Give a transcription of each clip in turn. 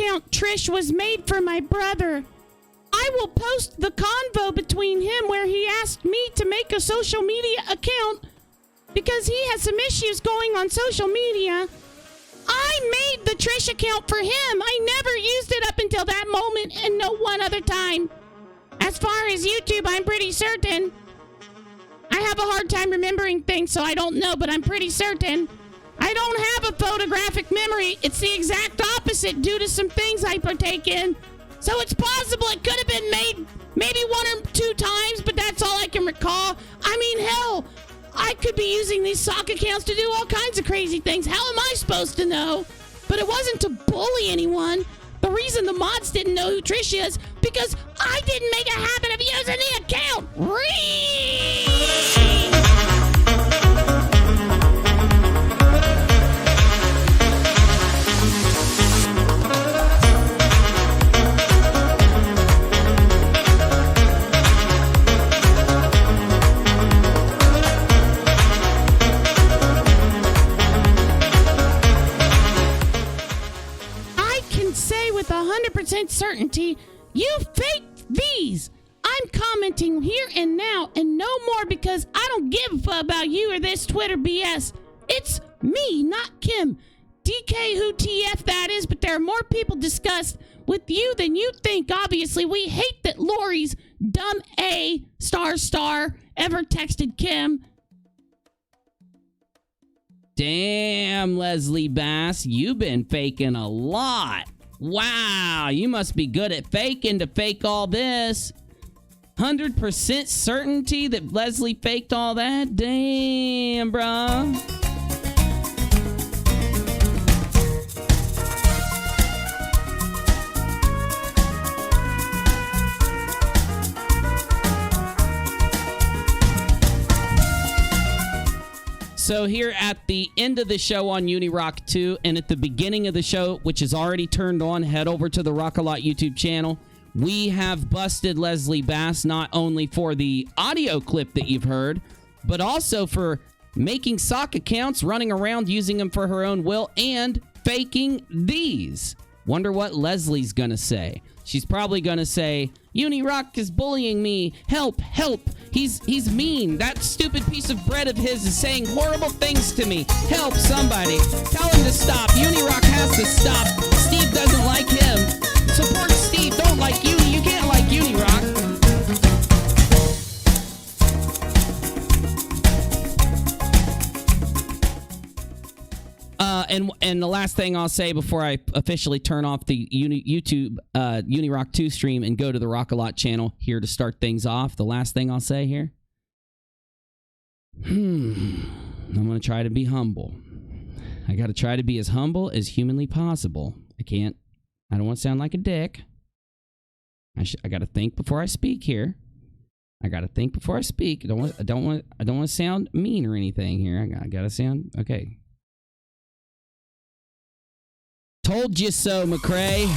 account Trish was made for my brother. I will post the convo between him where he asked me to make a social media account because he has some issues going on social media. I made the Trish account for him. I never used it up until that moment and no one other time. As far as YouTube, I'm pretty certain. I have a hard time remembering things, so I don't know, but I'm pretty certain. I don't have a photographic memory. It's the exact opposite due to some things I partake in. So it's possible it could have been made maybe 1 or 2 times, but that's all I can recall. I mean, hell, I could be using these sock accounts to do all kinds of crazy things. How am I supposed to know? But it wasn't to bully anyone. The reason the mods didn't know who Trish is, because I didn't make a habit of using the account. With 100% certainty, you faked these. I'm commenting here and now and no more because I don't give a fuck about you or this Twitter BS. It's me, not Kim. DK who TF that is, but there are more people discussed with you than you think. Obviously, we hate that Lori's dumb A ** ever texted Kim. Damn, Leslie Bass, you've been faking a lot. Wow, you must be good at faking to fake all this. 100% certainty that Leslie faked all that? Damn, bruh. So here at the end of the show on UNIROCK2 and at the beginning of the show, which is already turned on, head over to the rockAlot YouTube channel. We have busted Leslie Bass not only for the audio clip that you've heard, but also for making sock accounts, running around using them for her own will, and faking these. Wonder what Leslie's gonna say. She's probably gonna say, UNIROCK is bullying me. Help, help. He's mean. That stupid piece of bread of his is saying horrible things to me. Help, somebody. Tell him to stop. UNIROCK has to stop. Steve doesn't like him. Support Steve. Don't like Uni. You can't like UNIROCK. And the last thing I'll say before I officially turn off the YouTube UNIROCK2 stream and go to the rockAlot channel here to start things off, the last thing I'll say here. I'm going to try to be humble. I got to try to be as humble as humanly possible. I don't want to sound like a dick. I got to think before I speak here. I got to think before I speak. I don't want to sound mean or anything here. I got to sound okay. Told you so, McCrae.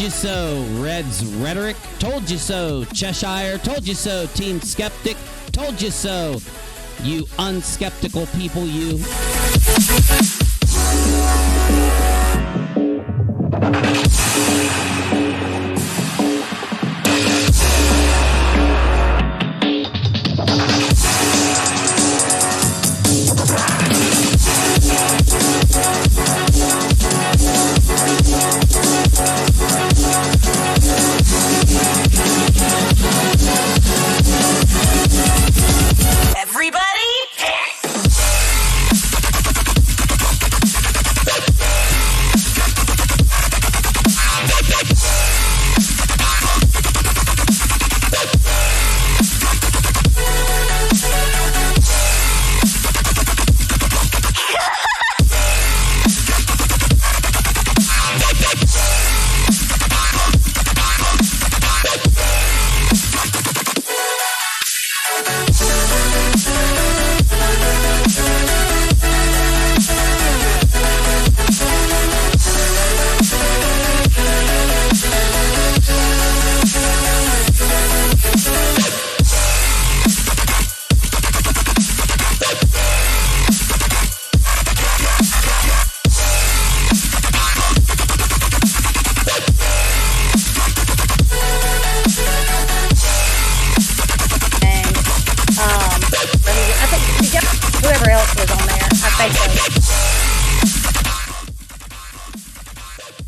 you so, Red's Rhetoric. Told you so, Cheshire. Told you so, Team Skeptic. Told you so, you unskeptical people, you.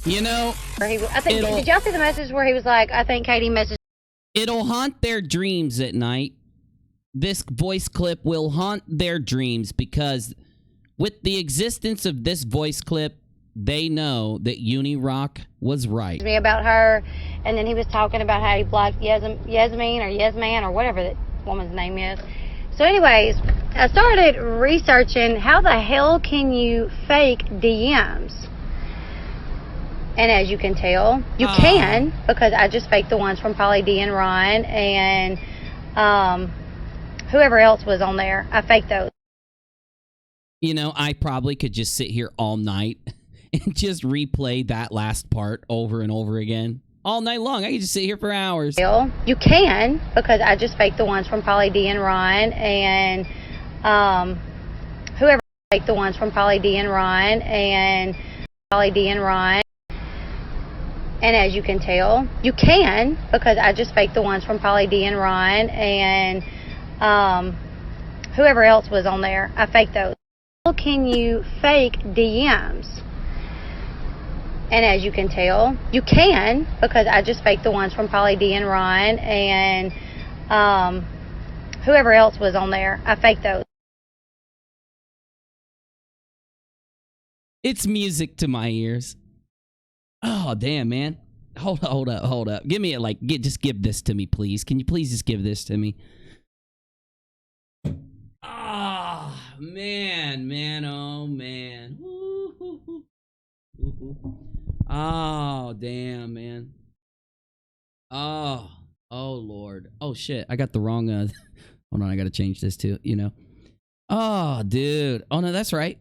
You know, I think, did y'all see the message where he was like, I think Katie messaged? It'll haunt their dreams at night. This voice clip will haunt their dreams because with the existence of this voice clip, they know that UNIROCK was right. Me about her, and then he was talking about how he blocked Yasmin or whatever that woman's name is. So anyways, I started researching how the hell can you fake DMs? And as you can tell, you can, because I just faked the ones from Polly D and Ron and whoever else was on there. I faked those. You know, I probably could just sit here all night and just replay that last part over and over again. All night long. I could just sit here for hours. You can, because I just faked the ones from Polly D and Ron and whoever faked the ones from Polly D and Ron and Polly D and Ron. And as you can tell, you can, because I just faked the ones from Polly D and Ron and whoever else was on there. I faked those. How can you fake DMs? And as you can tell, you can, because I just faked the ones from Polly D and Ron and whoever else was on there. I faked those. It's music to my ears. Oh, damn, man. Hold up. Give me just give this to me, please. Can you please just give this to me? Ah, oh, man, oh, man. Oh, damn, man. Oh, Lord. Oh, shit. I got the wrong, hold on, I gotta change this too, you know. Oh, dude. Oh, no, that's right.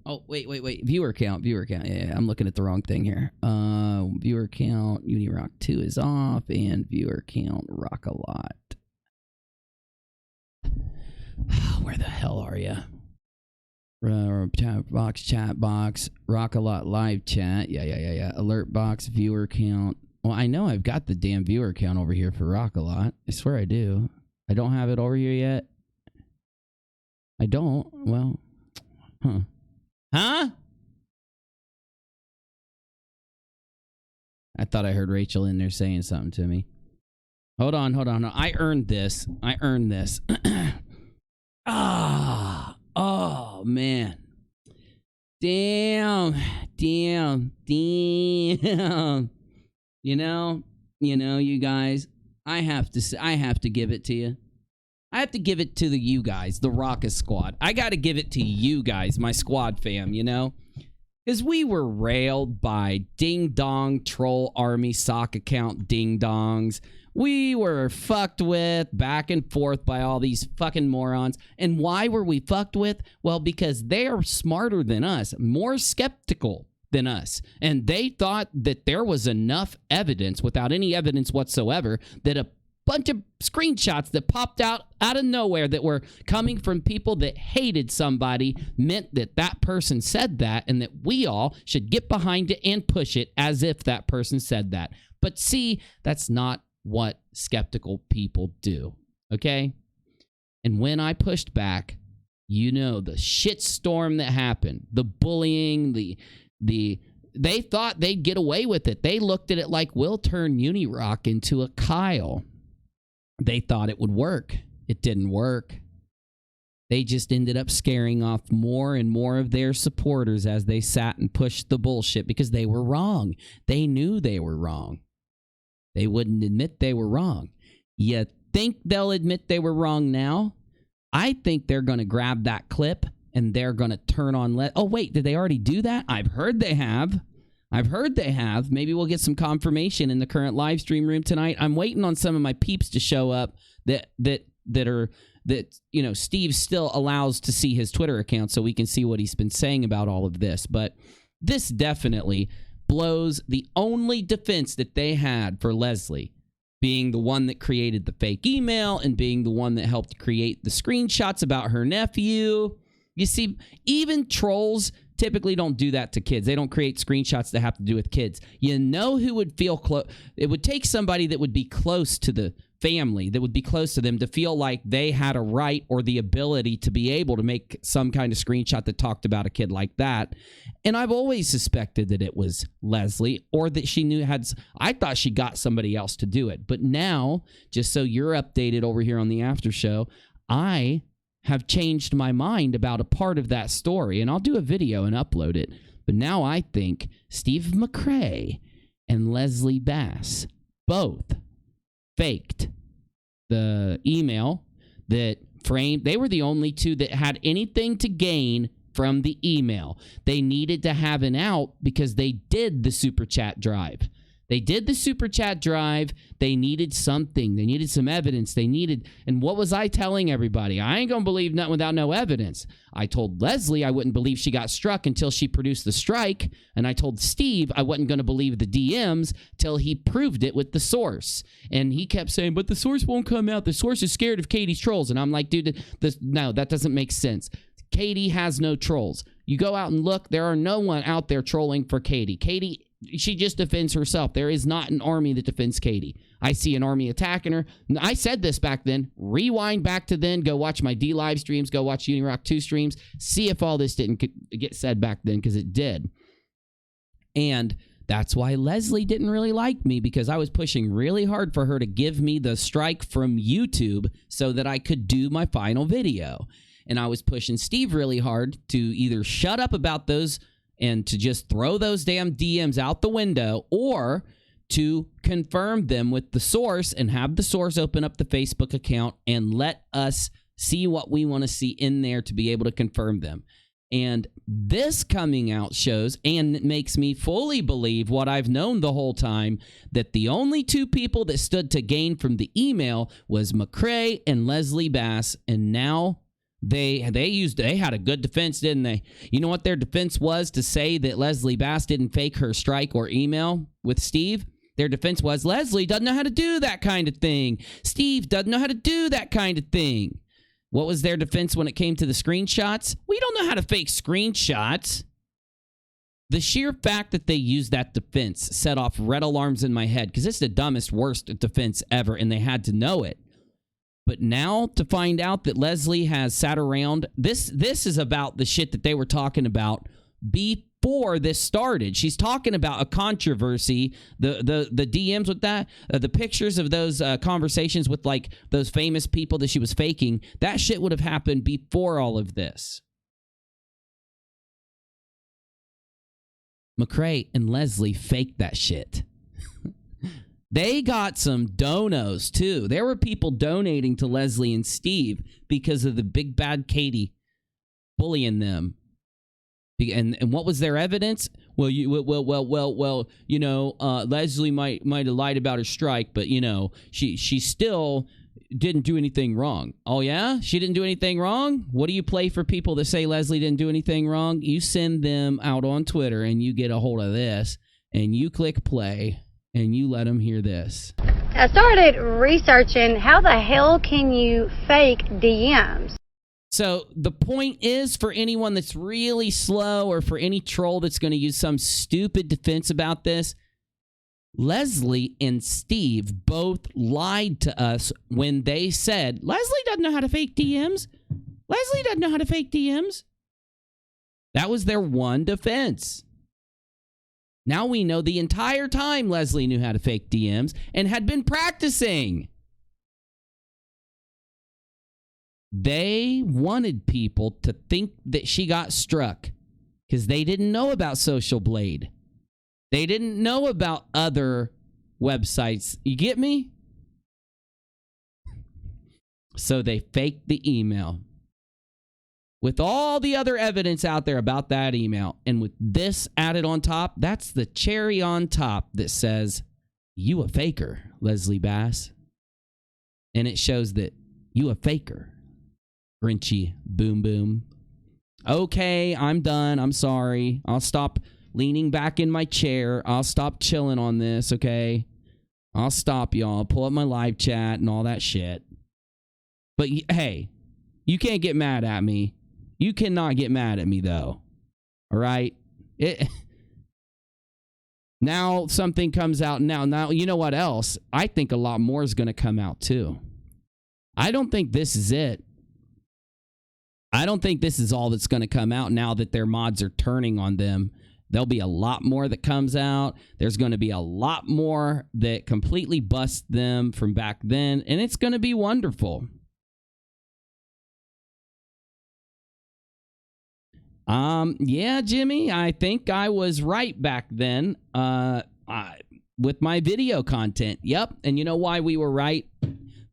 Oh, wait. Viewer count. Yeah, I'm looking at the wrong thing here. Viewer count, UNIROCK2 is off, and viewer count, rockAlot. Where the hell are you? Chat box, rockAlot live chat. Yeah. Alert box, viewer count. Well, I know I've got the damn viewer count over here for rockAlot. I swear I do. I don't have it over here yet. I don't. Well, huh? I thought I heard Rachel in there saying something to me. Hold on. No, I earned this. Oh, man. Damn. You know, you guys, I have to give it to you. I have to give it to you guys, the Raucous Squad. I got to give it to you guys, my squad fam, you know? Because we were railed by ding-dong troll army sock account ding-dongs. We were fucked with back and forth by all these fucking morons. And why were we fucked with? Well, because they are smarter than us, more skeptical than us. And they thought that there was enough evidence, without any evidence whatsoever, that a bunch of screenshots that popped out of nowhere that were coming from people that hated somebody meant that that person said that, and that we all should get behind it and push it as if that person said that. But see, that's not what skeptical people do, okay? And when I pushed back, you know, the shitstorm that happened, the bullying, they thought they'd get away with it. They looked at it like, we'll turn UNIROCK into a Kyle. They thought it would work. It didn't work. They just ended up scaring off more and more of their supporters as they sat and pushed the bullshit because they were wrong. They knew they were wrong. They wouldn't admit they were wrong. You think they'll admit they were wrong now? I think they're going to grab that clip and they're going to turn on... Oh, wait, did they already do that? I've heard they have. Maybe we'll get some confirmation in the current live stream room tonight. I'm waiting on some of my peeps to show up that you know, Steve still allows to see his Twitter account so we can see what he's been saying about all of this. But this definitely blows the only defense that they had for Leslie, being the one that created the fake email and being the one that helped create the screenshots about her nephew. You see, even trolls typically don't do that to kids. They don't create screenshots that have to do with kids. You know who would feel close? It would take somebody that would be close to the family, that would be close to them, to feel like they had a right or the ability to be able to make some kind of screenshot that talked about a kid like that. And I've always suspected that it was Leslie, or that she knew I thought she got somebody else to do it. But now, just so you're updated over here on the after show, I have changed my mind about a part of that story, and I'll do a video and upload it. But now I think Steve McRae and Leslie Bass both faked the email that framed. They were the only two that had anything to gain from the email. They needed to have an out because they did the super chat drive. They needed something. They needed some evidence. And what was I telling everybody? I ain't going to believe nothing without no evidence. I told Leslie I wouldn't believe she got struck until she produced the strike. And I told Steve I wasn't going to believe the DMs till he proved it with the source. And he kept saying, but the source won't come out. The source is scared of Katie's trolls. And I'm like, dude, no, that doesn't make sense. Katie has no trolls. You go out and look, there are no one out there trolling for Katie. Katie, she just defends herself. There is not an army that defends Katie. I see an army attacking her. I said this back then. Rewind back to then. Go watch my D live streams. Go watch UNIROCK2 streams. See if all this didn't get said back then, because it did. And that's why Leslie didn't really like me, because I was pushing really hard for her to give me the strike from YouTube so that I could do my final video. And I was pushing Steve really hard to either shut up about those and to just throw those damn DMs out the window, or to confirm them with the source and have the source open up the Facebook account and let us see what we want to see in there to be able to confirm them. And this coming out shows and makes me fully believe what I've known the whole time, that the only two people that stood to gain from the email was McRae and Leslie Bass. And now they had a good defense, didn't they? You know what their defense was to say that Leslie Bass didn't fake her strike or email with Steve? Their defense was, Leslie doesn't know how to do that kind of thing. Steve doesn't know how to do that kind of thing. What was their defense when it came to the screenshots? We don't know how to fake screenshots. The sheer fact that they used that defense set off red alarms in my head, because it's the dumbest, worst defense ever, and they had to know it. But now to find out that Leslie has sat around, this is about the shit that they were talking about before this started. She's talking about a controversy, the DMs with that, the pictures of those conversations with like those famous people that she was faking. That shit would have happened before all of this. McRae and Leslie faked that shit. They got some donos, too. There were people donating to Leslie and Steve because of the big bad Katie bullying them. And what was their evidence? Well, Leslie might have lied about her strike, but, she still didn't do anything wrong. Oh, yeah? She didn't do anything wrong? What do you play for people that say Leslie didn't do anything wrong? You send them out on Twitter and you get a hold of this and you click play and you let them hear this. I started researching how the hell can you fake DMs? So the point is, for anyone that's really slow or for any troll that's going to use some stupid defense about this, Leslie and Steve both lied to us when they said, Leslie doesn't know how to fake DMs. Leslie doesn't know how to fake DMs. That was their one defense. Now we know the entire time Leslie knew how to fake DMs and had been practicing. They wanted people to think that she got struck because they didn't know about Social Blade. They didn't know about other websites. You get me? So they faked the email with all the other evidence out there about that email. And with this added on top, that's the cherry on top that says, you a faker, Leslie Bass. And it shows that you a faker. Grinchy, boom, boom. Okay, I'm done. I'm sorry. I'll stop leaning back in my chair. I'll stop chilling on this, okay? I'll stop, y'all. Pull up my live chat and all that shit. But, hey, you can't get mad at me. You cannot get mad at me, though. All right? Now something comes out. Now, you know what else? I think a lot more is going to come out, too. I don't think this is it. I don't think this is all that's going to come out now that their mods are turning on them. There'll be a lot more that comes out. There's going to be a lot more that completely busts them from back then, and it's going to be wonderful. Yeah, Jimmy, I think I was right back then with my video content. Yep, and you know why we were right?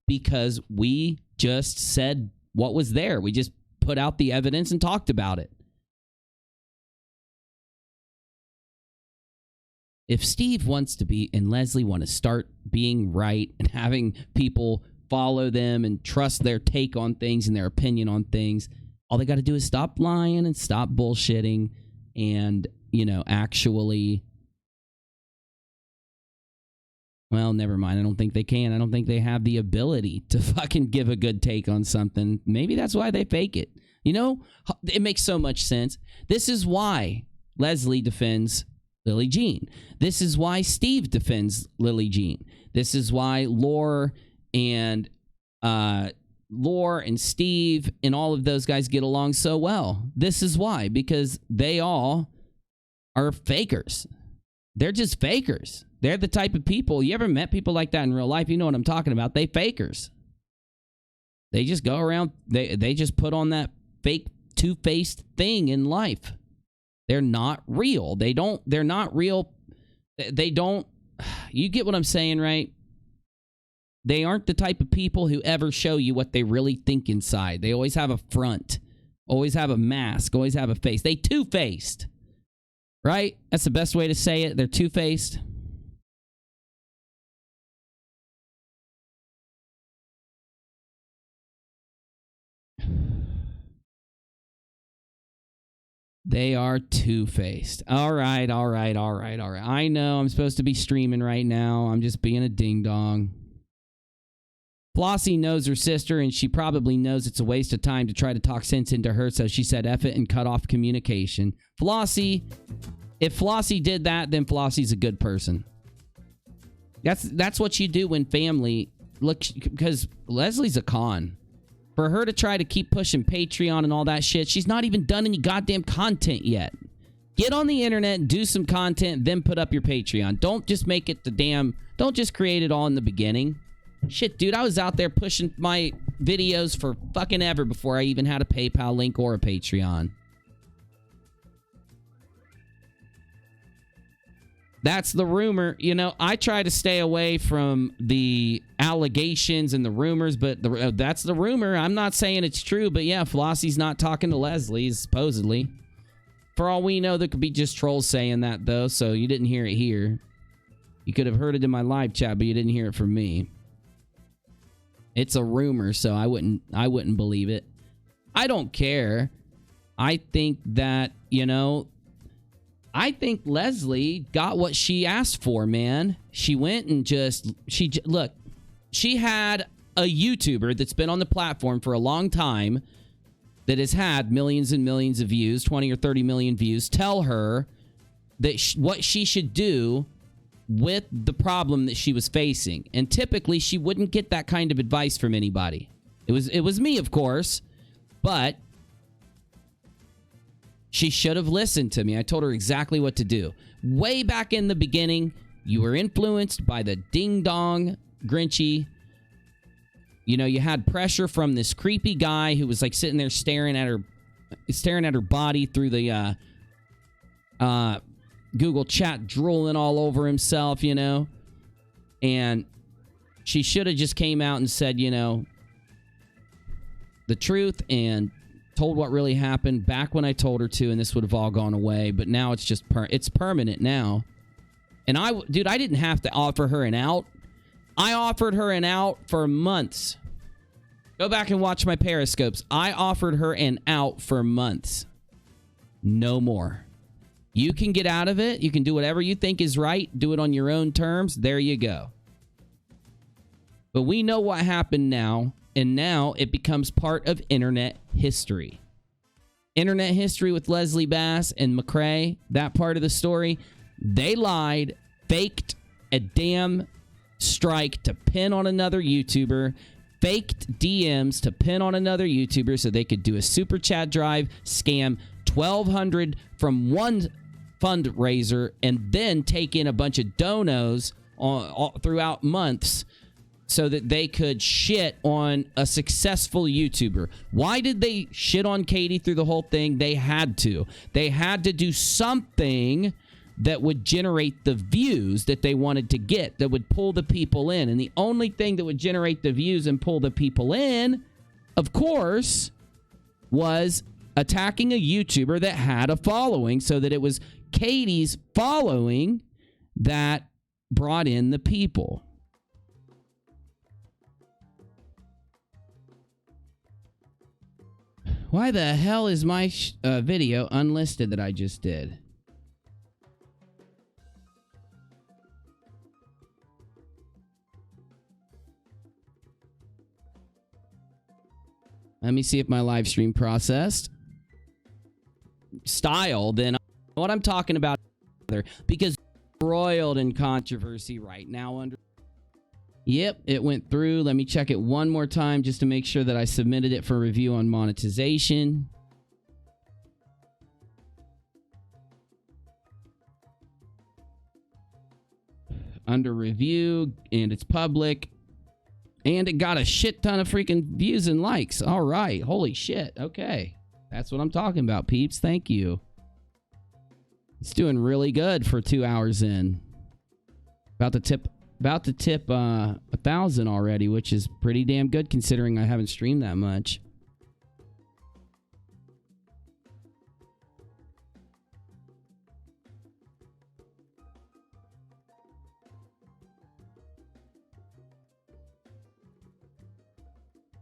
Because we just said what was there. We just put out the evidence and talked about it. If Steve wants to be and Leslie want to start being right and having people follow them and trust their take on things and their opinion on things, all they got to do is stop lying and stop bullshitting and, you know, actually... Well, never mind. I don't think they can. I don't think they have the ability to fucking give a good take on something. Maybe that's why they fake it. You know, it makes so much sense. This is why Leslie defends Lily Jean. This is why Steve defends Lily Jean. This is why Lore and Steve and all of those guys get along so well. This is why, because they all are fakers. They're just fakers. They're the type of people, you ever met people like that in real life? You know what I'm talking about. They fakers. They just go around, they just put on that fake two-faced thing in life. They're not real. They're not real. They don't, you get what I'm saying, right? They aren't the type of people who ever show you what they really think inside. They always have a front, always have a mask, always have a face. They two-faced, right? That's the best way to say it. They're two-faced. They are two-faced. All right. I know I'm supposed to be streaming right now. I'm just being a ding-dong. Flossie knows her sister, and she probably knows it's a waste of time to try to talk sense into her, so she said F it and cut off communication. Flossie, if Flossie did that, then Flossie's a good person. That's what you do when family... Look, because Leslie's a con. For her to try to keep pushing Patreon and all that shit, she's not even done any goddamn content yet. Get on the internet, do some content, then put up your Patreon. Don't just make it don't just create it all in the beginning. Shit, dude, I was out there pushing my videos for fucking ever before I even had a PayPal link or a Patreon. That's the rumor. You know, I try to stay away from the allegations and the rumors, but that's the rumor. I'm not saying it's true, but yeah, Flossie's not talking to Leslie, supposedly. For all we know, there could be just trolls saying that, though, so you didn't hear it here. You could have heard it in my live chat, but you didn't hear it from me. It's a rumor, so I wouldn't believe it. I don't care. I think that, I think Leslie got what she asked for, man. She went and look, she had a YouTuber that's been on the platform for a long time that has had millions and millions of views, 20 or 30 million views, tell her that what she should do with the problem that she was facing. And typically she wouldn't get that kind of advice from anybody. It was me, of course, but she should have listened to me. I told her exactly what to do. Way back in the beginning, you were influenced by the ding-dong Grinchy. You had pressure from this creepy guy who was like sitting there staring at her body through the Google chat, drooling all over himself, and she should have just came out and said, the truth and told what really happened back when I told her to, and this would have all gone away. But now it's just it's permanent now. And I didn't have to offer her an out. I offered her an out for months. Go back and watch my Periscopes. I offered her an out for months. No more. You can get out of it. You can do whatever you think is right. Do it on your own terms. There you go. But we know what happened now, and now it becomes part of internet history. Internet history with Leslie Bass and McCrae, that part of the story, they lied, faked a damn strike to pin on another YouTuber, faked DMs to pin on another YouTuber so they could do a super chat drive, scam $1,200 from one fundraiser, and then take in a bunch of donos throughout months so that they could shit on a successful YouTuber. Why did they shit on Katie through the whole thing? They had to. They had to do something that would generate the views that they wanted to get, that would pull the people in. And the only thing that would generate the views and pull the people in, of course, was attacking a YouTuber that had a following, so that it was Katie's following that brought in the people. Why the hell is my video unlisted that I just did? Let me see if my live stream processed. Style, then what I'm talking about there, because embroiled in controversy right now under. Yep, it went through. Let me check it one more time just to make sure that I submitted it for review on monetization. Under review, and it's public. And it got a shit ton of freaking views and likes. All right. Holy shit. Okay. That's what I'm talking about, peeps. Thank you. It's doing really good for 2 hours in. About to tip 1,000 already, which is pretty damn good considering I haven't streamed that much.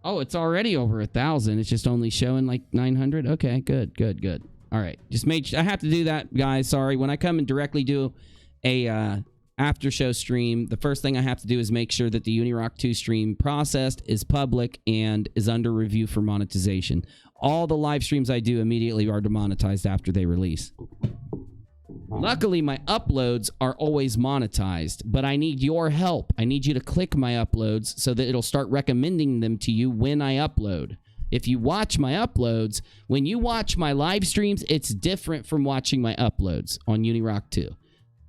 Oh, it's already over 1,000. It's just only showing like 900. Okay, good. All right, I have to do that, guys. Sorry. When I come and directly do a after show stream, the first thing I have to do is make sure that the UNIROCK2 stream processed, is public, and is under review for monetization. All the live streams I do immediately are demonetized after they release. Luckily, my uploads are always monetized, but I need your help. I need you to click my uploads so that it'll start recommending them to you when I upload. If you watch my uploads, when you watch my live streams, it's different from watching my uploads on UNIROCK2.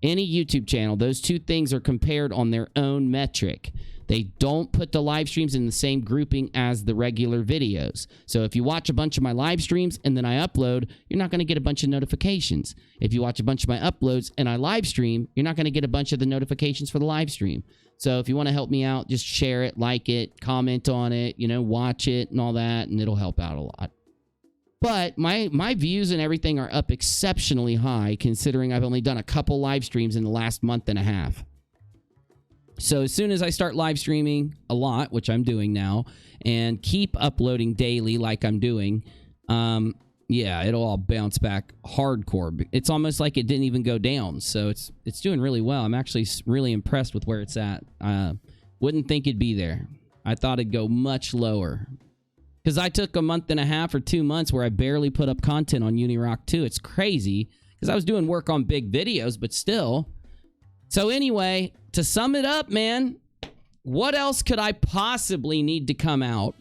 Any YouTube channel, those two things are compared on their own metric. They don't put the live streams in the same grouping as the regular videos. So if you watch a bunch of my live streams and then I upload, you're not going to get a bunch of notifications. If you watch a bunch of my uploads and I live stream, you're not going to get a bunch of the notifications for the live stream. So if you want to help me out, just share it, like it, comment on it, watch it and all that, and it'll help out a lot. But my views and everything are up exceptionally high, considering I've only done a couple live streams in the last month and a half. So as soon as I start live streaming a lot, which I'm doing now, and keep uploading daily like I'm doing, yeah, it'll all bounce back hardcore. It's almost like it didn't even go down. So it's doing really well. I'm actually really impressed with where it's at. Wouldn't think it'd be there. I thought it'd go much lower. Because I took a month and a half or 2 months where I barely put up content on UNIROCK2. It's crazy. Because I was doing work on big videos, but still. So anyway, to sum it up, man, what else could I possibly need to come out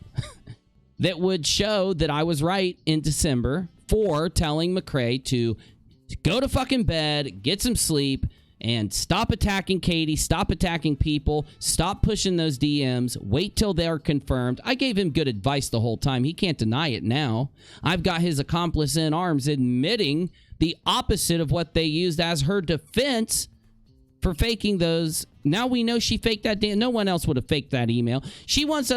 that would show that I was right in December for telling McCrae to go to fucking bed, get some sleep, and stop attacking Katie, stop attacking people, stop pushing those DMs, wait till they're confirmed. I gave him good advice the whole time. He can't deny it now. I've got his accomplice in arms admitting the opposite of what they used as her defense for faking those. Now we know she faked that. No one else would have faked that email. She wanted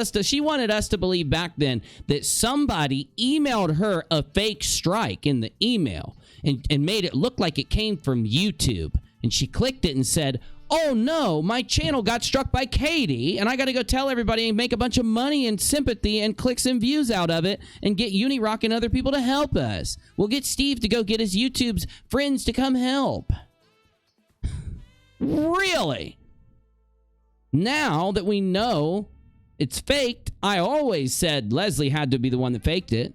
us to believe back then that somebody emailed her a fake strike in the email and made it look like it came from YouTube. And she clicked it and said, oh no, my channel got struck by Katie and I got to go tell everybody and make a bunch of money and sympathy and clicks and views out of it and get UNIROCK and other people to help us. We'll get Steve to go get his YouTube's friends to come help. Really? Now that we know it's faked, I always said Leslie had to be the one that faked it,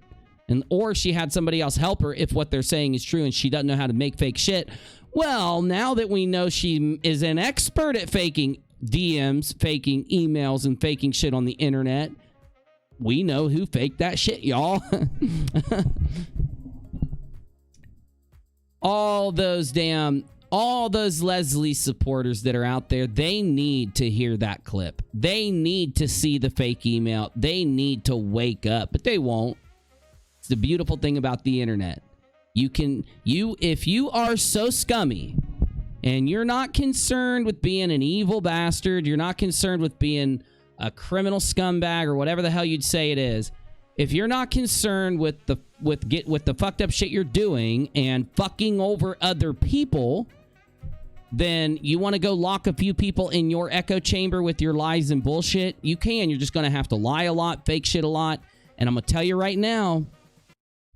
or she had somebody else help her if what they're saying is true and she doesn't know how to make fake shit. Well, now that we know she is an expert at faking DMs, faking emails, and faking shit on the internet, we know who faked that shit, y'all. All those Leslie supporters that are out there, they need to hear that clip. They need to see the fake email. They need to wake up, but they won't. It's the beautiful thing about the internet. If you are so scummy and you're not concerned with being an evil bastard, you're not concerned with being a criminal scumbag or whatever the hell you'd say it is, if you're not concerned with the fucked up shit you're doing and fucking over other people, then you want to go lock a few people in your echo chamber with your lies and bullshit, you can. You're just going to have to lie a lot, fake shit a lot. And I'm going to tell you right now,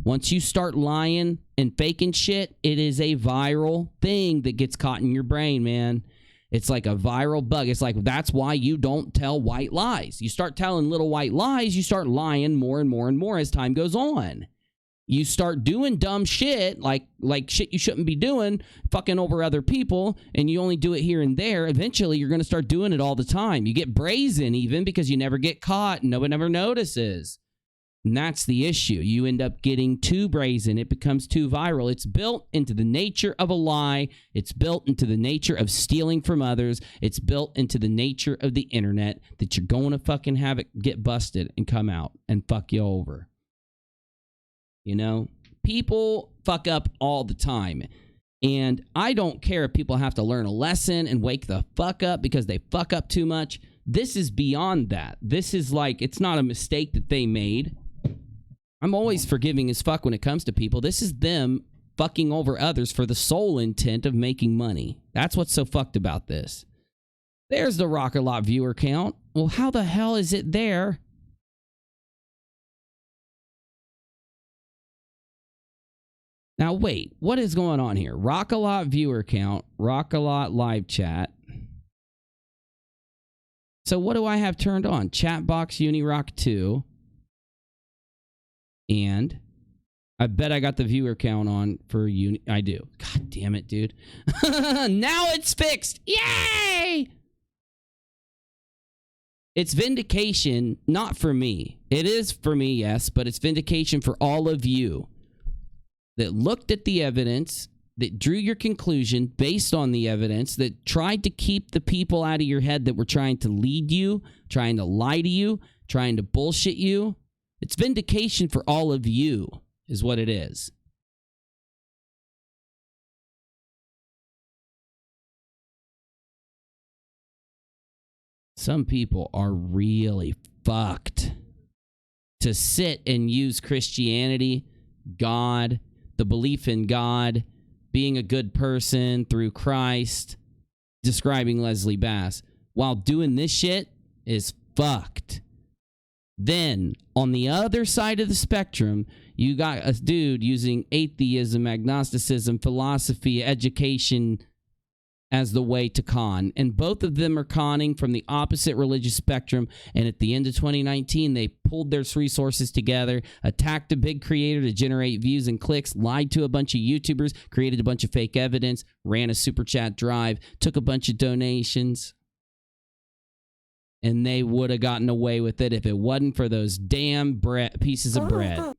once you start lying and faking shit, it is a viral thing that gets caught in your brain, man. It's like a viral bug. It's like, that's why you don't tell white lies. You start telling little white lies, you start lying more and more and more as time goes on. You start doing dumb shit, like shit you shouldn't be doing, fucking over other people, and you only do it here and there. Eventually, you're going to start doing it all the time. You get brazen even because you never get caught and no one ever notices. And that's the issue. You end up getting too brazen. It becomes too viral. It's built into the nature of a lie. It's built into the nature of stealing from others. It's built into the nature of the internet that you're going to fucking have it get busted and come out and fuck you over. You know, people fuck up all the time. And I don't care if people have to learn a lesson and wake the fuck up because they fuck up too much. This is beyond that. This is like, it's not a mistake that they made. I'm always forgiving as fuck when it comes to people. This is them fucking over others for the sole intent of making money. That's what's so fucked about this. There's the rockAlot viewer count. Well, how the hell is it there? Now, wait. What is going on here? rockAlot viewer count. rockAlot live chat. So what do I have turned on? Chat box UNIROCK2. And I bet I got the viewer count on for I do. God damn it, dude. Now it's fixed. Yay! It's vindication, not for me. It is for me, yes, but it's vindication for all of you that looked at the evidence, that drew your conclusion based on the evidence, that tried to keep the people out of your head that were trying to lead you, trying to lie to you, trying to bullshit you. It's vindication for all of you, is what it is. Some people are really fucked to sit and use Christianity, God, the belief in God, being a good person through Christ, describing Leslie Bass. while doing this shit is fucked. Then, on the other side of the spectrum, you got a dude using atheism, agnosticism, philosophy, education as the way to con. And both of them are conning from the opposite religious spectrum. And at the end of 2019, they pulled their resources together, attacked a big creator to generate views and clicks, lied to a bunch of YouTubers, created a bunch of fake evidence, ran a super chat drive, took a bunch of donations. And they would have gotten away with it if it wasn't for those damn pieces of bread.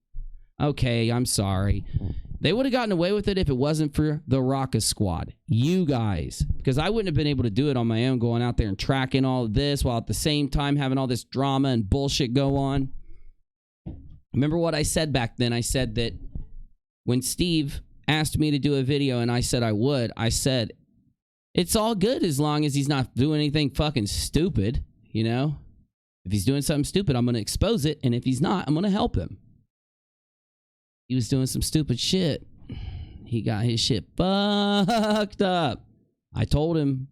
Okay, I'm sorry. They would have gotten away with it if it wasn't for the rockAlot squad. You guys. Because I wouldn't have been able to do it on my own, going out there and tracking all of this while at the same time having all this drama and bullshit go on. Remember what I said back then? I said that when Steve asked me to do a video and I said I would, I said, it's all good as long as he's not doing anything fucking stupid, you know? If he's doing something stupid, I'm going to expose it. And if he's not, I'm going to help him. He was doing some stupid shit. He got his shit fucked up. I told him.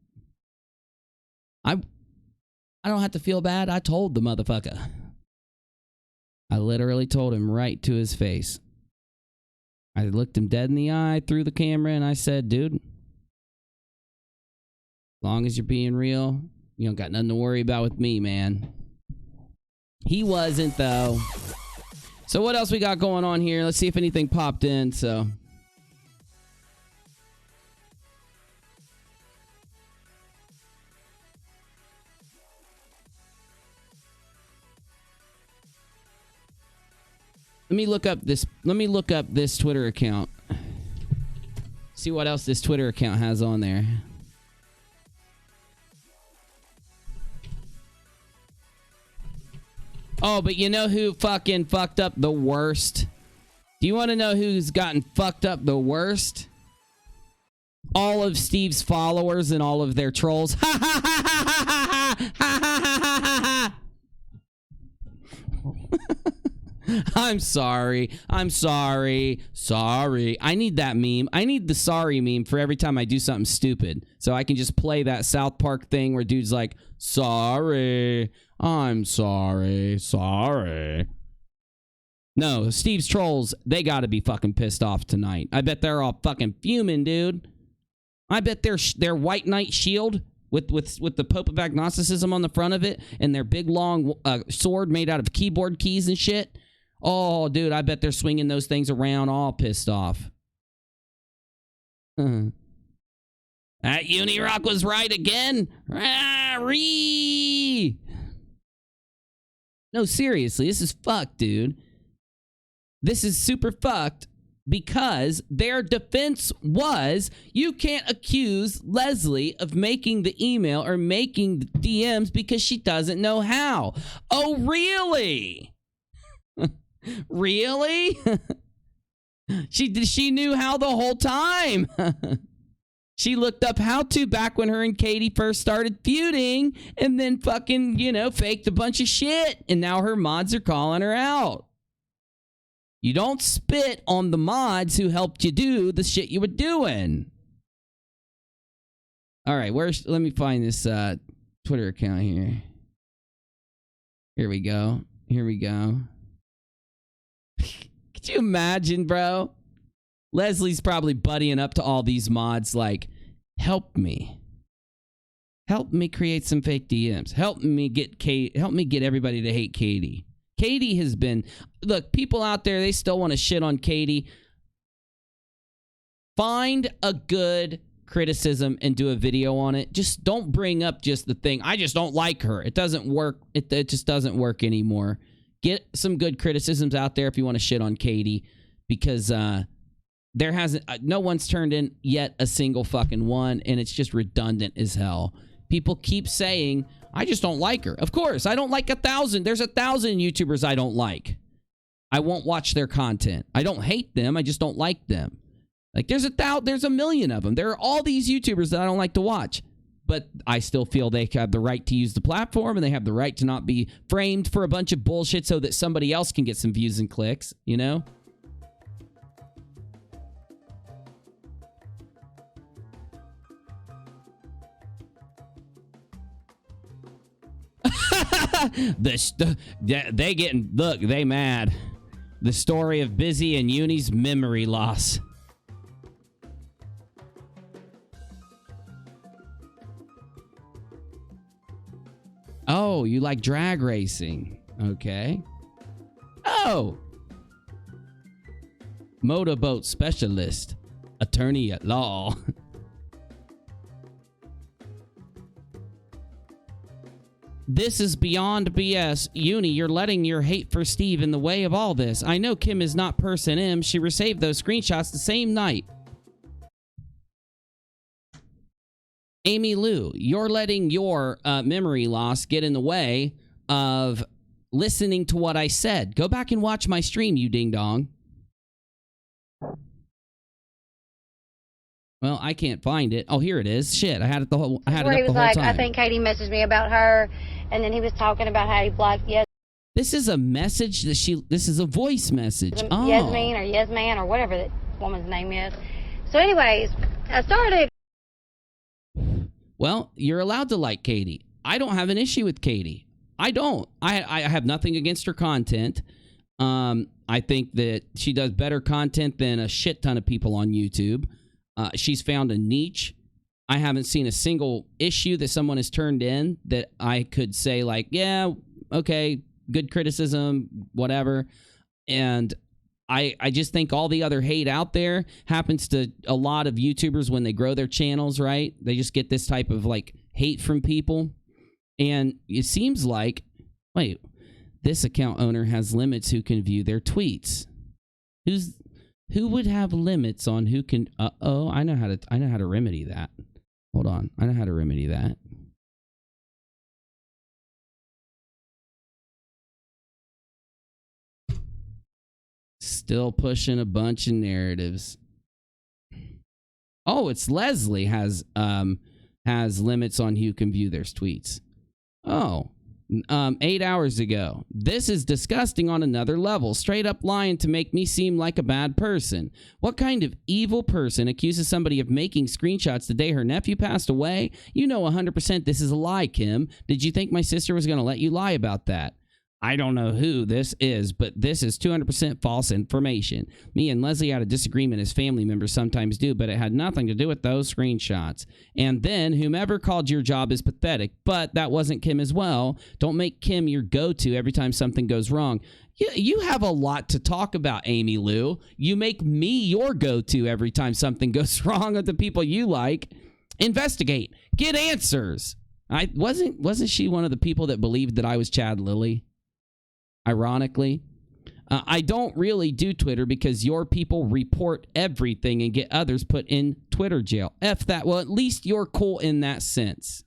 I don't have to feel bad. I told the motherfucker. I literally told him right to his face. I looked him dead in the eye through the camera and I said, dude, as long as you're being real, you don't got nothing to worry about with me, man. He wasn't, though. So what else we got going on here? Let's see if anything popped in. So let me look up this Twitter account. See what else this Twitter account has on there. Oh, but you know who fucking fucked up the worst? Do you want to know who's gotten fucked up the worst? All of Steve's followers and all of their trolls. Ha ha ha ha ha ha ha ha ha. I'm sorry. Sorry. I need that meme. I need the sorry meme for every time I do something stupid. So I can just play that South Park thing where dude's like, sorry. I'm sorry. No, Steve's trolls, they gotta be fucking pissed off tonight. I bet they're all fucking fuming, dude. I bet their white knight shield with the Pope of Agnosticism on the front of it and their big long sword made out of keyboard keys and shit. Oh, dude, I bet they're swinging those things around all pissed off. That UNIROCK was right again. No, seriously, this is fucked, dude. This is super fucked because their defense was you can't accuse Leslie of making the email or making the DMs because she doesn't know how. Oh, really? Really? She knew how the whole time. She looked up how to back when her and Katie first started feuding and then fucking, faked a bunch of shit. And now her mods are calling her out. You don't spit on the mods who helped you do the shit you were doing. All right, let me find this Twitter account here. Here we go. Could you imagine, bro? Leslie's probably buddying up to all these mods like, help me create some fake DMs. Help me get everybody to hate Katie. Katie has been, look, people out there, they still want to shit on Katie. Find a good criticism and do a video on it. Just don't bring up just the thing. I just don't like her. It doesn't work. It just doesn't work anymore. Get some good criticisms out there if you want to shit on Katie, because no one's turned in yet a single fucking one, and it's just redundant as hell. People keep saying, I just don't like her. Of course, I don't like 1,000. There's 1,000 YouTubers I don't like. I won't watch their content. I don't hate them. I just don't like them. Like, there's a million of them. There are all these YouTubers that I don't like to watch. But I still feel they have the right to use the platform, and they have the right to not be framed for a bunch of bullshit so that somebody else can get some views and clicks, you know? They getting, look, they mad. The story of Busy and Uni's memory loss. Oh, you like drag racing. Okay. Oh. Motorboat specialist. Attorney at law. This is beyond BS. Uni, you're letting your hate for Steve in the way of all this. I know Kim is not person M. She received those screenshots the same night. Amy Lou, you're letting your memory loss get in the way of listening to what I said. Go back and watch my stream, you ding-dong. Well, I can't find it. Oh, here it is. Shit, I had it the whole time. Where he was like, I think Katie messaged me about her, and then he was talking about how he blocked This is a message that this is a voice message. Oh. Yasmin or Yasman or whatever that woman's name is. So anyways, I started. Well, you're allowed to like Katie. I don't have an issue with Katie. I don't. I have nothing against her content. I think that she does better content than a shit ton of people on YouTube. She's found a niche. I haven't seen a single issue that someone has turned in that I could say like, yeah, okay, good criticism, whatever. And I just think all the other hate out there happens to a lot of YouTubers when they grow their channels, right? They just get this type of like hate from people. And it seems like, wait, this account owner has limits who can view their tweets. Who would have limits on who can? Oh, I know how to remedy that. Hold on, I know how to remedy that. Still pushing a bunch of narratives. Oh, it's Leslie has limits on who can view their tweets. Oh. 8 hours ago. This is disgusting on another level. Straight up lying to make me seem like a bad person. What kind of evil person accuses somebody of making screenshots the day her nephew passed away? You know 100% this is a lie, Kim. Did you think my sister was going to let you lie about that? I don't know who this is, but this is 200% false information. Me and Leslie had a disagreement as family members sometimes do, but it had nothing to do with those screenshots. And then, whomever called your job is pathetic, but that wasn't Kim as well. Don't make Kim your go-to every time something goes wrong. You have a lot to talk about, Amy Lou. You make me your go-to every time something goes wrong with the people you like. Investigate. Get answers. Wasn't she one of the people that believed that I was Chad Lilly? Ironically, I don't really do Twitter because your people report everything and get others put in Twitter jail. F that. Well, at least you're cool in that sense.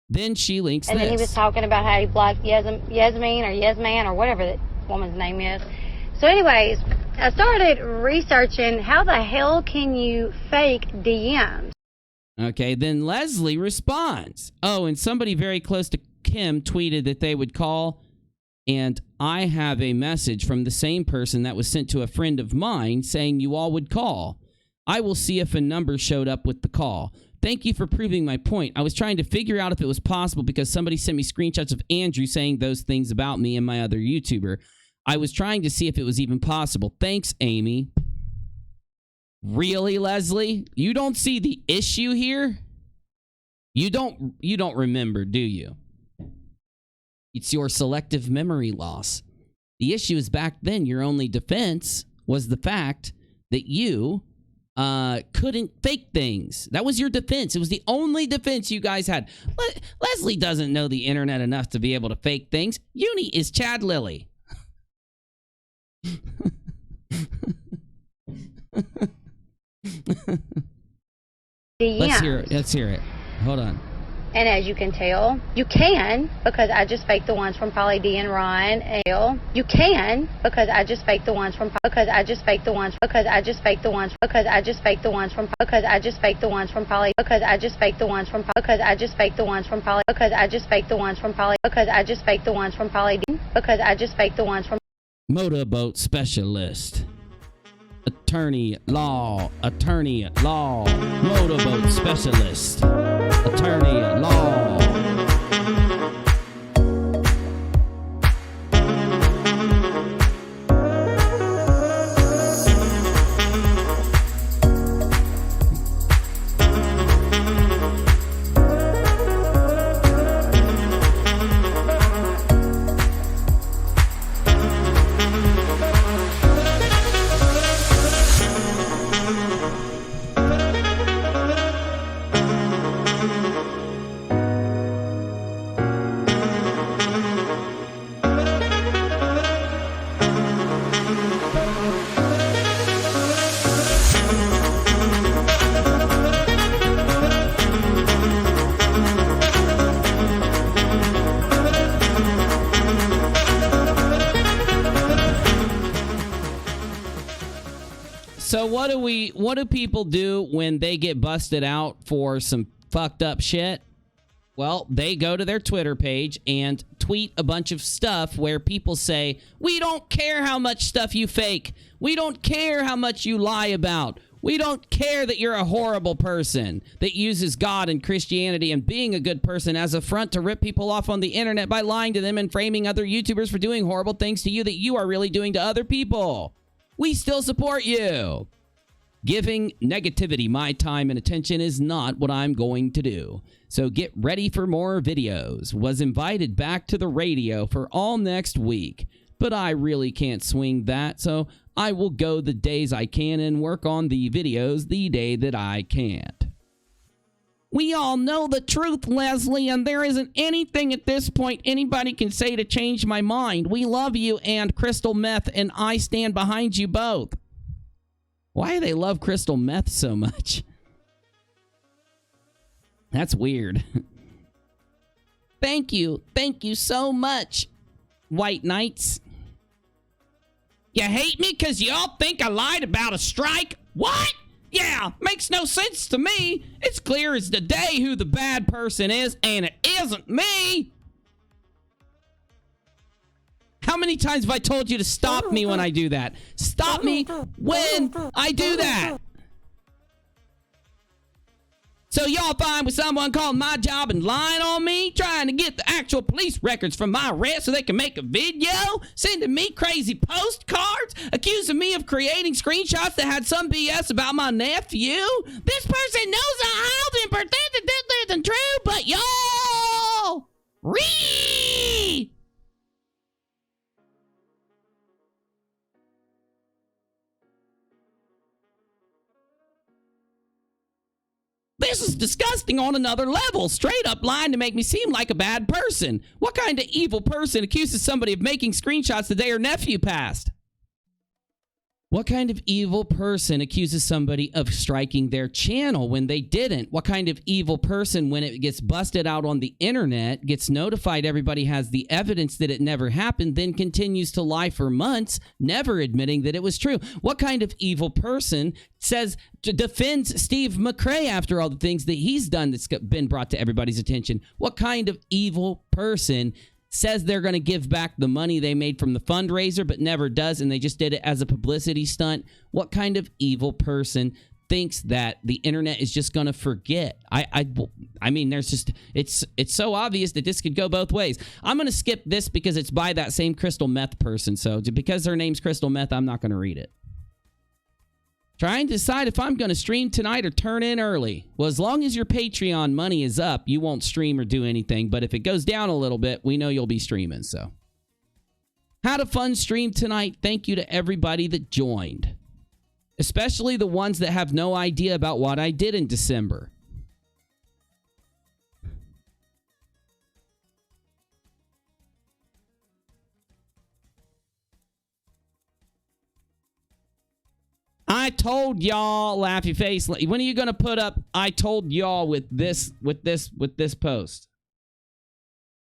Then she links and this. And then he was talking about how he blocked Yasmin or Yasman or whatever that woman's name is. So anyways, I started researching how the hell can you fake DMs. Okay, then Leslie responds. Oh, and somebody very close to Kim tweeted that they would call. And I have a message from the same person that was sent to a friend of mine saying you all would call. I will see if a number showed up with the call. Thank you for proving my point. I was trying to figure out if it was possible because somebody sent me screenshots of Andrew saying those things about me and my other YouTuber. I was trying to see if it was even possible. Thanks, Amy. Really, Leslie? You don't see the issue here? You don't remember, do you? It's your selective memory loss. The issue is back then your only defense was the fact that you couldn't fake things. That was your defense. It was the only defense you guys had. Leslie doesn't know the internet enough to be able to fake things. Uni is Chad Lilly. Let's hear it. Hold on. And as you can tell, you can, because I just faked the ones from Polly D and Ryan L. You can, because I just faked the ones from, because I just faked the ones, because I just faked the ones, because I just faked the ones from, because I just faked the ones from Polly, because I just faked the ones from, because I just faked the ones from Polly, because I just faked the ones from Polly, because I just faked the ones from Polly D, because I just faked the ones from Motorboat specialist. Attorney at law, motorboat specialist, attorney at law. what do people do when they get busted out for some fucked up shit? Well, they go to their Twitter page and tweet a bunch of stuff where people say, we don't care how much stuff you fake. We don't care how much you lie about. We don't care that you're a horrible person that uses God and Christianity and being a good person as a front to rip people off on the internet by lying to them and framing other YouTubers for doing horrible things to you that you are really doing to other people. We still support you. Giving negativity my time and attention is not what I'm going to do. So get ready for more videos. Was invited back to the radio for all next week, but I really can't swing that, so I will go the days I can and work on the videos the day that I can't. We all know the truth, Leslie, and there isn't anything at this point anybody can say to change my mind. We love you and Crystal Meth, and I stand behind you both. Why do they love Crystal Meth so much? That's weird. Thank you so much, White Knights. You hate me because y'all think I lied about a strike? What? Yeah, makes no sense to me. It's clear as the day who the bad person is, and it isn't me. How many times have I told you to stop me when I do that? Stop me when I do that. So y'all fine with someone calling my job and lying on me, trying to get the actual police records from my arrest so they can make a video, sending me crazy postcards, accusing me of creating screenshots that had some BS about my nephew? This person knows I held and pretended that isn't true, but y'all... Ree! This is disgusting on another level. Straight up lying to make me seem like a bad person. What kind of evil person accuses somebody of making screenshots the day her nephew passed? What kind of evil person accuses somebody of striking their channel when they didn't? What kind of evil person, when it gets busted out on the internet, gets notified everybody has the evidence that it never happened, then continues to lie for months, never admitting that it was true? What kind of evil person defends Steve McRae after all the things that he's done that's been brought to everybody's attention? What kind of evil person says they're going to give back the money they made from the fundraiser but never does, and they just did it as a publicity stunt? What kind of evil person thinks that the internet is just going to forget? I mean, there's just, it's so obvious that this could go both ways. I'm going to skip this because it's by that same Crystal Meth person, so because her name's Crystal Meth, I'm not going to read it. Trying to decide if I'm going to stream tonight or turn in early. Well, as long as your Patreon money is up, you won't stream or do anything. But if it goes down a little bit, we know you'll be streaming. So, had a fun stream tonight. Thank you to everybody that joined. Especially the ones that have no idea about what I did in December. I told y'all, laughy face. When are you going to put up I told y'all with this post?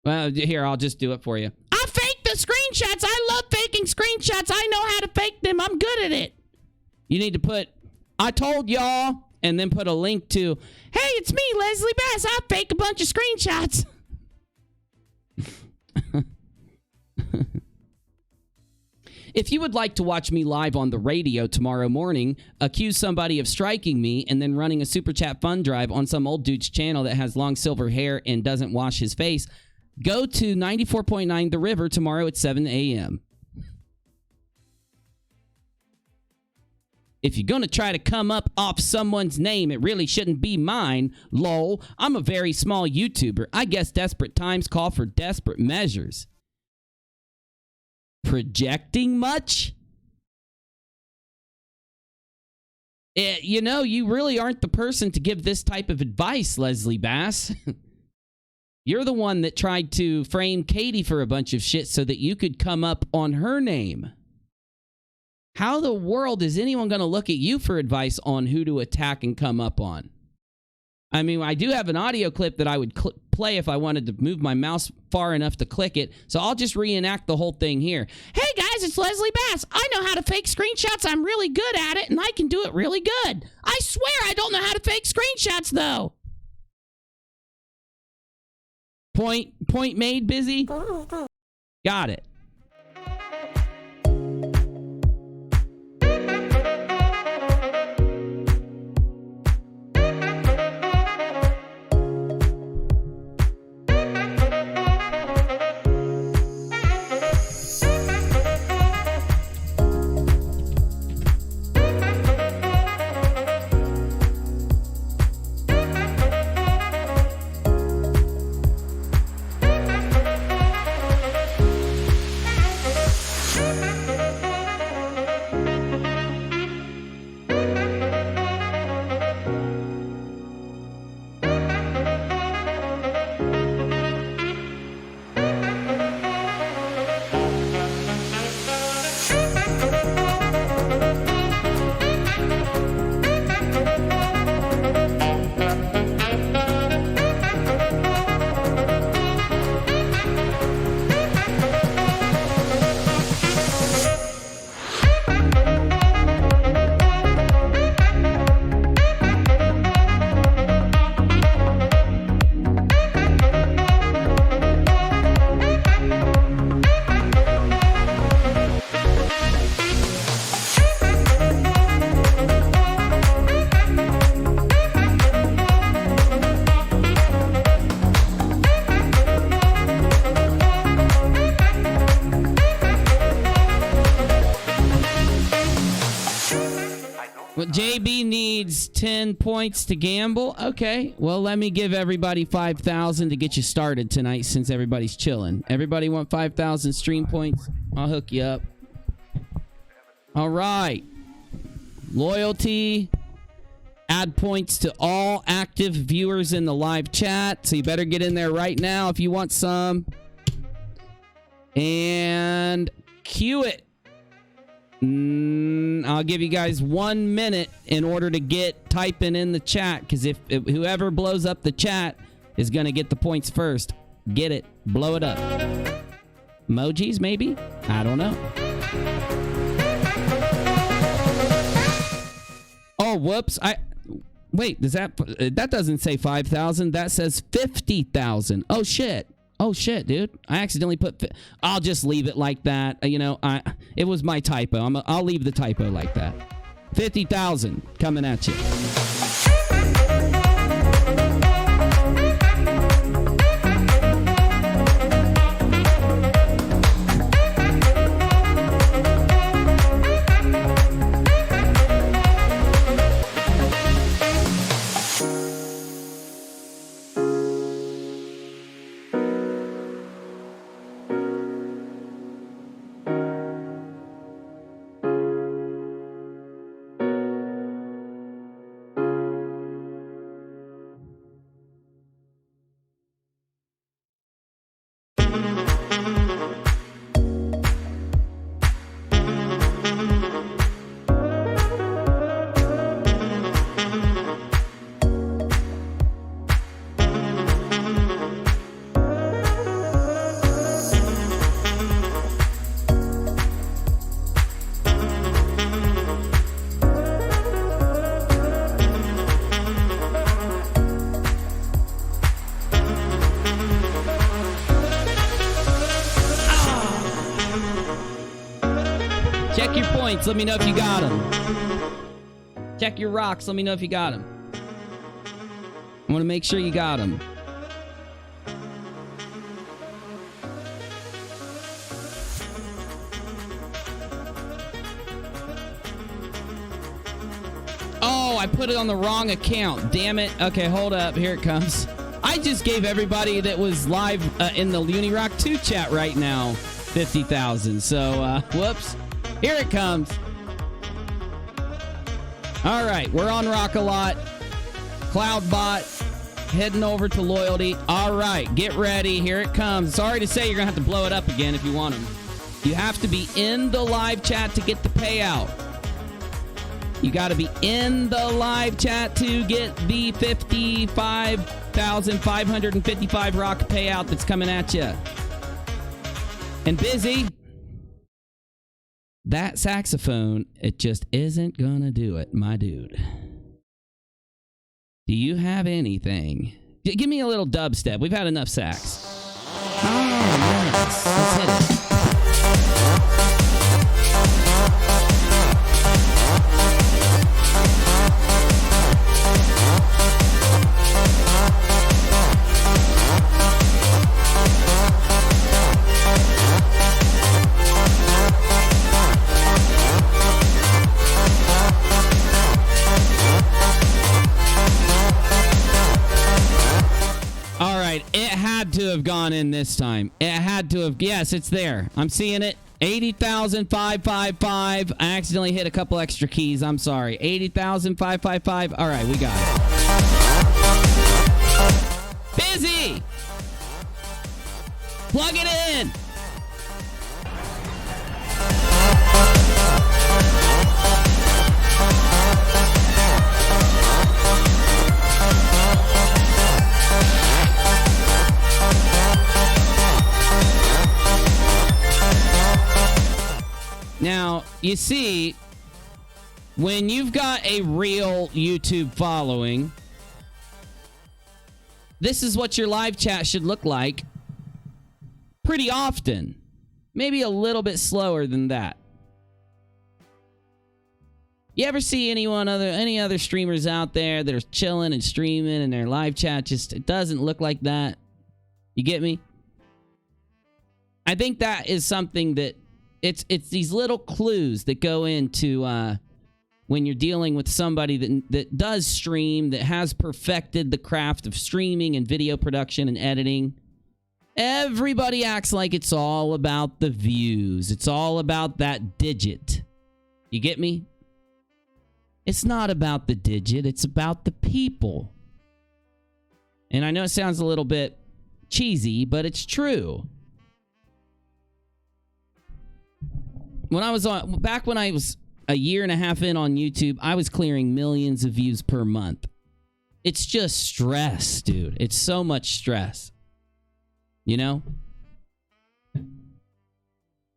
Well, here, I'll just do it for you. I faked the screenshots. I love faking screenshots. I know how to fake them. I'm good at it. You need to put I told y'all and then put a link to, hey, it's me, Leslie Bass. I fake a bunch of screenshots. If you would like to watch me live on the radio tomorrow morning, accuse somebody of striking me, and then running a Super Chat fund drive on some old dude's channel that has long silver hair and doesn't wash his face, go to 94.9 The River tomorrow at 7 a.m. If you're going to try to come up off someone's name, it really shouldn't be mine. Lol, I'm a very small YouTuber. I guess desperate times call for desperate measures. Projecting much? You know, you really aren't the person to give this type of advice, Leslie Bass. You're the one that tried to frame Katie for a bunch of shit so that you could come up on her name. How the world is anyone going to look at you for advice on who to attack and come up on? I mean, I do have an audio clip that I would play if I wanted to move my mouse far enough to click it. So I'll just reenact the whole thing here. Hey guys, it's Leslie Bass. I know how to fake screenshots. I'm really good at it, and I can do it really good. I swear I don't know how to fake screenshots, though. Point made, busy? Got it. JB needs 10 points to gamble. Okay, well, let me give everybody 5,000 to get you started tonight since everybody's chilling. Everybody want 5,000 stream points? I'll hook you up. All right. Loyalty. Add points to all active viewers in the live chat. So you better get in there right now if you want some. And cue it. I'll give you guys 1 minute in order to get typing in the chat, because if whoever blows up the chat is going to get the points first. Get it. Blow it up. Emojis, maybe? I don't know. Oh, whoops. Wait, that doesn't say 5,000. That says 50,000. Oh, shit. Oh, shit, dude. I accidentally put... I'll just leave it like that. You know, it was my typo. I'll leave the typo like that. 50,000 coming at you. Check your points. Let me know if you got them. Check your rocks. Let me know if you got them. I want to make sure you got them. Oh, I put it on the wrong account. Damn it. Okay, hold up. Here it comes. I just gave everybody that was live in the UNIROCK2 chat right now 50,000. So, whoops. Here it comes. All right, we're on rockAlot. Cloudbot, heading over to Loyalty. All right, get ready. Here it comes. Sorry to say you're going to have to blow it up again if you want them. You have to be in the live chat to get the payout. You got to be in the live chat to get the 55,555 rock payout that's coming at you. And Busy, that saxophone, it just isn't gonna do it, my dude. Do you have anything? Give me a little dubstep. We've had enough sax. Oh, yes. Let's hit it. It had to have gone in this time. It had to have. Yes, it's there. I'm seeing it. 80,555. I accidentally hit a couple extra keys. I'm sorry. 80,555. All right, we got it. Busy. Plug it in. Now, you see, when you've got a real YouTube following, this is what your live chat should look like pretty often. Maybe a little bit slower than that. You ever see any other streamers out there that are chilling and streaming and their live chat just, it doesn't look like that? You get me? I think that is something that it's these little clues that go into when you're dealing with somebody that does stream, that has perfected the craft of streaming and video production and editing. Everybody acts like it's all about the views. It's all about that digit. You get me? It's not about the digit. It's about the people. And I know it sounds a little bit cheesy, but it's true. Back when I was a year and a half in on YouTube, I was clearing millions of views per month. It's just stress, dude. It's so much stress. You know?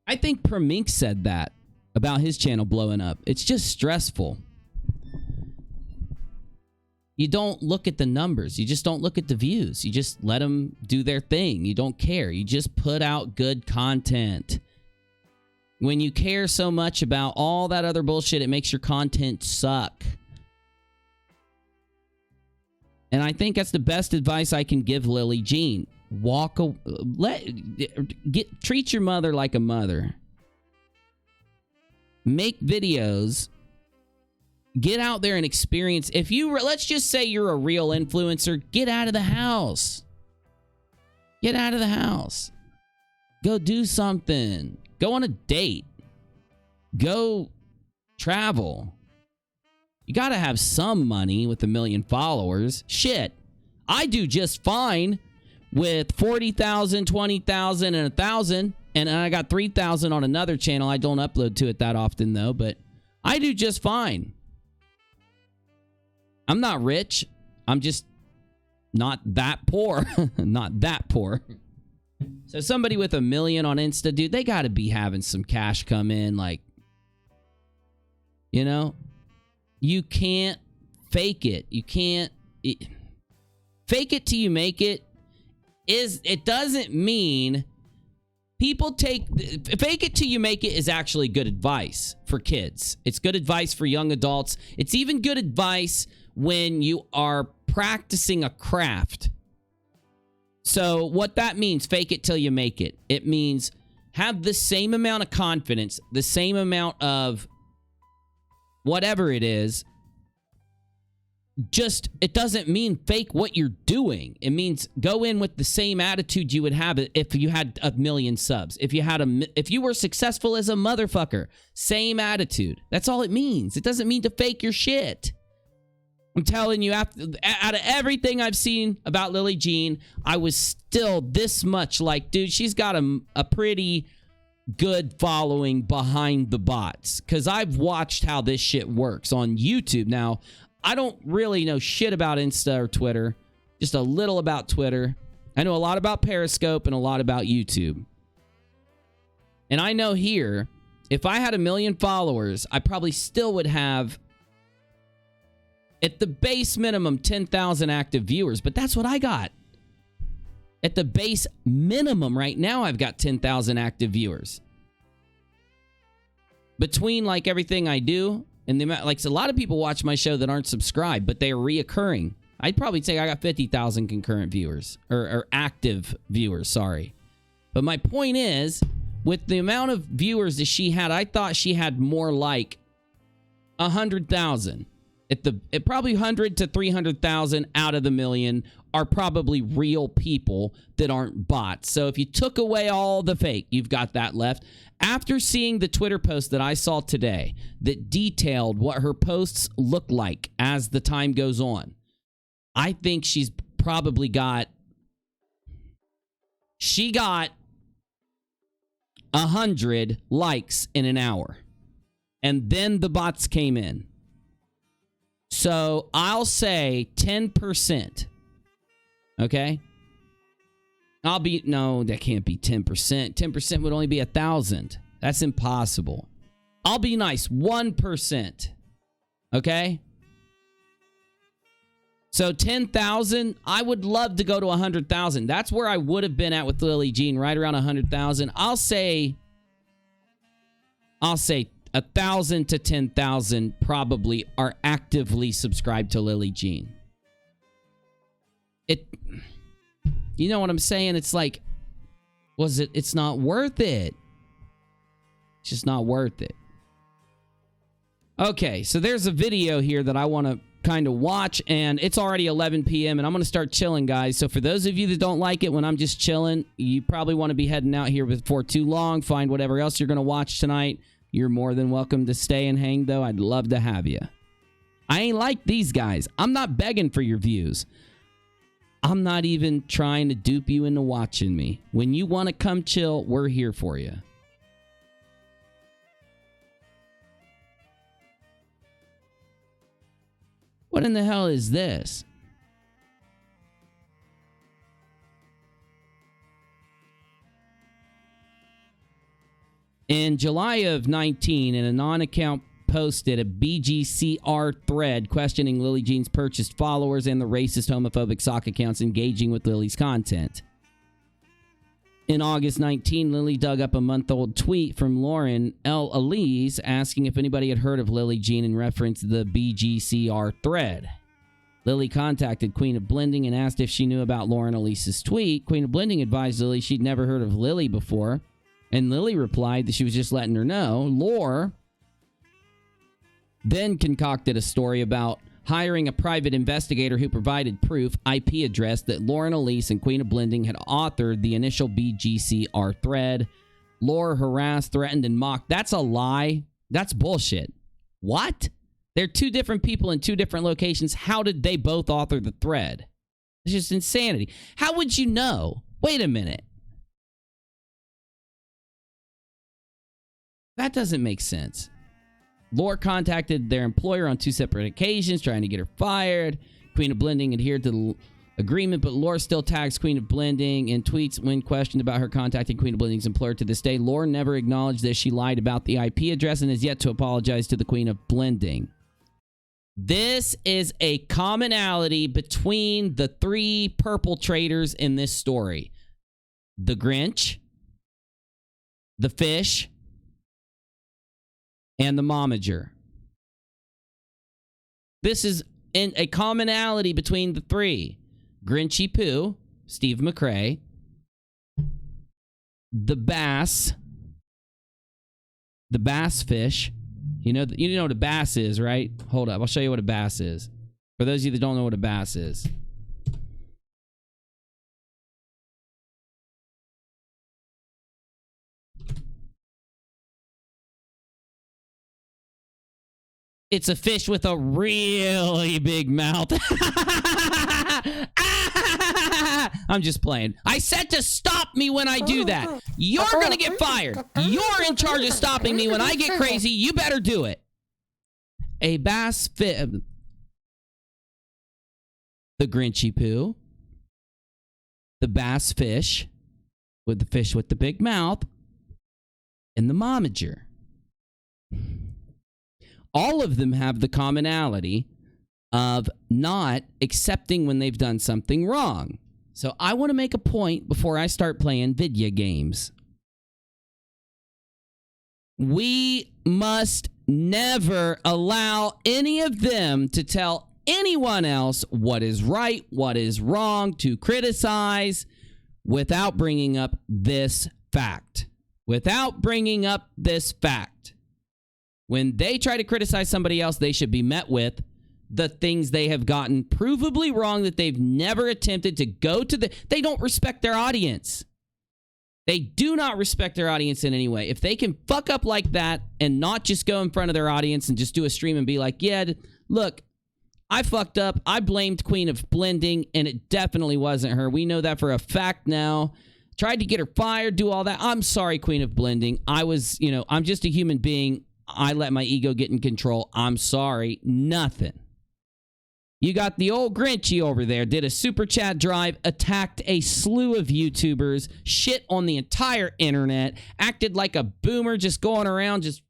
I think Permink said that about his channel blowing up. It's just stressful. You don't look at the numbers. You just don't look at the views. You just let them do their thing. You don't care. You just put out good content. When you care so much about all that other bullshit, it makes your content suck. And I think that's the best advice I can give Lily Jean. Treat your mother like a mother. Make videos. Get out there and experience. Let's just say you're a real influencer, get out of the house. Get out of the house. Go do something. Go on a date. Go travel. You gotta have some money with 1 million followers. Shit. I do just fine with 40,000, 20,000, and 1,000. And I got 3,000 on another channel. I don't upload to it that often, though. But I do just fine. I'm not rich. I'm just not that poor. Not that poor. So somebody with 1 million on Insta, dude, they got to be having some cash come in. Like, you know, you can't fake it. You can't fake it till you make it. It doesn't mean people fake it till you make it is actually good advice for kids. It's good advice for young adults. It's even good advice when you are practicing a craft. So what that means, fake it till you make it. It means have the same amount of confidence, the same amount of whatever it is. Just, it doesn't mean fake what you're doing. It means go in with the same attitude you would have if you had 1 million subs. If you were successful as a motherfucker, same attitude. That's all it means. It doesn't mean to fake your shit. I'm telling you, out of everything I've seen about Lily Jean, I was still this much like, dude, she's got a pretty good following behind the bots, because I've watched how this shit works on YouTube. Now, I don't really know shit about Insta or Twitter, just a little about Twitter. I know a lot about Periscope and a lot about YouTube. And I know here, if I had 1 million followers, I probably still would have, at the base minimum, 10,000 active viewers. But that's what I got. At the base minimum right now, I've got 10,000 active viewers. Between like everything I do, and the amount, like, so a lot of people watch my show that aren't subscribed, but they're reoccurring. I'd probably say I got 50,000 concurrent viewers, or active viewers, sorry. But my point is, with the amount of viewers that she had, I thought she had more like 100,000. At probably 100 to 300,000 out of the million are probably real people that aren't bots. So if you took away all the fake, you've got that left. After seeing the Twitter post that I saw today that detailed what her posts look like as the time goes on, I think she's probably got... She got 100 likes in an hour. And then the bots came in. So I'll say 10%. Okay? No, that can't be 10%. 10% would only be 1,000. That's impossible. I'll be nice. 1%. Okay? So 10,000, I would love to go to 100,000. That's where I would have been at with Lily Jean, right around 100,000. I'll say 1,000 to 10,000 probably are actively subscribed to Lily Jean. You know what I'm saying? It's like, it's not worth it. It's just not worth it. Okay, so there's a video here that I want to kind of watch, and it's already 11 p.m. and I'm going to start chilling, guys. So for those of you that don't like it when I'm just chilling, you probably want to be heading out here before too long. Find whatever else you're going to watch tonight. You're more than welcome to stay and hang, though. I'd love to have you. I ain't like these guys. I'm not begging for your views. I'm not even trying to dupe you into watching me. When you want to come chill, we're here for you. What in the hell is this? In July of 19, an anon account posted a BGCR thread questioning Lily Jean's purchased followers and the racist, homophobic sock accounts engaging with Lily's content. In August 19, Lily dug up a month-old tweet from Lauren L. Elise asking if anybody had heard of Lily Jean in reference to the BGCR thread. Lily contacted Queen of Blending and asked if she knew about Lauren Elise's tweet. Queen of Blending advised Lily she'd never heard of Lily before, and Lily replied that she was just letting her know. Lore then concocted a story about hiring a private investigator who provided proof, IP address, that Lauren Elise and Queen of Blending had authored the initial BGCR thread. Lore harassed, threatened, and mocked. That's a lie. That's bullshit. What? They're two different people in two different locations. How did they both author the thread? It's just insanity. How would you know? Wait a minute. That doesn't make sense. Lore contacted their employer on 2 separate occasions, trying to get her fired. Queen of Blending adhered to the agreement, but Lore still tags Queen of Blending in tweets when questioned about her contacting Queen of Blending's employer. To this day, Lore never acknowledged that she lied about the IP address and has yet to apologize to the Queen of Blending. This is a commonality between the 3 purple traders in this story. The Grinch, the Fish, and the Momager. This is a commonality between the 3. Grinchy Poo, Steve McRae, the Bass Fish. You know what a bass is, right? Hold up, I'll show you what a bass is. For those of you that don't know what a bass is. It's a fish with a really big mouth. I'm just playing. I said to stop me when I do that. You're gonna get fired. You're in charge of stopping me when I get crazy. You better do it. A bass fit. The Grinchy Poo. The bass fish. With the fish with the big mouth. And the momager. All of them have the commonality of not accepting when they've done something wrong. So I want to make a point before I start playing video games. We must never allow any of them to tell anyone else what is right, what is wrong, to criticize without bringing up this fact. Without bringing up this fact. When they try to criticize somebody else, they should be met with the things they have gotten provably wrong that they've never attempted to go to the... They don't respect their audience. They do not respect their audience in any way. If they can fuck up like that and not just go in front of their audience and just do a stream and be like, yeah, look, I fucked up. I blamed Queen of Blending, and it definitely wasn't her. We know that for a fact now. Tried to get her fired, do all that. I'm sorry, Queen of Blending. I was, I'm just a human being. I let my ego get in control. I'm sorry. Nothing. You got the old Grinchy over there, did a super chat drive, attacked a slew of YouTubers, shit on the entire internet, acted like a boomer, just going around, just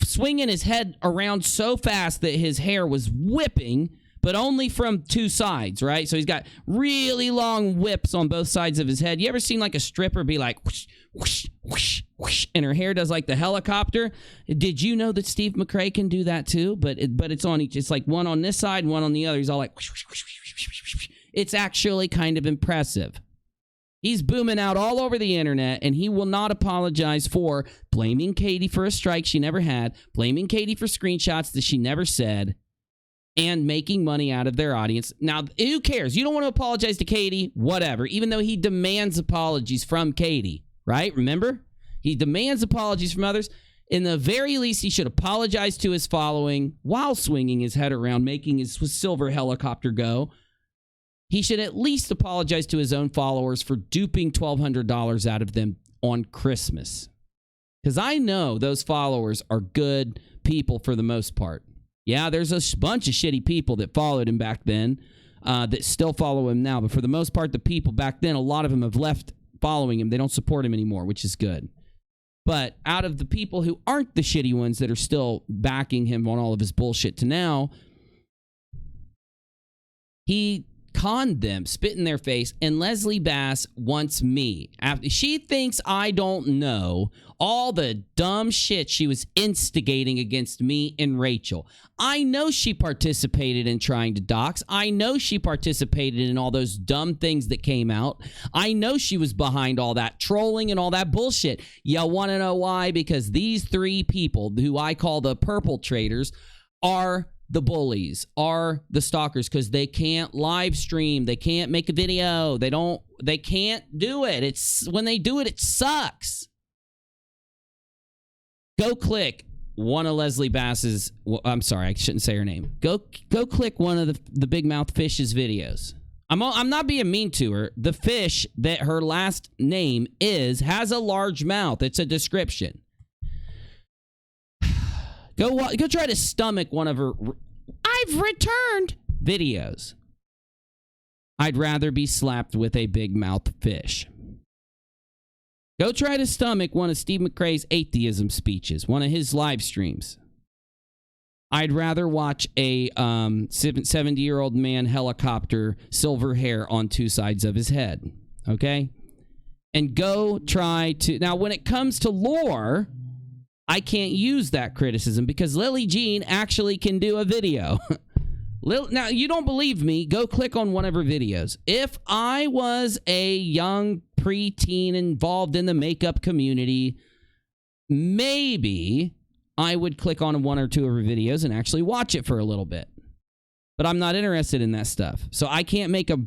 swinging his head around so fast that his hair was whipping, but only from two sides, right? So he's got really long whips on both sides of his head. You ever seen like a stripper be like, whoosh, whoosh, whoosh, whoosh, and her hair does like the helicopter? Did you know that Steve McRae can do that too? But it's on each, it's like one on this side, one on the other. He's all like, whoosh, whoosh, whoosh, whoosh, whoosh, whoosh. It's actually kind of impressive. He's booming out all over the internet, and he will not apologize for blaming Katie for a strike she never had, blaming Katie for screenshots that she never said, and making money out of their audience. Now, who cares? You don't want to apologize to Katie, whatever, even though he demands apologies from Katie, right? Remember? He demands apologies from others. In the very least, he should apologize to his following while swinging his head around, making his silver helicopter go. He should at least apologize to his own followers for duping $1,200 out of them on Christmas. Because I know those followers are good people for the most part. Yeah, there's a bunch of shitty people that followed him back then that still follow him now. But for the most part, the people back then, a lot of them have left following him. They don't support him anymore, which is good. But out of the people who aren't the shitty ones that are still backing him on all of his bullshit to now, he conned them, spit in their face, and Leslie Bass wants me. She thinks I don't know all the dumb shit she was instigating against me and Rachel. I know she participated in trying to dox. I know she participated in all those dumb things that came out. I know she was behind all that trolling and all that bullshit. You want to know why? Because these three people, who I call the purple traders, are the bullies, are the stalkers, because they can't live stream, they can't make a video, they can't do it. It's when they do it, it sucks. Go click one of Leslie Bass's, I'm sorry, I shouldn't say her name. Go click one of the Big Mouth Fish's videos. I'm not being mean to her. The fish that her last name has a large mouth. It's a description. Go try to stomach one of her... I've returned videos. I'd rather be slapped with a big mouth fish. Go try to stomach one of Steve McRae's atheism speeches, one of his live streams. I'd rather watch a 70-year-old man helicopter silver hair on two sides of his head. Okay? And go try to... Now, when it comes to lore... I can't use that criticism because Lily Jean actually can do a video. Now, you don't believe me, go click on one of her videos. If I was a young preteen involved in the makeup community, maybe I would click on one or two of her videos and actually watch it for a little bit. But I'm not interested in that stuff. So I can't make a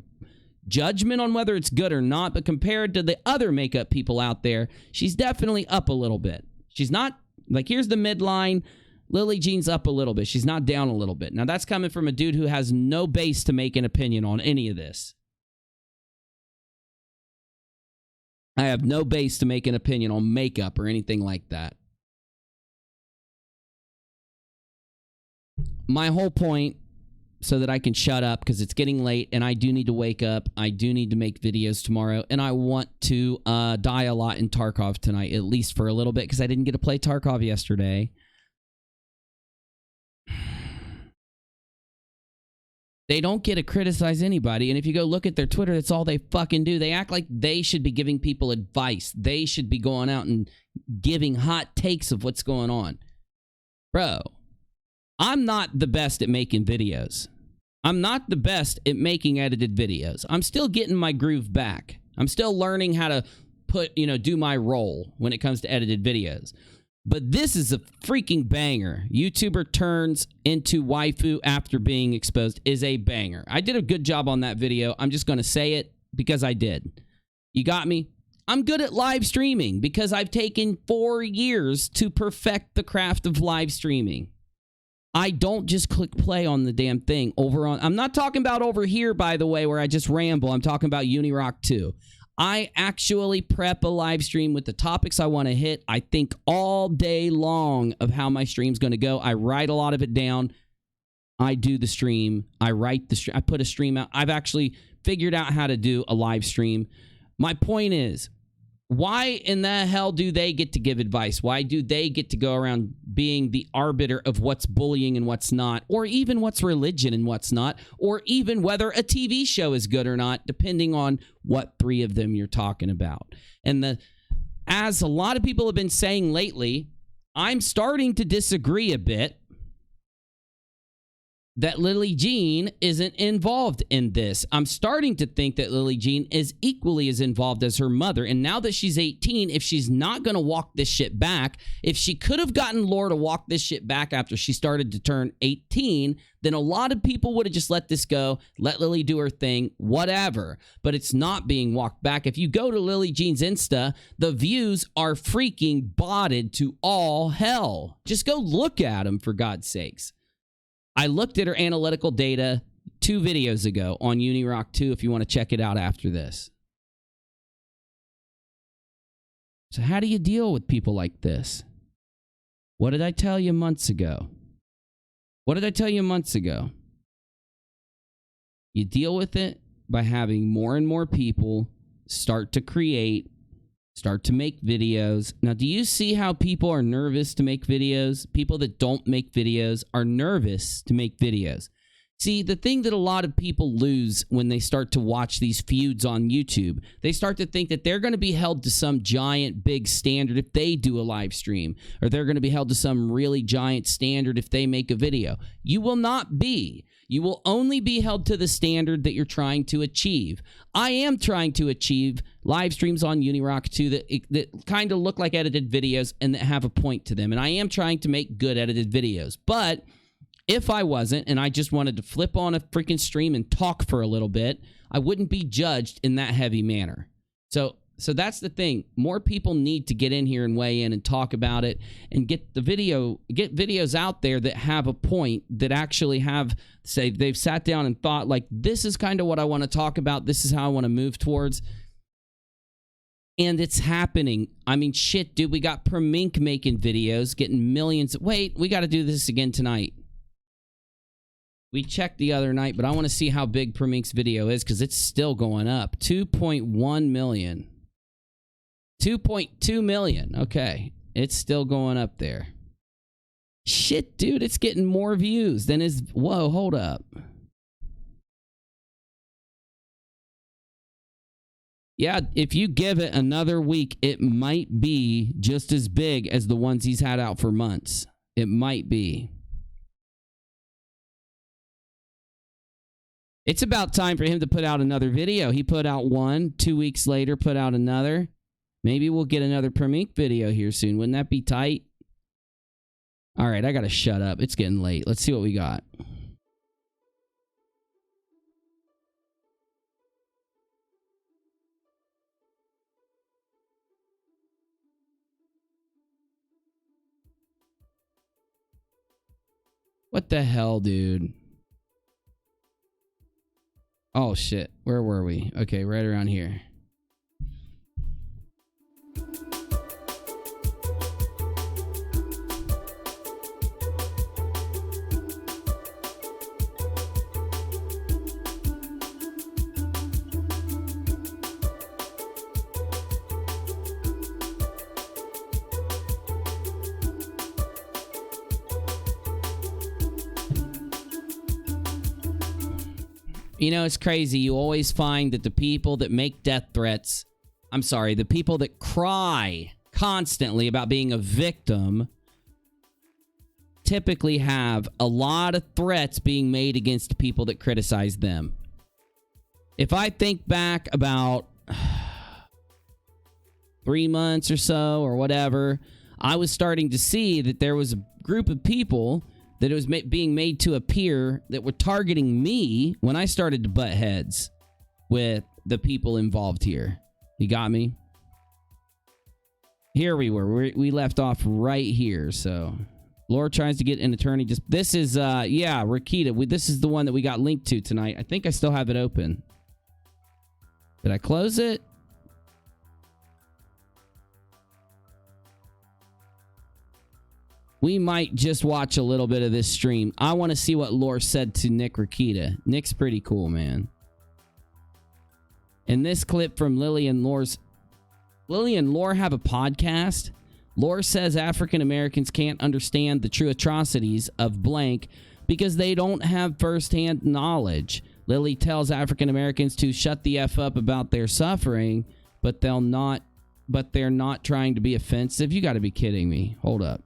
judgment on whether it's good or not, but compared to the other makeup people out there, she's definitely up a little bit. She's not... Like, here's the midline. Lily Jean's up a little bit. She's not down a little bit. Now, that's coming from a dude who has no base to make an opinion on any of this. I have no base to make an opinion on makeup or anything like that. My whole point, so that I can shut up, because it's getting late and I do need to wake up. I do need to make videos tomorrow, and I want to die a lot in Tarkov tonight, at least for a little bit, because I didn't get to play Tarkov yesterday. They don't get to criticize anybody, and if you go look at their Twitter, that's all they fucking do. They act like they should be giving people advice. They should be going out and giving hot takes of what's going on. Bro, I'm not the best at making videos. I'm not the best at making edited videos. I'm still getting my groove back. I'm still learning how to do my role when it comes to edited videos. But this is a freaking banger. YouTuber turns into waifu after being exposed is a banger. I did a good job on that video. I'm just going to say it because I did. You got me? I'm good at live streaming because I've taken 4 years to perfect the craft of live streaming. I don't just click play on the damn thing over on... I'm not talking about over here, by the way, where I just ramble. I'm talking about UNIROCK2. I actually prep a live stream with the topics I want to hit. I think all day long of how my stream's going to go. I write a lot of it down. I do the stream. I write the stream. I put a stream out. I've actually figured out how to do a live stream. My point is, why in the hell do they get to give advice? Why do they get to go around being the arbiter of what's bullying and what's not, or even what's religion and what's not, or even whether a TV show is good or not, depending on what 3 of them you're talking about? And as a lot of people have been saying lately, I'm starting to disagree a bit that Lily Jean isn't involved in this. I'm starting to think that Lily Jean is equally as involved as her mother. And now that she's 18, if she's not going to walk this shit back, if she could have gotten Laura to walk this shit back after she started to turn 18, then a lot of people would have just let this go, let Lily do her thing, whatever. But it's not being walked back. If you go to Lily Jean's Insta, the views are freaking botted to all hell. Just go look at them, for God's sakes. I looked at her analytical data 2 videos ago on UNIROCK2 if you want to check it out after this. So how do you deal with people like this? What did I tell you months ago? What did I tell you months ago? You deal with it by having more and more people start to create, start to make videos. Now, do you see how people are nervous to make videos? People that don't make videos are nervous to make videos. See, the thing that a lot of people lose when they start to watch these feuds on YouTube, they start to think that they're going to be held to some giant big standard if they do a live stream, or they're going to be held to some really giant standard if they make a video. You will not be. You will only be held to the standard that you're trying to achieve. I am trying to achieve live streams on UNIROCK2 that kind of look like edited videos and that have a point to them. And I am trying to make good edited videos. But if I wasn't, and I just wanted to flip on a freaking stream and talk for a little bit, I wouldn't be judged in that heavy manner. So that's the thing. More people need to get in here and weigh in and talk about it and get videos out there that have a point, that actually have, say, they've sat down and thought, like, this is kind of what I want to talk about. This is how I want to move towards. And it's happening. I mean, shit, dude, we got Permink making videos, getting millions. Wait, we got to do this again tonight. We checked the other night, but I want to see how big Permink's video is because it's still going up. 2.1 million. 2.2 million. Okay. It's still going up there. Shit, dude, it's getting more views than his... Whoa, hold up. Yeah, if you give it another week, it might be just as big as the ones he's had out for months. It might be. It's about time for him to put out another video. He put out one, 2 weeks later, put out another. Maybe we'll get another Permink video here soon. Wouldn't that be tight? All right, I got to shut up. It's getting late. Let's see what we got. What the hell, dude? Oh, shit. Where were we? Okay, right around here. You know, it's crazy. You always find that the people that make death threats, the people that cry constantly about being a victim typically have a lot of threats being made against people that criticize them. If I think back about 3 months or so or whatever, I was starting to see that there was a group of people that it was being made to appear that were targeting me when I started to butt heads with the people involved here. You got me? Here we were. We left off right here. So Laura tries to get an attorney. This is Rakita. This is the one that we got linked to tonight. I think I still have it open. Did I close it? We might just watch a little bit of this stream. I want to see what Laura said to Nick Rakita. Nick's pretty cool, man. And this clip from Lily and Laura have a podcast. Laura says African Americans can't understand the true atrocities of blank because they don't have firsthand knowledge. Lily tells African Americans to shut the F up about their suffering, but they're not trying to be offensive. You got to be kidding me. Hold up.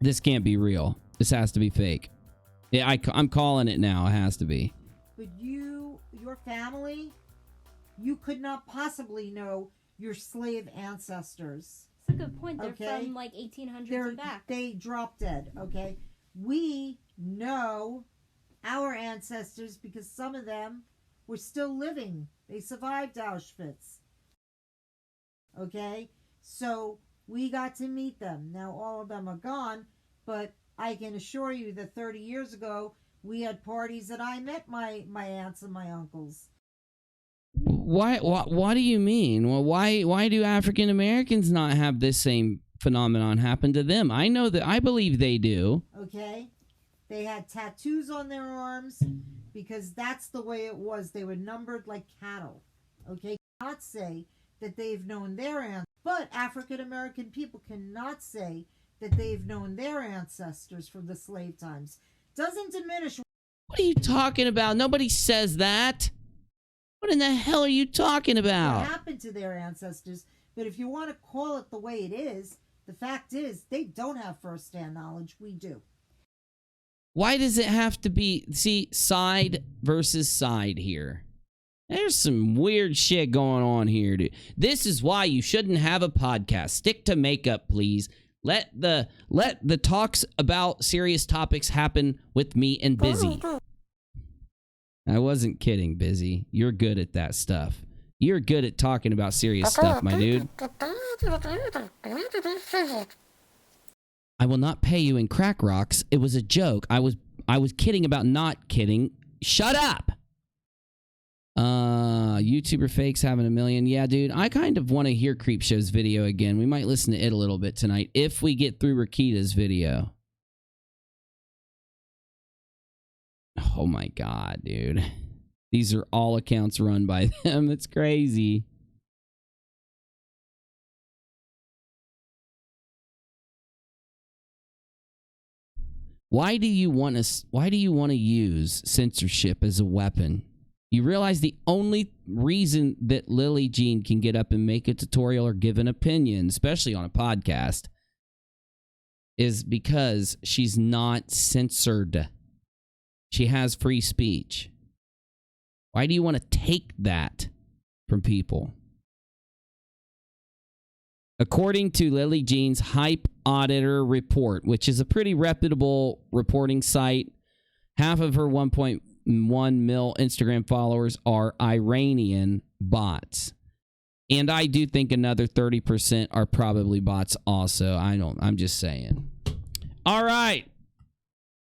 This can't be real. This has to be fake. Yeah, I'm calling it now. It has to be. But your family, you could not possibly know your slave ancestors. That's a good point. They're from like 1800s and back. They dropped dead, okay? We know our ancestors because some of them were still living. They survived Auschwitz. Okay? So we got to meet them. Now all of them are gone, but I can assure you that 30 years ago, we had parties that I met my aunts and my uncles. What do you mean? Well, why do African Americans not have this same phenomenon happen to them? I know that I believe they do. Okay? They had tattoos on their arms because that's the way it was. They were numbered like cattle. Okay? Not say that they've known their ancestors, but African American people cannot say that they've known their ancestors from the slave times. Doesn't diminish. What are you talking about? Nobody says that. What in the hell are you talking about? What happened to their ancestors? But if you want to call it the way it is, the fact is they don't have first-hand knowledge. We do. Why does it have to be, side versus side here? There's some weird shit going on here, dude. This is why you shouldn't have a podcast. Stick to makeup, please. Let the talks about serious topics happen with me and Busy. I wasn't kidding, Busy. You're good at that stuff. You're good at talking about serious stuff, my dude. I will not pay you in crack rocks. It was a joke. I was kidding about not kidding. Shut up. YouTuber fakes having 1 million. Yeah, dude. I kind of want to hear Creepshow's video again. We might listen to it a little bit tonight if we get through Rakita's video. Oh my god, dude. These are all accounts run by them. It's crazy. Why do you want to use censorship as a weapon? You realize the only reason that Lily Jean can get up and make a tutorial or give an opinion, especially on a podcast, is because she's not censored. She has free speech. Why do you want to take that from people? According to Lily Jean's Hype Auditor report, which is a pretty reputable reporting site, half of her 1.1 mil Instagram followers are Iranian bots. And I do think another 30% are probably bots also. I'm just saying. All right.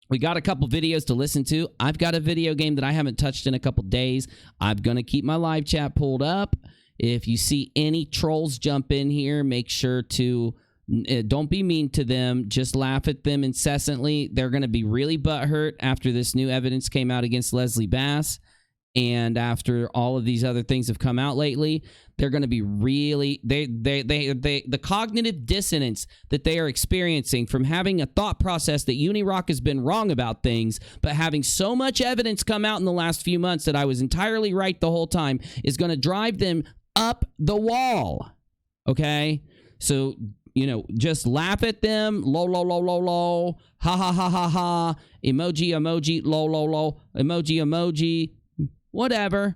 We got a couple videos to listen to. I've got a video game that I haven't touched in a couple days. I'm going to keep my live chat pulled up. If you see any trolls jump in here, make sure to don't be mean to them. Just laugh at them incessantly. They're going to be really butthurt after this new evidence came out against Leslie Bass. And after all of these other things have come out lately, they're going to be really the cognitive dissonance that they are experiencing from having a thought process that UNIROCK has been wrong about things, but having so much evidence come out in the last few months that I was entirely right the whole time is going to drive them up the wall. Okay? So, you know, just laugh at them. Low, low, low, low, low. Ha, ha, ha, ha, ha. Emoji, emoji. Low, low, low. Emoji, emoji. Whatever.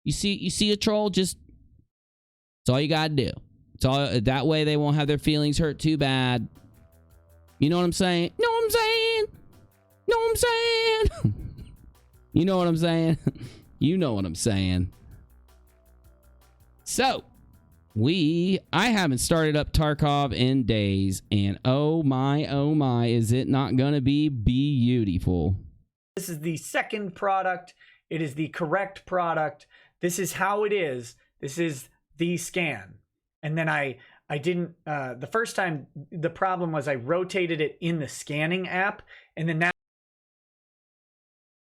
You see a troll, just that's all you gotta do. It's all that way they won't have their feelings hurt too bad. You know what I'm saying? Know what I'm saying? Know what I'm saying? You know what I'm saying? You know what I'm saying. So I haven't started up Tarkov in days, and oh my, is it not gonna be beautiful. This is the second product. It is the correct product. This is how it is. This is the scan. And then I didn't, the first time, the problem was I rotated it in the scanning app. And then now.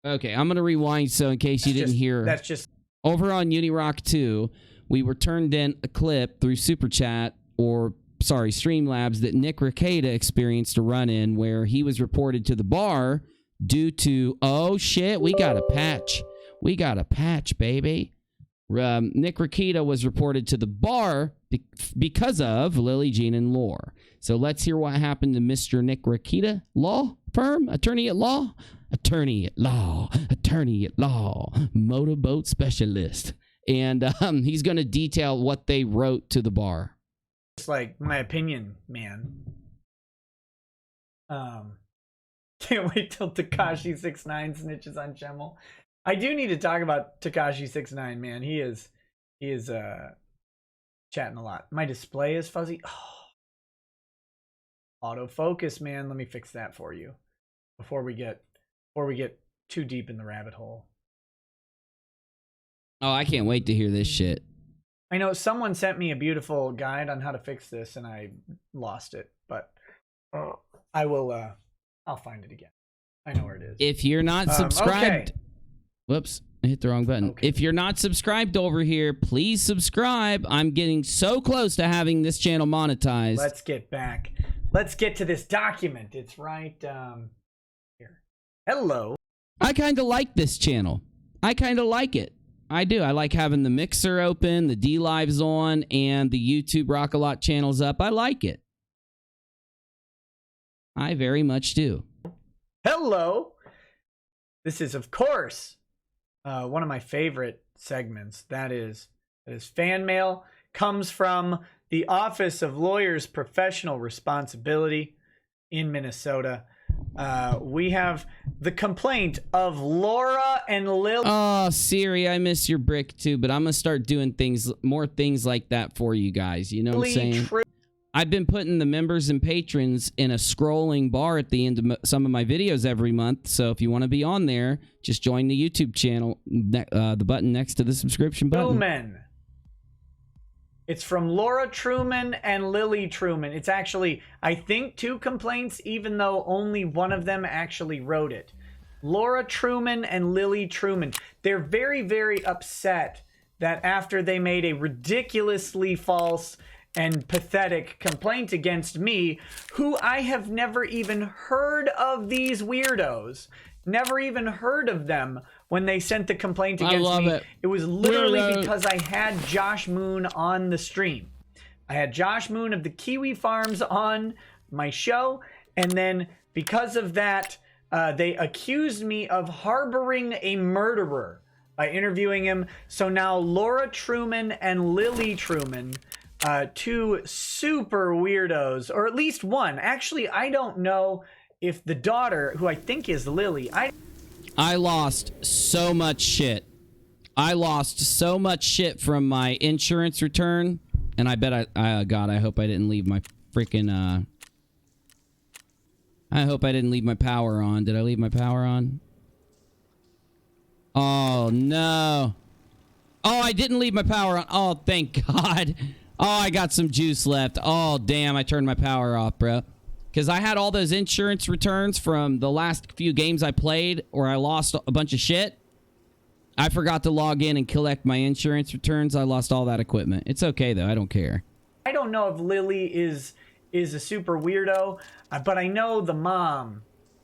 Okay, I'm going to rewind so in case you didn't hear. That's just. Over on UNIROCK2, we were turned in a clip through Super Chat, or sorry, Streamlabs, that Nick Rekieta experienced a run-in where he was reported to the bar due to, oh shit, we got a patch. We got a patch, baby. Nick Rekieta was reported to the bar because of Lily Jean and Lore. So let's hear what happened to Mr. Nick Rekieta. Law firm? Attorney at law? Attorney at law. Attorney at law. Motorboat specialist. And he's going to detail what they wrote to the bar. It's like my opinion, man. Can't wait till Tekashi69 snitches on Chemmel. I do need to talk about Tekashi69, man. He is chatting a lot. My display is fuzzy. Oh. Autofocus, man. Let me fix that for you before we get too deep in the rabbit hole. Oh, I can't wait to hear this shit. I know someone sent me a beautiful guide on how to fix this and I lost it, but I will I'll find it again. I know where it is. If you're not subscribed, okay. Whoops, I hit the wrong button. Okay. If you're not subscribed over here, please subscribe. I'm getting so close to having this channel monetized. Let's get back. Let's get to this document. It's right here. Hello. I kind of like this channel. I kind of like it. I do. I like having the mixer open, the D Live's on, and the YouTube rockAlot channel's up. I like it. I very much do. Hello. This is, of course, one of my favorite segments. That is fan mail. Comes from the Office of Lawyers' Professional Responsibility in Minnesota. We have the complaint of Laura and Lil. Oh, Siri, I miss your brick too, but I'm gonna start doing more things like that for you guys. You know what I'm saying? I've been putting the members and patrons in a scrolling bar at the end of some of my videos every month. So if you want to be on there, just join the YouTube channel, the button next to the subscription button. Truman. It's from Laura Truman and Lily Truman. It's actually, I think, 2 complaints, even though only one of them actually wrote it. Laura Truman and Lily Truman. They're very, very upset that after they made a ridiculously false and pathetic complaint against me, who I have never even heard of these weirdos. Never even heard of them when they sent the complaint against me. It was literally because I had Josh Moon on the stream. I had Josh Moon of the Kiwi Farms on my show, and then because of that, they accused me of harboring a murderer by interviewing him. So now Laura Truman and Lily Truman, 2 super weirdos, or at least one. Actually, I don't know if the daughter, who I think is Lily, I lost so much shit. I lost so much shit from my insurance return, and I bet God, I hope I didn't leave my freaking, I hope I didn't leave my power on. Did I leave my power on? Oh, no. Oh, I didn't leave my power on. Oh, thank God. Oh, I got some juice left. Oh, damn, I turned my power off, bro. Because I had all those insurance returns from the last few games I played where I lost a bunch of shit. I forgot to log in and collect my insurance returns. I lost all that equipment. It's okay, though. I don't care. I don't know if Lily is a super weirdo, but I know the mom,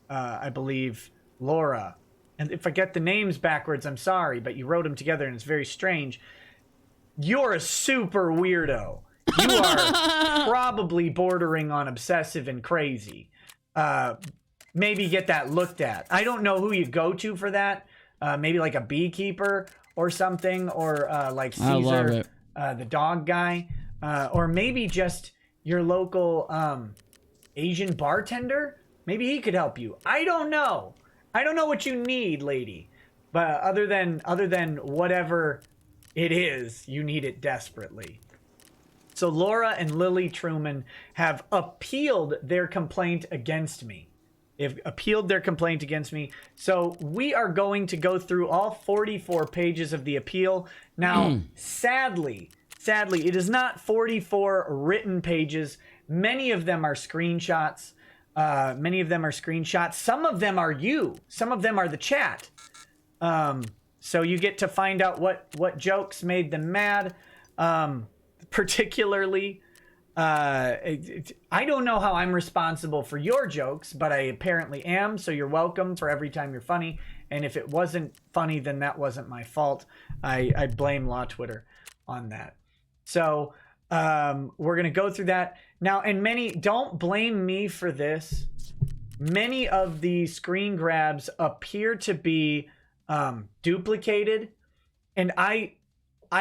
I believe, Laura. And if I get the names backwards, I'm sorry, but you wrote them together and it's very strange. You're a super weirdo. You are probably bordering on obsessive and crazy. Maybe get that looked at. I don't know who you go to for that. Maybe like a beekeeper or something, or like Caesar, the dog guy, or maybe just your local Asian bartender. Maybe he could help you. I don't know. I don't know what you need, lady. But other than whatever it is, you need it desperately. So Laura and Lily Truman have appealed their complaint against me. They've appealed their complaint against me. So we are going to go through all 44 pages of the appeal. Now, sadly, it is not 44 written pages. Many of them are screenshots. Some of them are you. Some of them are the chat. So you get to find out what jokes made them mad. Particularly, I don't know how I'm responsible for your jokes, but I apparently am. So you're welcome for every time you're funny. And if it wasn't funny, then that wasn't my fault. I blame Law Twitter on that. So we're going to go through that now. And don't blame me for this. Many of the screen grabs appear to be duplicated. And I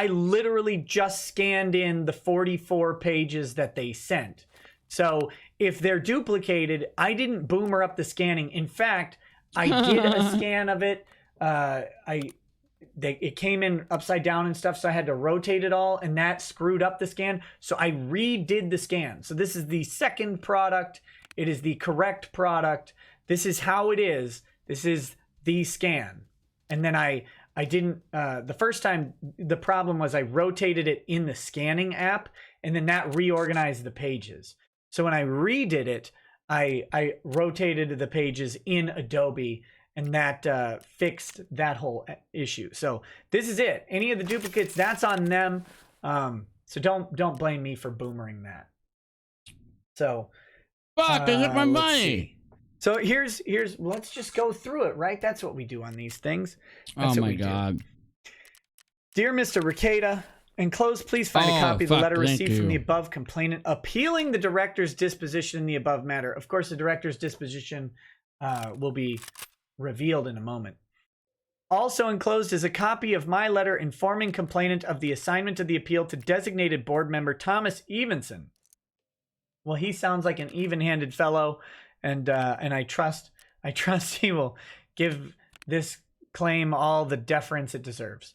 literally just scanned in the 44 pages that they sent. So if they're duplicated, I didn't boomer up the scanning. In fact, I did a scan of it. It came in upside down and stuff, so I had to rotate it all, and that screwed up the scan. So I redid the scan. So this is the second product. It is the correct product. This is how it is. This is the scan. And then I didn't, the first time, the problem was I rotated it in the scanning app, and then that reorganized the pages. So when I redid it, I rotated the pages in Adobe, and that fixed that whole issue. So this is it. Any of the duplicates, that's on them. So don't blame me for boomering that. So fuck, I hit my money. See. So here's let's just go through it, right? That's what we do on these things. That's oh my God. Dear Mr. Ricada, enclosed, please find a copy of the letter received from the above complainant appealing the director's disposition in the above matter. Of course, the director's disposition will be revealed in a moment. Also enclosed is a copy of my letter informing complainant of the assignment of the appeal to designated board member Thomas Evenson. Well, he sounds like an even-handed fellow, and I trust he will give this claim all the deference it deserves.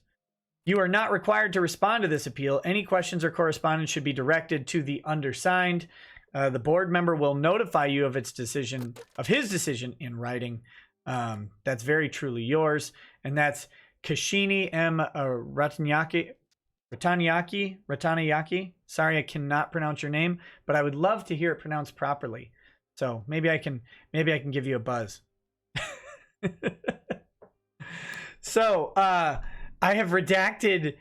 You are not required to respond to this appeal. Any questions or correspondence should be directed to the undersigned. The board member will notify you of his decision in writing. That's very truly yours, and that's Kashini M. Ratanyaki. Sorry, I cannot pronounce your name, but I would love to hear it pronounced properly. So maybe I can give you a buzz. So I have redacted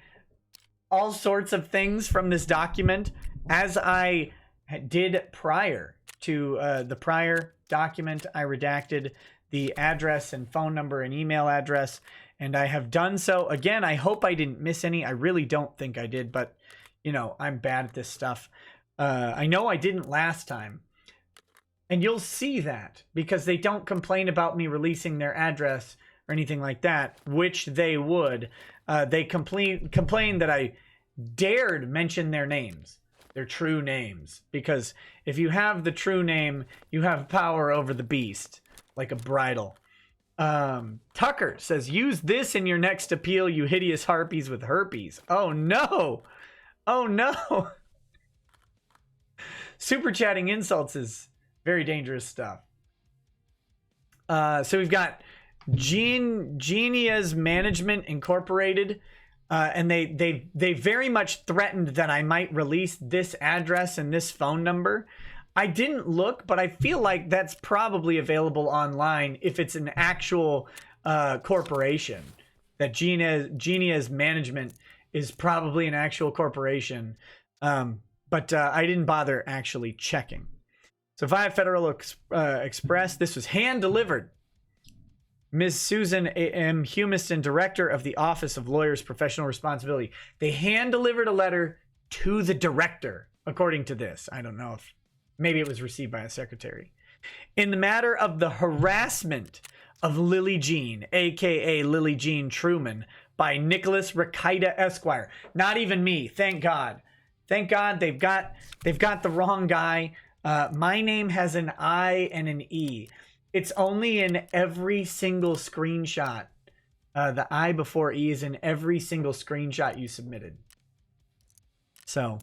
all sorts of things from this document, as I did prior to the prior document. I redacted the address and phone number and email address, and I have done so again. I hope I didn't miss any. I really don't think I did, but you know, I'm bad at this stuff. I know I didn't last time, and you'll see that because they don't complain about me releasing their address or anything like that, which they would. They complain that I dared mention their names, their true names, because if you have the true name, you have power over the beast, like a bridle. Tucker says, use this in your next appeal, you hideous harpies with herpes. Oh no. Oh no. Super chatting insults is very dangerous stuff. So we've got Genia's Management Incorporated, and they very much threatened that I might release this address and this phone number. I didn't look, but I feel like that's probably available online if it's an actual corporation. that Genia's management is probably an actual corporation. But I didn't bother actually checking. So via Federal Express, this was hand-delivered. Ms. Susan M. Humiston, Director of the Office of Lawyers' Professional Responsibility. They hand-delivered a letter to the director, according to this. I don't know if maybe it was received by a secretary. In the matter of the harassment of Lily Jean, a.k.a. Lily Jean Truman, by Nicholas Rakita Esquire. Not even me, thank God. Thank God they've got the wrong guy. My name has an I and an E. It's only in every single screenshot. The I before E is in every single screenshot you submitted. So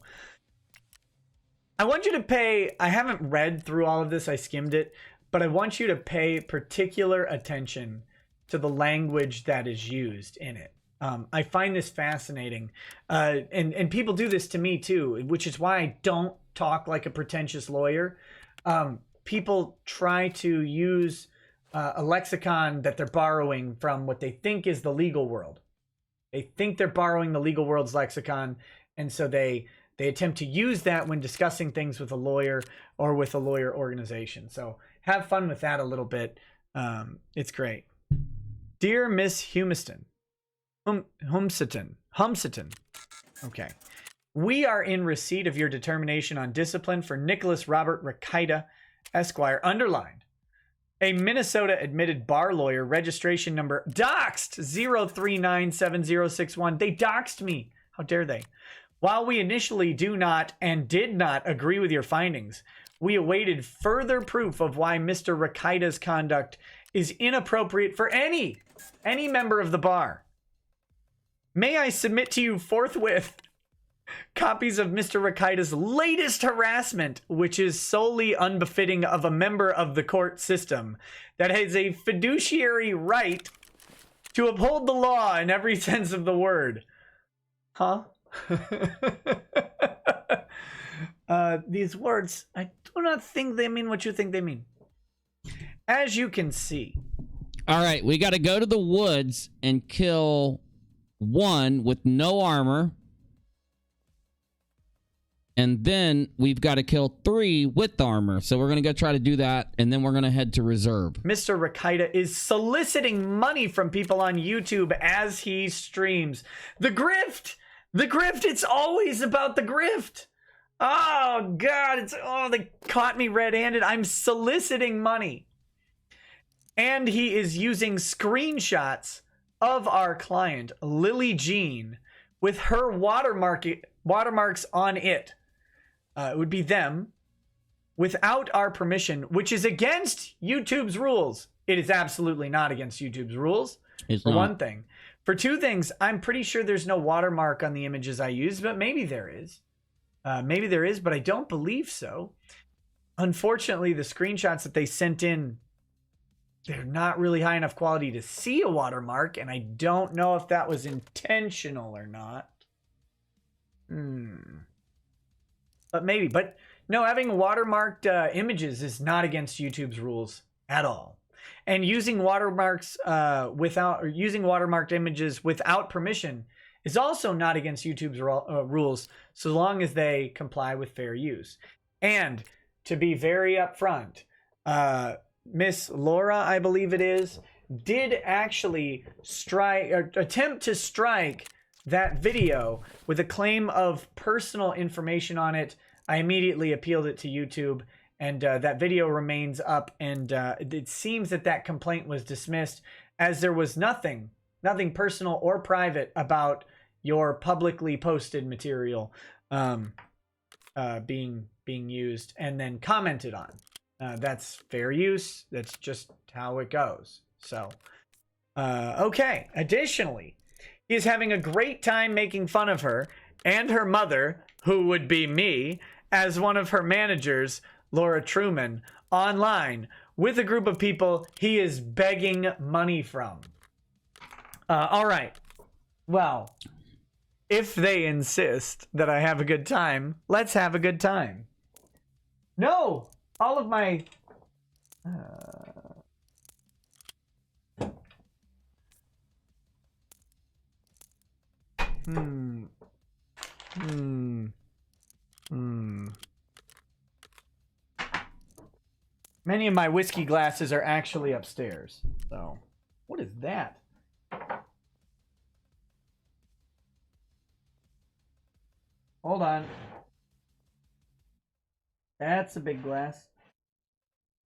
I want you to pay, I haven't read through all of this, I skimmed it, but I want you to pay particular attention to the language that is used in it. I find this fascinating. And people do this to me too, which is why I don't talk like a pretentious lawyer. People try to use a lexicon that they're borrowing from what they think is the legal world. They think they're borrowing the legal world's lexicon, and so they attempt to use that when discussing things with a lawyer or with a lawyer organization. So have fun with that a little bit. It's great. Dear Miss Humiston, Humston. Okay. We are in receipt of your determination on discipline for Nicholas Robert Rakita, Esquire, underlined. A Minnesota admitted bar lawyer, registration number doxed 0397061. They doxed me. How dare they? While we initially do not and did not agree with your findings, we awaited further proof of why Mr. Rakita's conduct is inappropriate for any member of the bar. May I submit to you forthwith copies of Mr. Rakita's latest harassment, which is solely unbefitting of a member of the court system that has a fiduciary right to uphold the law in every sense of the word. Huh? These words, I do not think they mean what you think they mean. As you can see. All right, we got to go to the woods and kill one with no armor. And then we've got to kill 3 with armor. So we're going to go try to do that, and then we're going to head to reserve. Mr. Rakita is soliciting money from people on YouTube as he streams. The grift! The grift! It's always about the grift! Oh, God! They caught me red-handed. I'm soliciting money. And he is using screenshots of our client, Lily Jean, with her watermarks on it. It would be them, without our permission, which is against YouTube's rules. It is absolutely not against YouTube's rules, for one thing. For 2 things, I'm pretty sure there's no watermark on the images I use, but maybe there is. Maybe there is, but I don't believe so. Unfortunately, the screenshots that they sent in, they're not really high enough quality to see a watermark, and I don't know if that was intentional or not. But maybe. But no, having watermarked images is not against YouTube's rules at all. And using watermarks using watermarked images without permission is also not against YouTube's rules, so long as they comply with fair use. And to be very upfront, Miss Laura, I believe it is, did actually attempt to strike that video with a claim of personal information on it. I immediately appealed it to YouTube, and that video remains up, and it seems that complaint was dismissed, as there was nothing personal or private about your publicly posted material being used and then commented on. That's fair use. That's just how it goes. So, okay. Additionally, he is having a great time making fun of her and her mother, who would be me, as one of her managers, Laura Truman, online with a group of people he is begging money from. All right. Well, if they insist that I have a good time, let's have a good time. No! All of my... Many of my whiskey glasses are actually upstairs. So, what is that? Hold on. That's a big glass.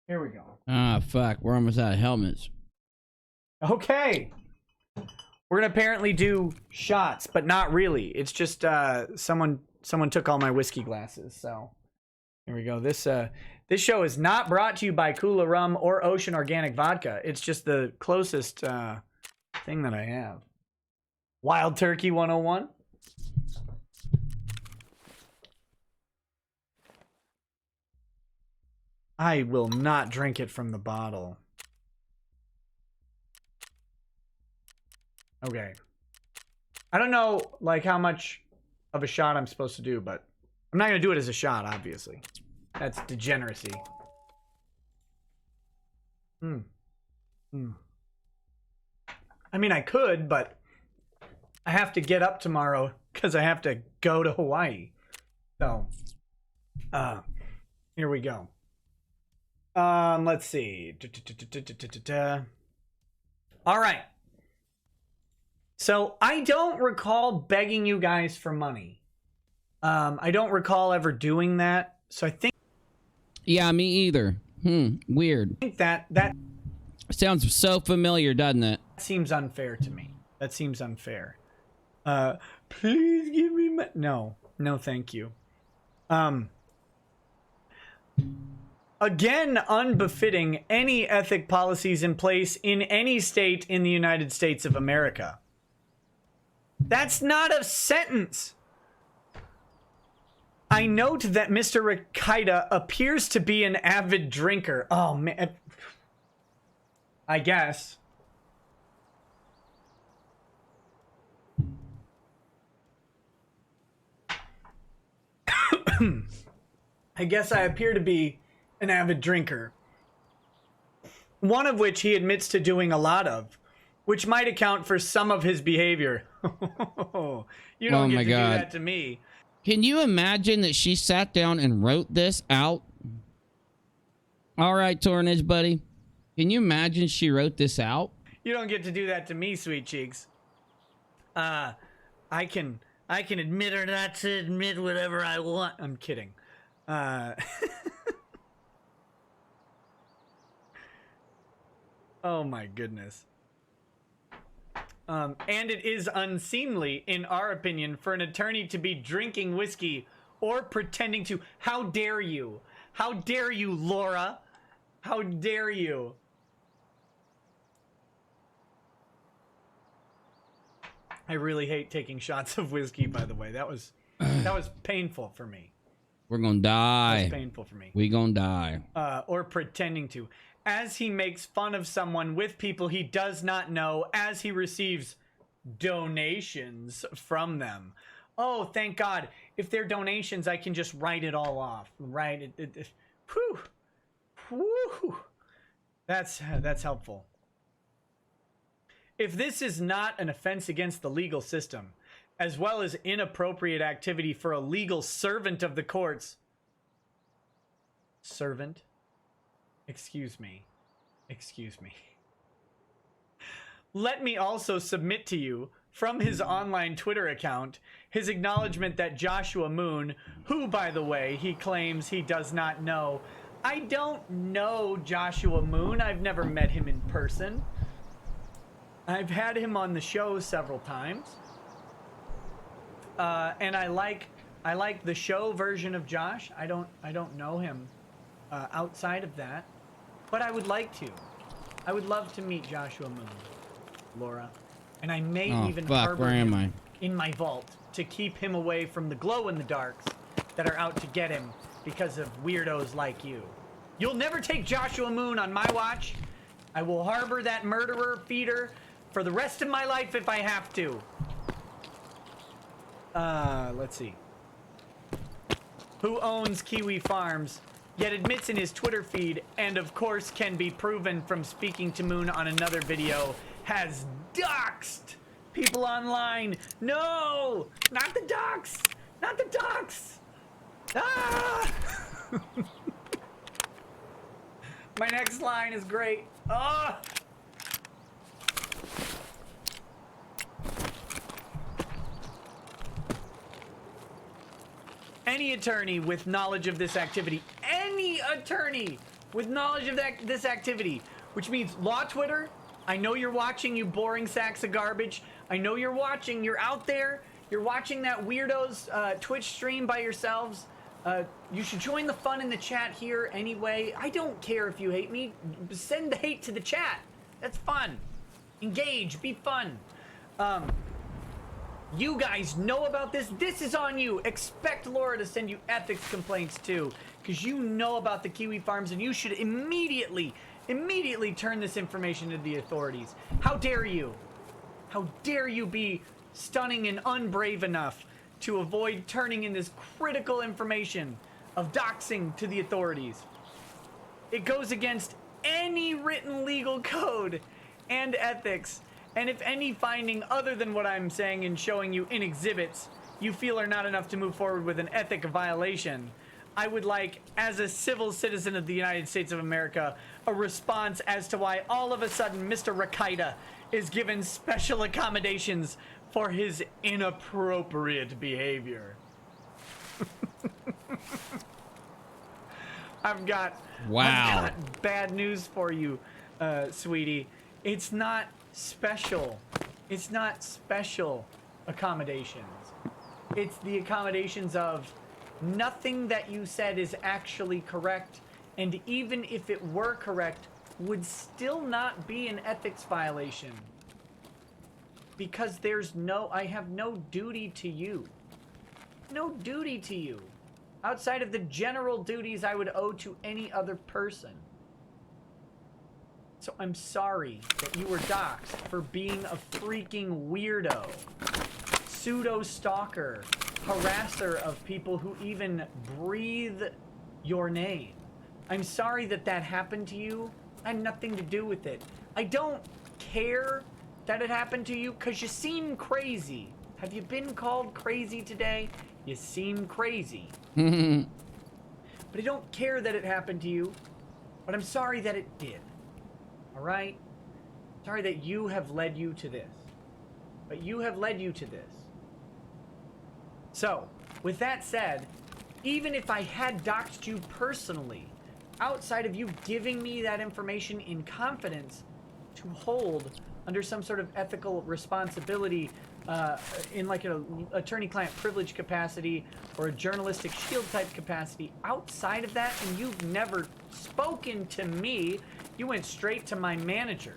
Here we go. Ah, fuck. We're almost out of helmets. Okay. We're gonna apparently do shots, but not really. It's just someone took all my whiskey glasses. So here we go. This show is not brought to you by Kula Rum or Ocean Organic Vodka. It's just the closest thing that I have. Wild Turkey 101. I will not drink it from the bottle. Okay. I don't know, like, how much of a shot I'm supposed to do, but I'm not going to do it as a shot, obviously. That's degeneracy. I mean, I could, but I have to get up tomorrow because I have to go to Hawaii. So, here we go. Let's see. All right. So I don't recall begging you guys for money. I don't recall ever doing that. So I think. Yeah, me either. Weird. I think that sounds so familiar, doesn't it? seems unfair to me. That seems unfair. Please give me my... No, thank you. Again, unbefitting any ethic policies in place in any state in the United States of America. That's not a sentence. I note that Mr. Rikita appears to be an avid drinker. Oh, man. I guess. I guess I appear to be an avid drinker. One of which he admits to doing a lot of, which might account for some of his behavior. You don't get to do that to me. Can you imagine that she sat down and wrote this out? All right, Tornage, buddy. Can you imagine she wrote this out? You don't get to do that to me, sweet cheeks. I can admit or not to admit whatever I want. I'm kidding. Oh my goodness. And it is unseemly, in our opinion, for an attorney to be drinking whiskey or pretending to. How dare you? How dare you, Laura? How dare you? I really hate taking shots of whiskey, by the way. That was painful for me. We're gonna die. That was painful for me. We gonna die. Or pretending to. As he makes fun of someone with people he does not know as he receives donations from them. Oh, thank God. If they're donations, I can just write it all off, right? Whew. Whew. That's helpful. If this is not an offense against the legal system, as well as inappropriate activity for a legal servant of the courts. Servant? Excuse me. Let me also submit to you, from his online Twitter account, his acknowledgement that Joshua Moon, who, by the way, he claims he does not know. I don't know Joshua Moon. I've never met him in person. I've had him on the show several times. And I like the show version of Josh. I don't know him outside of that. But I would like to. I would love to meet Joshua Moon, Laura. And I may even harbor him in my vault to keep him away from the glow-in-the-darks that are out to get him because of weirdos like you. You'll never take Joshua Moon on my watch. I will harbor that murderer feeder for the rest of my life if I have to. Let's see. Who owns Kiwi Farms, yet admits in his Twitter feed, and of course can be proven from speaking to Moon on another video, has doxed People online. No! Not the ducks! Not the ducks! Ah! My next line is great. Oh! Any attorney with knowledge of this activity, any attorney with knowledge of this activity, which means law Twitter, I know you're watching, you boring sacks of garbage. I know you're watching, you're out there, you're watching that weirdo's Twitch stream by yourselves. You should join the fun in the chat here anyway. I don't care if you hate me. Send the hate to the chat. That's fun. Engage, be fun. You guys know about this. This is on you. Expect Laura to send you ethics complaints too, because you know about the kiwi farms and you should immediately turn this information to the authorities. How dare you? How dare you be stunning and unbrave enough to avoid turning in this critical information of doxing to the authorities? It goes against any written legal code and ethics. And if any finding other than what I'm saying and showing you in exhibits you feel are not enough to move forward with an ethic violation, I would like, as a civil citizen of the United States of America, a response as to why all of a sudden Mr. Rakaida is given special accommodations for his inappropriate behavior. I've got bad news for you, sweetie. It's not special. It's not special accommodations. It's the accommodations of nothing that you said is actually correct, and even if it were correct, would still not be an ethics violation. Because I have no duty to you. No duty to you. Outside of the general duties I would owe to any other person. So I'm sorry that you were doxxed for being a freaking weirdo, pseudo-stalker, harasser of people who even breathe your name. I'm sorry that that happened to you. I had nothing to do with it. I don't care that it happened to you because you seem crazy. Have you been called crazy today? You seem crazy. But I don't care that it happened to you, but I'm sorry that it did. Alright? Sorry that you have led you to this. But you have led you to this. So, with that said, even if I had doxed you personally, outside of you giving me that information in confidence to hold under some sort of ethical responsibility in like an attorney-client privilege capacity or a journalistic shield type capacity, outside of that, and you've never spoken to me, you went straight to my manager.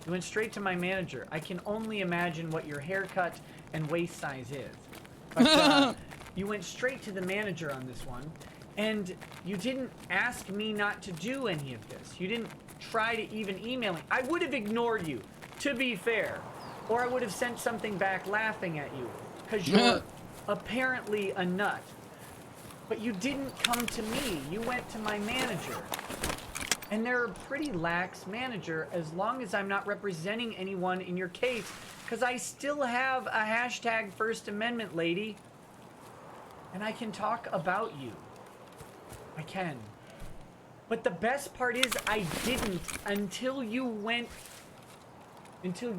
You went straight to my manager. I can only imagine what your haircut and waist size is. But you went straight to the manager on this one, and you didn't ask me not to do any of this. You didn't try to even email me. I would have ignored you, to be fair. Or I would have sent something back laughing at you, because you're apparently a nut. But you didn't come to me. You went to my manager. And they're a pretty lax manager as long as I'm not representing anyone in your case, because I still have a hashtag First Amendment, lady. And I can talk about you. I can. But the best part is I didn't until you went to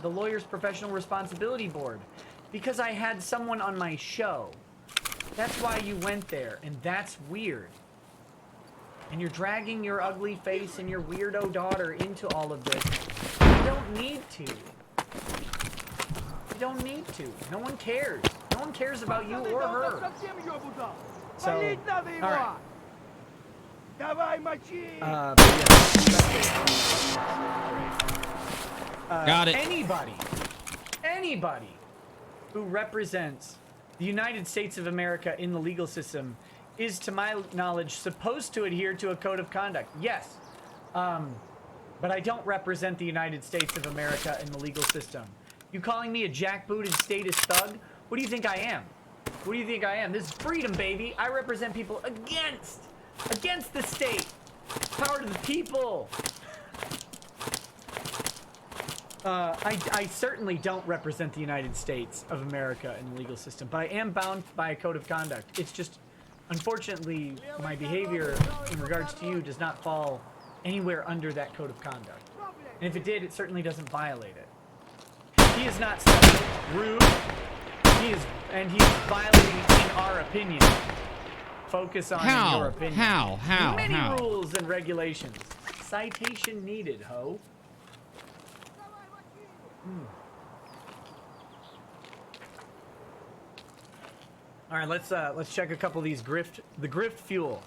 the Lawyer's Professional Responsibility Board, because I had someone on my show. That's why you went there, and that's weird. And you're dragging your ugly face and your weirdo daughter into all of this. You don't need to. You don't need to. No one cares. No one cares about you or her. So, alright. Got it. Anybody who represents the United States of America in the legal system is, to my knowledge, supposed to adhere to a code of conduct. Yes. But I don't represent the United States of America in the legal system. You calling me a jackbooted statist thug? What do you think I am? What do you think I am? This is freedom, baby. I represent people against the state. Power to the people. I certainly don't represent the United States of America in the legal system, but I am bound by a code of conduct. It's just, unfortunately, my behavior in regards to you does not fall anywhere under that code of conduct. And if it did, it certainly doesn't violate it. He is not special, rude. He is violating, in our opinion. Focus on your opinion. How? Many rules and regulations. Citation needed, ho. All right, let's check a couple of these the grift fuel.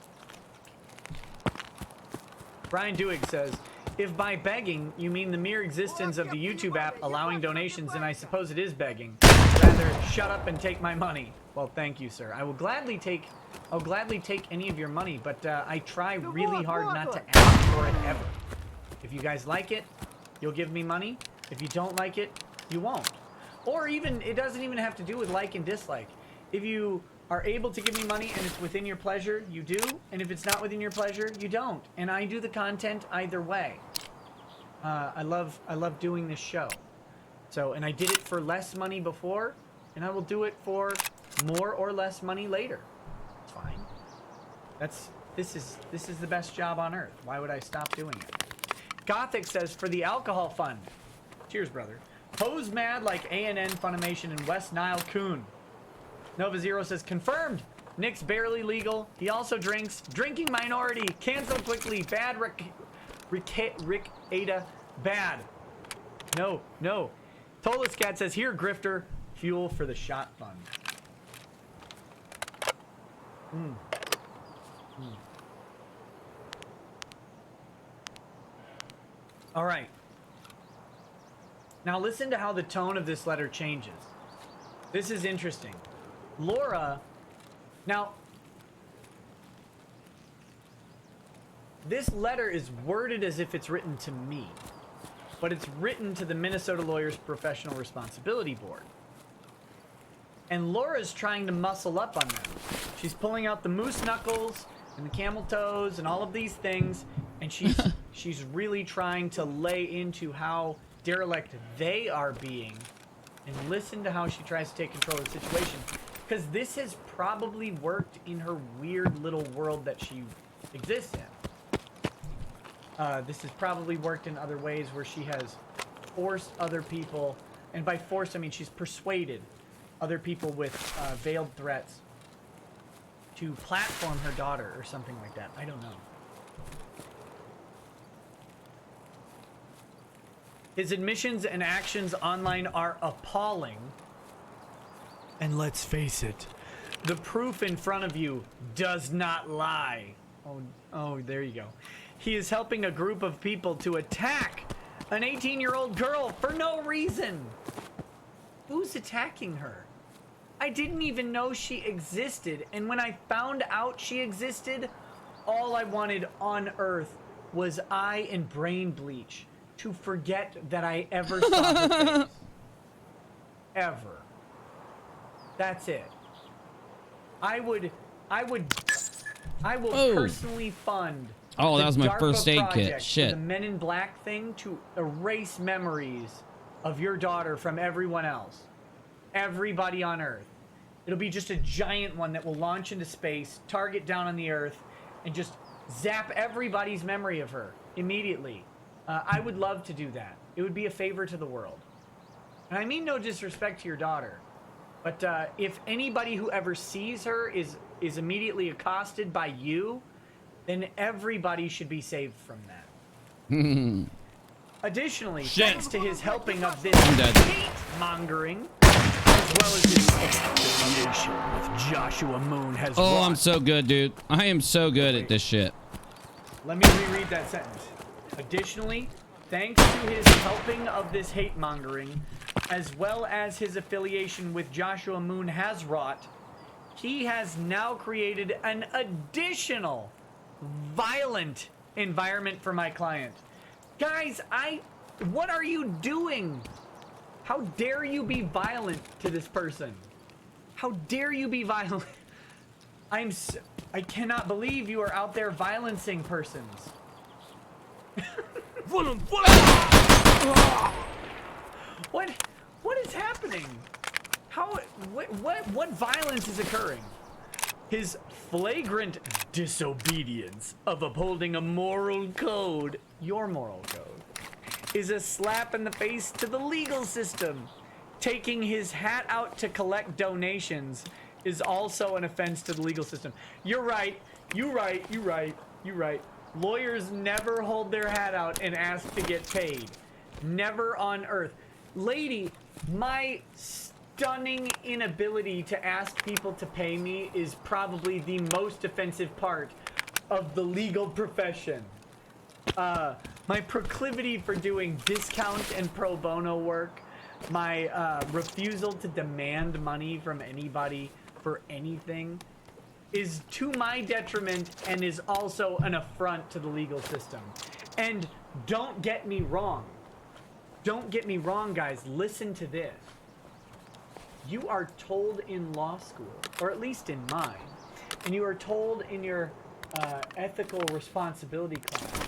Brian Dewig says, if by begging you mean the mere existence of the YouTube app allowing donations, then I suppose it is begging. Rather, shut up and take my money. Well, thank you, sir. I'll gladly take any of your money, but I try really hard not to ask for it ever. If you guys like it, you'll give me money. If you don't like it, you won't. Or even, it doesn't even have to do with like and dislike. If you are able to give me money and it's within your pleasure, you do. And if it's not within your pleasure, you don't. And I do the content either way. I love doing this show. So, and I did it for less money before, and I will do it for more or less money later. It's fine. This is the best job on earth. Why would I stop doing it? Gothic says, for the alcohol fund. Cheers, brother. Pose mad like ANN Funimation and West Nile Coon. Nova Zero says, confirmed. Nick's barely legal. He also drinks. Drinking minority. Cancel quickly. Bad Rick Ada. Bad. No. Tolis Cat says, here, grifter. Fuel for the shot fund. All right. Now listen to how the tone of this letter changes. This is interesting. Laura, now, this letter is worded as if it's written to me, but it's written to the Minnesota Lawyers Professional Responsibility Board. And Laura's trying to muscle up on them. She's pulling out the moose knuckles and the camel toes and all of these things, and she's really trying to lay into how derelict they are being, and listen to how she tries to take control of the situation. Because this has probably worked in her weird little world that she exists in. This has probably worked in other ways where she has forced other people, and by forced I mean she's persuaded other people with veiled threats to platform her daughter or something like that. I don't know. His admissions and actions online are appalling. And let's face it, the proof in front of you does not lie. Oh, there you go. He is helping a group of people to attack an 18-year-old girl for no reason. Who's attacking her? I didn't even know she existed. And when I found out she existed, all I wanted on earth was eye and brain bleach to forget that I ever saw her face. Ever. That's it. I will personally fund. Oh, that was my DARPA first aid kit. project Shit. for the Men in Black thing to erase memories of your daughter from everyone else. Everybody on Earth. It'll be just a giant one that will launch into space, target down on the Earth, and just zap everybody's memory of her immediately. I would love to do that. It would be a favor to the world. And I mean no disrespect to your daughter, but if anybody who ever sees her is immediately accosted by you, then everybody should be saved from that. Additionally, thanks to his helping of this hate-mongering, as well as his affiliation with Joshua Moon has wrought. I'm so good, dude. I am so good at this shit. Let me reread that sentence. Additionally, thanks to his helping of this hate-mongering, as well as his affiliation with Joshua Moon has wrought, he has now created an additional violent environment for my client. Guys, what are you doing? How dare you be violent to this person? How dare you be violent? I cannot believe you are out there violencing persons. What is happening? What violence is occurring? His flagrant disobedience of upholding a moral code, your moral code, is a slap in the face to the legal system. Taking his hat out to collect donations is also an offense to the legal system. You're right. You're right. Lawyers never hold their hat out and ask to get paid. Never on earth. Lady, my stunning inability to ask people to pay me is probably the most offensive part of the legal profession. My proclivity for doing discount and pro bono work, my refusal to demand money from anybody for anything is to my detriment and is also an affront to the legal system. And don't get me wrong. Don't get me wrong, guys. Listen to this. You are told in law school, or at least in mine, and you are told in your ethical responsibility class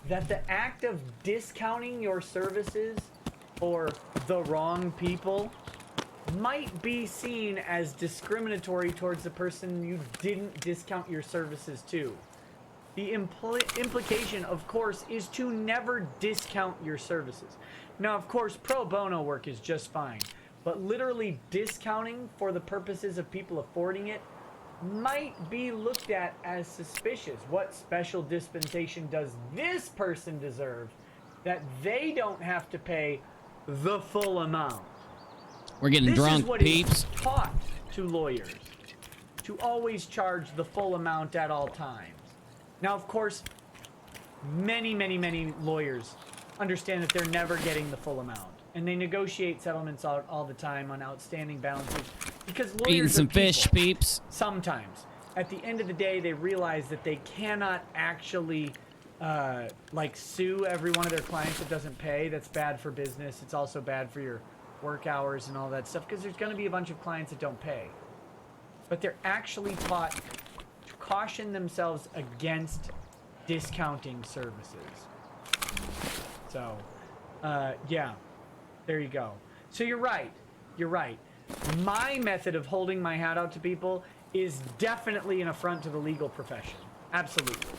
that the act of discounting your services for the wrong people might be seen as discriminatory towards the person you didn't discount your services to. The implication, of course, is to never discount your services. Now, of course, pro bono work is just fine, but literally discounting for the purposes of people affording it might be looked at as suspicious. What special dispensation does this person deserve that they don't have to pay the full amount? We're getting drunk, This is what peeps. is taught to lawyers, to always charge the full amount at all times. Now, of course, many lawyers understand that they're never getting the full amount, and they negotiate settlements all the time on outstanding balances because lawyers Eating some are people. fish, peeps. Sometimes, at the end of the day, they realize that they cannot actually like sue every one of their clients that doesn't pay. That's bad for business. It's also bad for your work hours and all that stuff, because there's going to be a bunch of clients that don't pay. But they're actually taught to caution themselves against discounting services. So, yeah, there you go. So you're right. My method of holding my hat out to people is definitely an affront to the legal profession. Absolutely.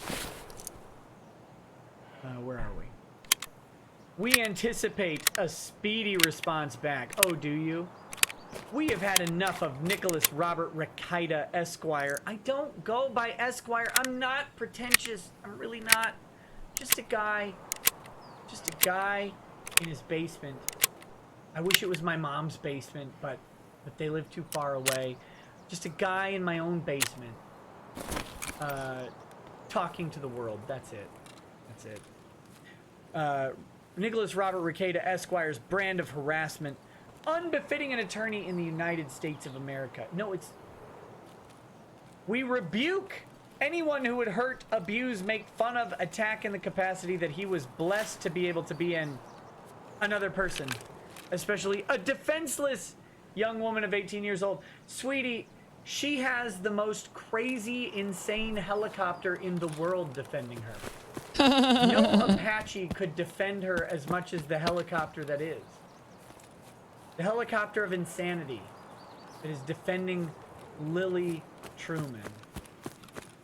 Where are we? We anticipate a speedy response back. Oh, do you? We have had enough of Nicholas Robert Rekieta, Esquire. I don't go by Esquire. I'm not pretentious. I'm really not. Just a guy in his basement. I wish it was my mom's basement, but they live too far away. Just a guy in my own basement. Talking to the world. That's it. Nicholas Robert Rekieta, Esquire's brand of harassment, unbefitting an attorney in the United States of America. No, we rebuke anyone who would hurt, abuse, make fun of, attack in the capacity that he was blessed to be able to be in another person, especially a defenseless young woman of 18 years old. Sweetie, she has the most crazy, insane helicopter in the world defending her. No Apache could defend her as much as the helicopter that is. The helicopter of insanity that is defending Lily Truman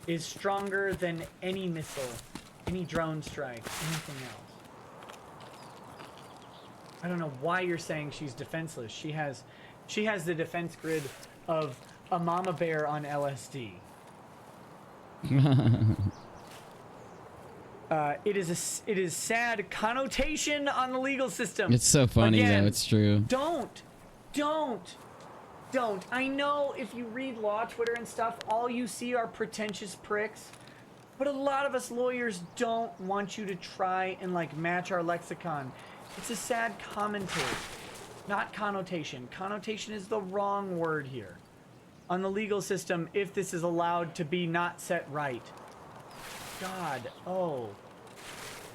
is stronger than any missile, any drone strike, anything else. I don't know why you're saying she's defenseless. She has the defense grid of a mama bear on LSD. It is sad connotation on the legal system. It's so funny, Again, though. It's true. Don't. I know if you read law Twitter and stuff, all you see are pretentious pricks. But a lot of us lawyers don't want you to try and like match our lexicon. It's a sad commentary, not connotation. Connotation is the wrong word here. On the legal system, if this is allowed to be not set right. God, oh.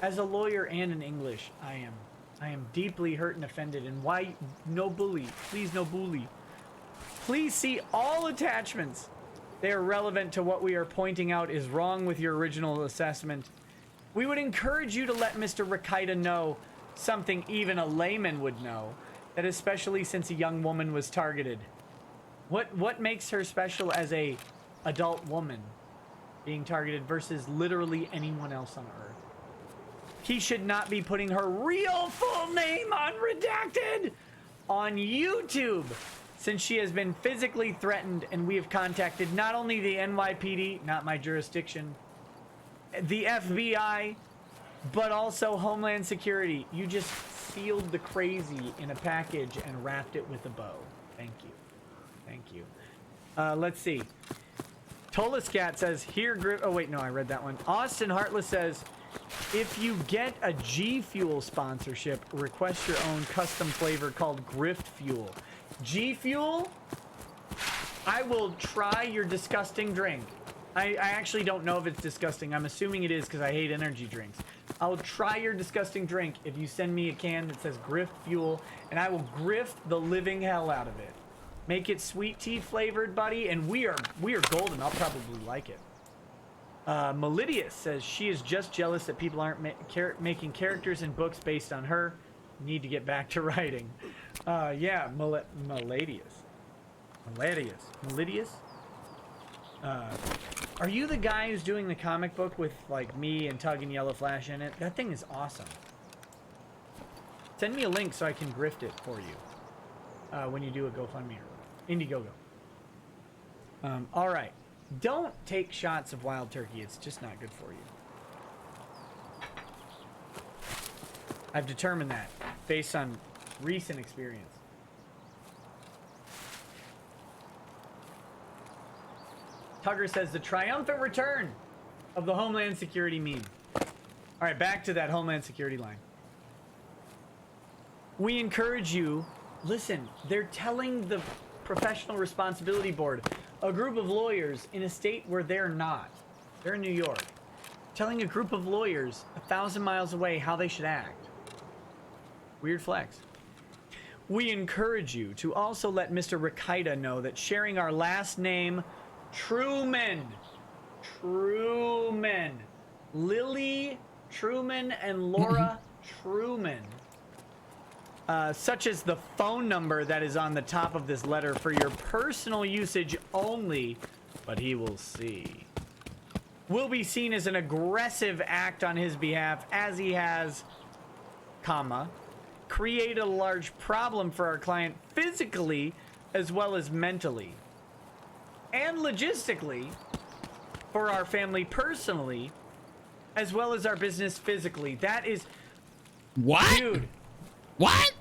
As a lawyer and in English, I am deeply hurt and offended. And why no bully? Please no bully. Please see all attachments. They are relevant to what we are pointing out is wrong with your original assessment. We would encourage you to let Mr. Rekieta know something even a layman would know. That especially since a young woman was targeted. What makes her special as a adult woman being targeted versus literally anyone else on Earth? He should not be putting her real full name on redacted on YouTube, since she has been physically threatened, and we have contacted not only the NYPD, not my jurisdiction, the FBI, but also Homeland Security. You just sealed the crazy in a package and wrapped it with a bow. Thank you. Thank you. Let's see. Tolascat says, here, oh wait, no, I read that one. Austin Heartless says, if you get a G Fuel sponsorship, request your own custom flavor called Grift Fuel. G Fuel, I will try your disgusting drink. I actually don't know if it's disgusting. I'm assuming it is because I hate energy drinks. I'll try your disgusting drink if you send me a can that says Grift Fuel, and I will grift the living hell out of it. Make it sweet tea flavored, buddy, and we are golden. I'll probably like it. Melidius says she is just jealous that people aren't making characters in books based on her. Need to get back to writing. Yeah, Melidius. Are you the guy who's doing the comic book with like me and Tug and Yellow Flash in it? That thing is awesome. Send me a link so I can grift it for you when you do a GoFundMe or Indiegogo. All right. Don't take shots of wild turkey. It's just not good for you. I've determined that based on recent experience. Tugger says the triumphant return of the Homeland Security meme. All right, back to that Homeland Security line. We encourage you, listen, they're telling the Professional Responsibility Board, a group of lawyers in a state where they're not. They're in New York. Telling a group of lawyers 1,000 miles away how they should act. Weird flex. We encourage you to also let Mr. Rikaida know that sharing our last name, Truman, Lily Truman and Laura Truman, such as the phone number that is on the top of this letter for your personal usage only, but he will see, will be seen as an aggressive act on his behalf, as he has, created a large problem for our client physically as well as mentally and logistically, for our family personally as well as our business physically. That is what? Dude, what?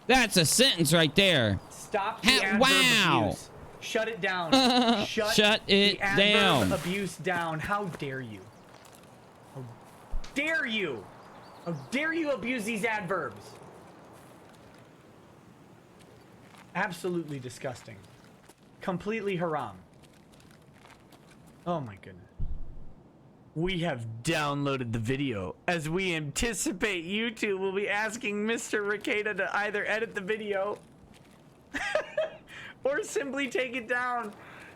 That's a sentence right there. stop the adverb wow. abuse. Shut it down. Shut it the adverb down. abuse down. How dare you? How dare you? How dare you abuse these adverbs? Absolutely disgusting. Completely haram. Oh my goodness. We have downloaded the video as we anticipate YouTube will be asking Mr. Rikaida to either edit the video or simply take it down.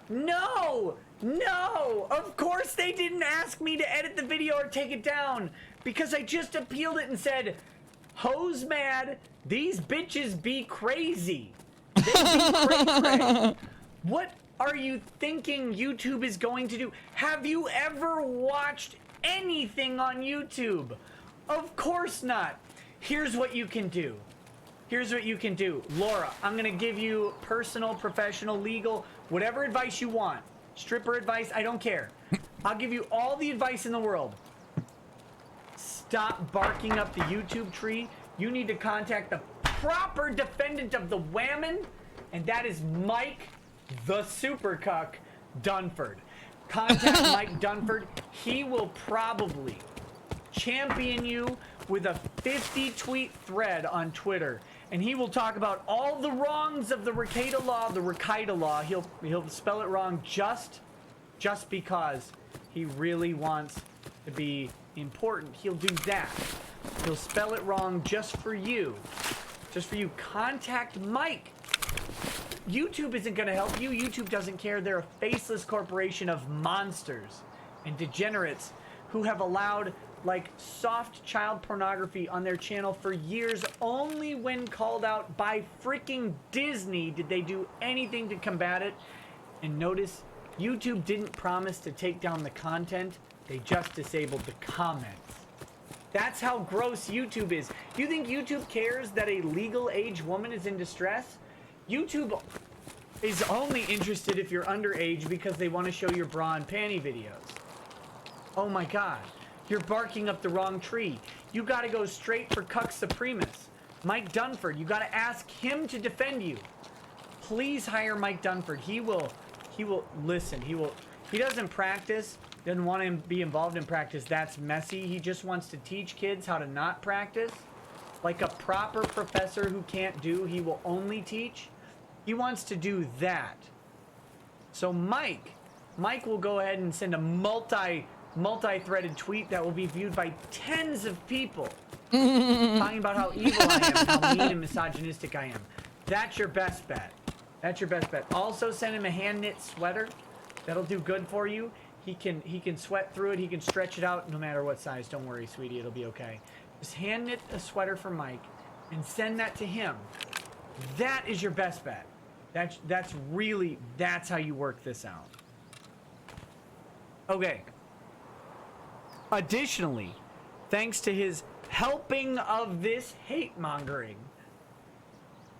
No! No! Of course they didn't ask me to edit the video or take it down, because I just appealed it and said, hoes mad, these bitches be crazy. They be cray-cray. What are you thinking YouTube is going to do? Have you ever watched anything on YouTube? Of course not. Here's what you can do. Here's what you can do. Laura, I'm going to give you personal, professional, legal, whatever advice you want. Stripper advice, I don't care. I'll give you all the advice in the world. Stop barking up the YouTube tree. You need to contact the proper defendant of the whammon, and that is Mike the Super Cuck Dunford. Contact Mike Dunford. He will probably champion you with a 50-tweet thread on Twitter, and he will talk about all the wrongs of the Rikaida law, the Rikaida law. He'll spell it wrong just because he really wants to be important. He'll do that. He'll spell it wrong just for you. Just for you. Contact Mike. YouTube isn't going to help you. YouTube doesn't care. They're a faceless corporation of monsters and degenerates who have allowed like soft child pornography on their channel for years. Only when called out by freaking Disney did they do anything to combat it. And notice, YouTube didn't promise to take down the content, they just disabled the comments. That's how gross YouTube is. Do you think YouTube cares that a legal age woman is in distress? YouTube is only interested if you're underage because they want to show your bra and panty videos. Oh my god, you're barking up the wrong tree. You gotta go straight for Cuck Supremus. Mike Dunford, you gotta ask him to defend you. Please hire Mike Dunford. He will listen. He doesn't practice, doesn't want to be involved in practice. That's messy. He just wants to teach kids how to not practice. Like a proper professor who can't do, he will only teach. He wants to do that. So Mike will go ahead and send a multi-threaded tweet that will be viewed by tens of people talking about how evil I am, how mean and misogynistic I am. That's your best bet. That's your best bet. Also send him a hand knit sweater. That'll do good for you. He can sweat through it. He can stretch it out no matter what size. Don't worry, sweetie. It'll be okay. Just hand knit a sweater for Mike and send that to him. That is your best bet. That's how you work this out. Okay. Additionally, thanks to his helping of this hate-mongering,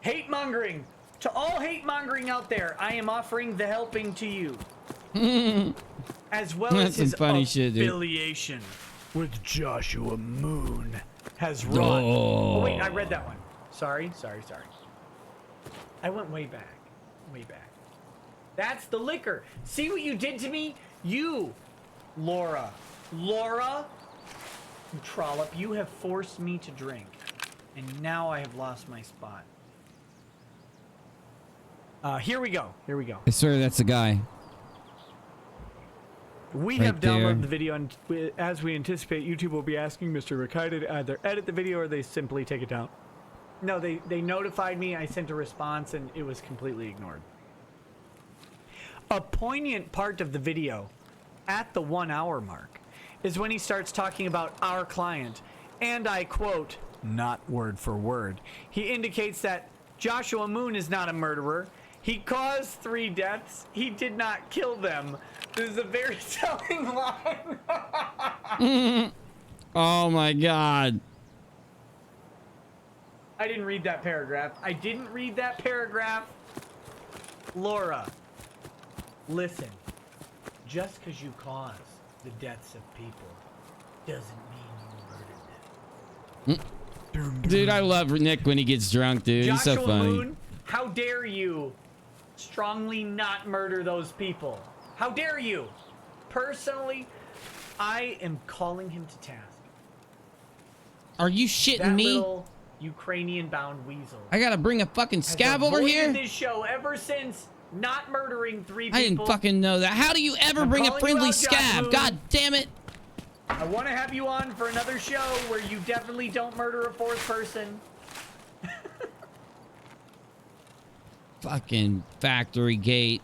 to all hate-mongering out there, I am offering the helping to you. As well as his affiliation with Joshua Moon has run. Oh, wait, I read that one. Sorry. I went way back. That's the liquor. See what you did to me? You, Laura, you trollop, you have forced me to drink. And now I have lost my spot. Here we go. I swear that's the guy. We Right have downloaded there. the video, and as we anticipate, YouTube will be asking Mr. Rakai to either edit the video or they simply take it down. No, they notified me, I sent a response, and it was completely ignored. A poignant part of the video, at the 1 hour mark, is when he starts talking about our client, and I quote, not word for word, he indicates that Joshua Moon is not a murderer. He caused 3 deaths. He did not kill them. This is a very telling line. Oh my god. I didn't read that paragraph. Laura, listen. Just because you cause the deaths of people doesn't mean you murdered them. Dude, I love Nick when he gets drunk, dude. He's so Joshua funny. Moon, how dare you strongly not murder those people? How dare you? Personally, I am calling him to task. Are you shitting That me? little Ukrainian-bound weasel I gotta bring a fucking has scab over avoided here? this show ever since not murdering 3 people. I didn't fucking know that. How do you ever I'm bring a calling friendly you out, Josh scab? Moon. God damn it. I want to have you on for another show where you definitely don't murder a 4th person. Fucking factory gate.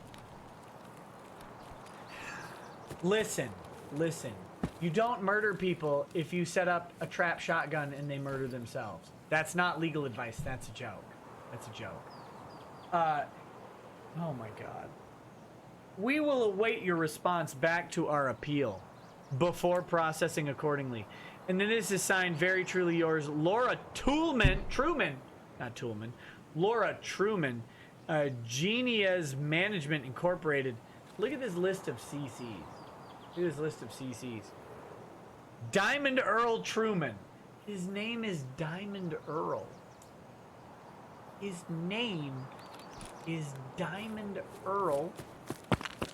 Listen. You don't murder people if you set up a trap shotgun and they murder themselves. That's not legal advice. That's a joke. Oh my god. We will await your response back to our appeal before processing accordingly. And then this is signed, very truly yours, Laura Truman, Laura Truman, Genius Management Incorporated. Look at this list of CCs. Diamond Earl Truman. His name is Diamond Earl.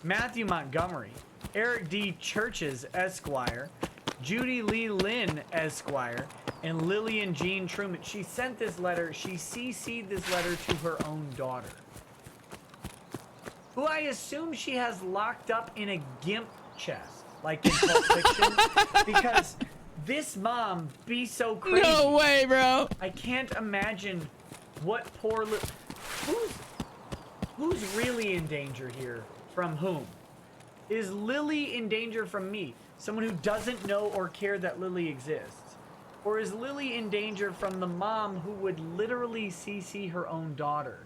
Matthew Montgomery. Eric D. Churches, Esquire. Judy Lee Lynn, Esquire. And Lillian Jean Truman. She sent this letter. She CC'd this letter to her own daughter, who I assume she has locked up in a GIMP chest, like in Pulp Fiction, because this mom be so crazy. No way, bro. I can't imagine what poor who's really in danger here from whom? Is Lily in danger from me? Someone who doesn't know or care that Lily exists? Or is Lily in danger from the mom who would literally CC her own daughter?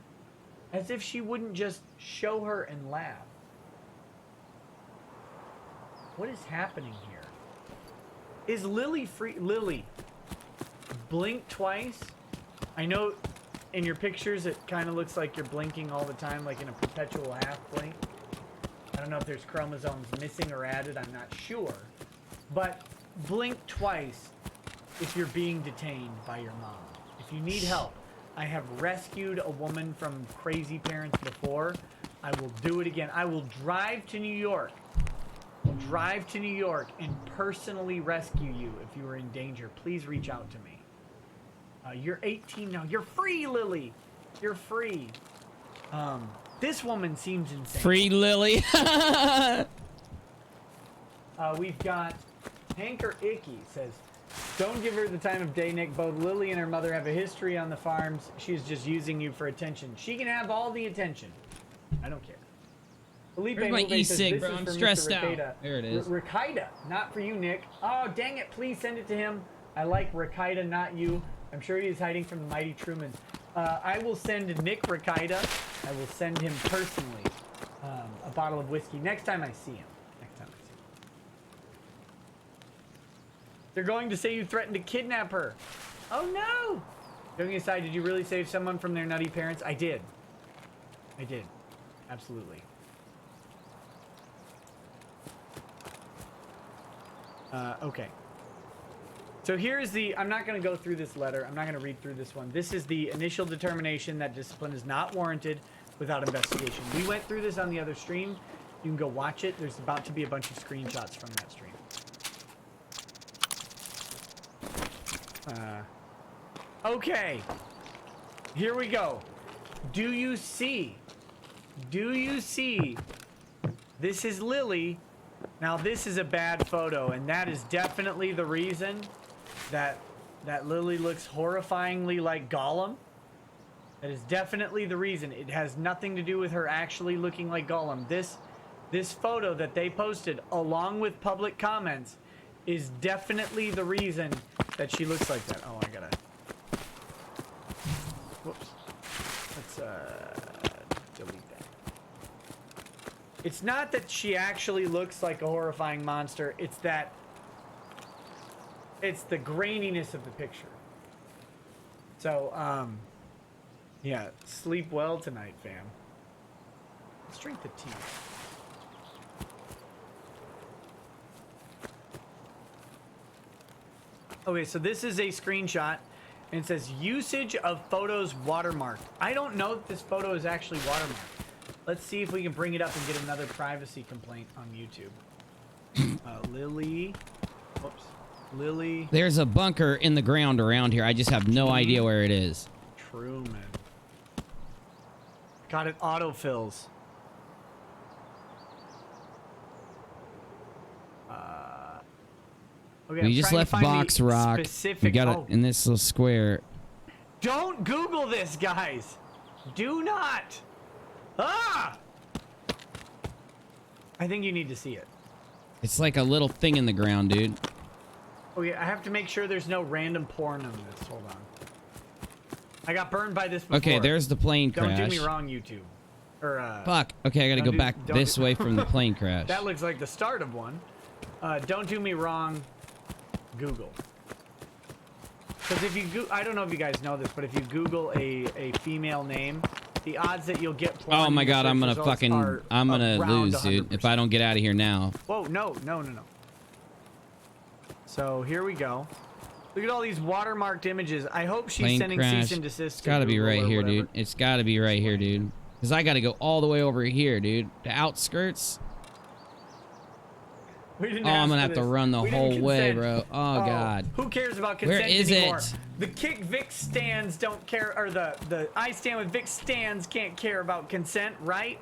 As if she wouldn't just show her and laugh. What is happening here? Is Lily free? Lily, blink twice. I know in your pictures it kind of looks like you're blinking all the time, like in a perpetual half blink. I don't know if there's chromosomes missing or added, I'm not sure. But blink twice if you're being detained by your mom. If you need help, I have rescued a woman from crazy parents before. I will do it again. I will drive to New York. Drive to New York and personally rescue you if you are in danger. Please reach out to me. You're 18 now. You're free, Lily. You're free. This woman seems insane. Free Lily. We've got Hanker Icky says, don't give her the time of day, Nick. Both Lily and her mother have a history on the farms. She's just using you for attention. She can have all the attention. I don't care. Felipe Where's my Move says, e-cig, this bro? is I'm for stressed Mr. out. Ricada. There it is. Ricada, not for you, Nick. Oh, dang it. Please send it to him. I like Ricada, not you. I'm sure he is hiding from the mighty Truman. I will send Nick Ricada. I will send him personally a bottle of whiskey next time I see him. They're going to say you threatened to kidnap her. Oh no! Joking aside, did you really save someone from their nutty parents? I did. I did. Absolutely. Okay. So here's the, I'm not going to go through this letter. I'm not going to read through this one. This is the initial determination that discipline is not warranted without investigation. We went through this on the other stream. You can go watch it. There's about to be a bunch of screenshots from that stream. Okay. Here we go. Do you see? Do you see? This is Lily. Now this is a bad photo, and that is definitely the reason that Lily looks horrifyingly like Gollum. That is definitely the reason. It has nothing to do with her actually looking like Gollum. This photo that they posted along with public comments is definitely the reason that she looks like that. Oh, I gotta. Whoops. Let's delete that. It's not that she actually looks like a horrifying monster. It's that it's the graininess of the picture. So, yeah, sleep well tonight, fam. Let's drink the tea. Okay, so this is a screenshot, and it says usage of photos watermarked. I don't know that this photo is actually watermarked. Let's see if we can bring it up and get another privacy complaint on YouTube. Lily. Whoops. Lily. There's a bunker in the ground around here. I just have no idea where it is. Truman. Got it autofills. Okay, We just left Box Rock. We got it in this little square. Don't Google this, guys. Do not. Ah! I think you need to see it. It's like a little thing in the ground, dude. Okay, I have to make sure there's no random porn on this. Hold on. I got burned by this before. Okay, there's the plane crash. Don't do me wrong, YouTube. Or, Fuck. Okay, I gotta go back this way from the plane crash. That looks like the start of one. Don't do me wrong, Google. Because if you I don't know if you guys know this, but if you Google a female name, the odds that you'll get porn oh my god, I'm gonna fucking, I'm gonna lose, 100%. dude, if I don't get out of here now. Whoa, no. So here we go. Look at all these watermarked images. I hope she's Plane sending crash. cease and desist. It's gotta be right here, dude. It's gotta be right here, dude. Because I gotta go all the way over here, dude. The outskirts. I'm gonna have to run the whole way, bro. Oh god. Who cares about consent Where is anymore? it? The Kick Vic stands don't care, or the I Stand with Vic stands can't care about consent, right?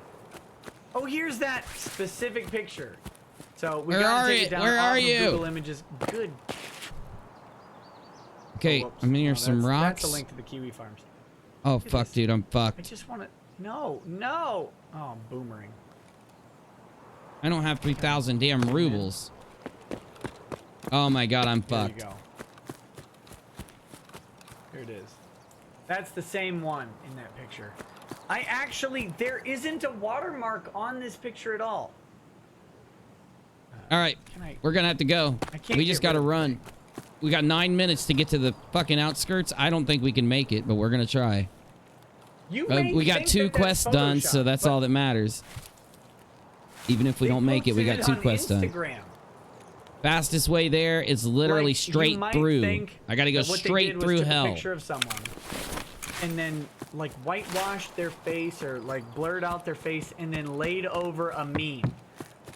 Oh, here's that specific picture. So we gotta take it down Where off are of you? Google Images. Good. Okay, Oh, I'm in here some rocks. That's a link to the Kiwi Farms. Oh fuck, dude, I'm I fucked. just want to. No. Oh, I'm boomering. I don't have 3,000 damn rubles. Oh my god, I'm There you fucked. go. Here it is. That's the same one in that picture. There isn't a watermark on this picture at all. All right, we're gonna have to go. We just gotta run. We got 9 minutes to get to the fucking outskirts. I don't think we can make it, but we're gonna try. We got 2 quests done, so that's all that matters. Even if we don't make it, we got 2 quests done. Fastest way there is literally straight through. I gotta go straight through hell. A picture of someone, and then like whitewashed their face or like blurred out their face, and then laid over a meme.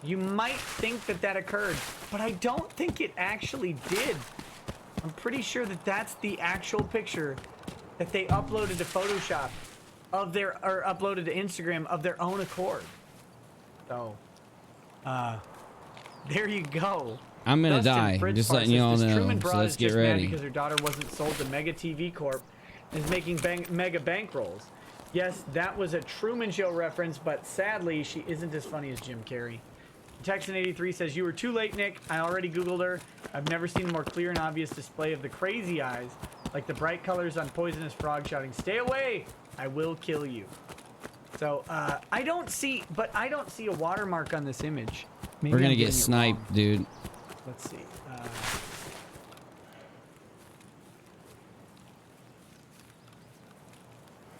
You might think that that occurred, but I don't think it actually did. I'm pretty sure that that's the actual picture that they uploaded to Photoshop or uploaded to Instagram of their own accord. So, there you go. I'm gonna die. Fritz Just letting you all know. Truman So Broad let's is get just mad ready. because her daughter wasn't sold to Mega TV Corp and is making mega bankrolls. Yes, that was a Truman Show reference, but sadly, she isn't as funny as Jim Carrey. Texan83 says, you were too late, Nick. I already Googled her. I've never seen a more clear and obvious display of the crazy eyes, like the bright colors on Poisonous Frog shouting, stay away, I will kill you. So, I don't see a watermark on this image. Maybe We're gonna I'm get getting it sniped, wrong. dude. Let's see.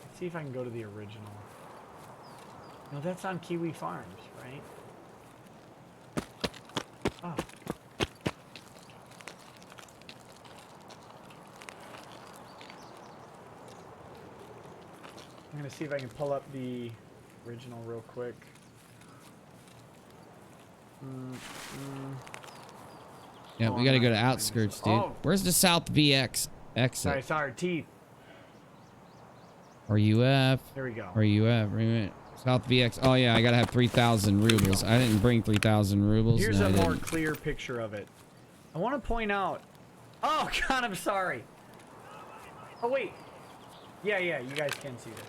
Let's see if I can go to the original. No, that's on Kiwi Farms, right? Oh. I'm gonna see if I can pull up the original real quick. Yeah, Oh, we gotta I'm go not to gonna find outskirts, this. dude. Oh. Where's the South VX exit? Sorry, teeth. Or UF? There we go. Or UF? Wait a minute. South VX. Oh yeah, I gotta have 3,000 rubles. I didn't bring 3,000 rubles. Here's No, a I more didn't. clear picture of it. I want to point out. Oh God, I'm sorry. Oh wait. Yeah, you guys can see this.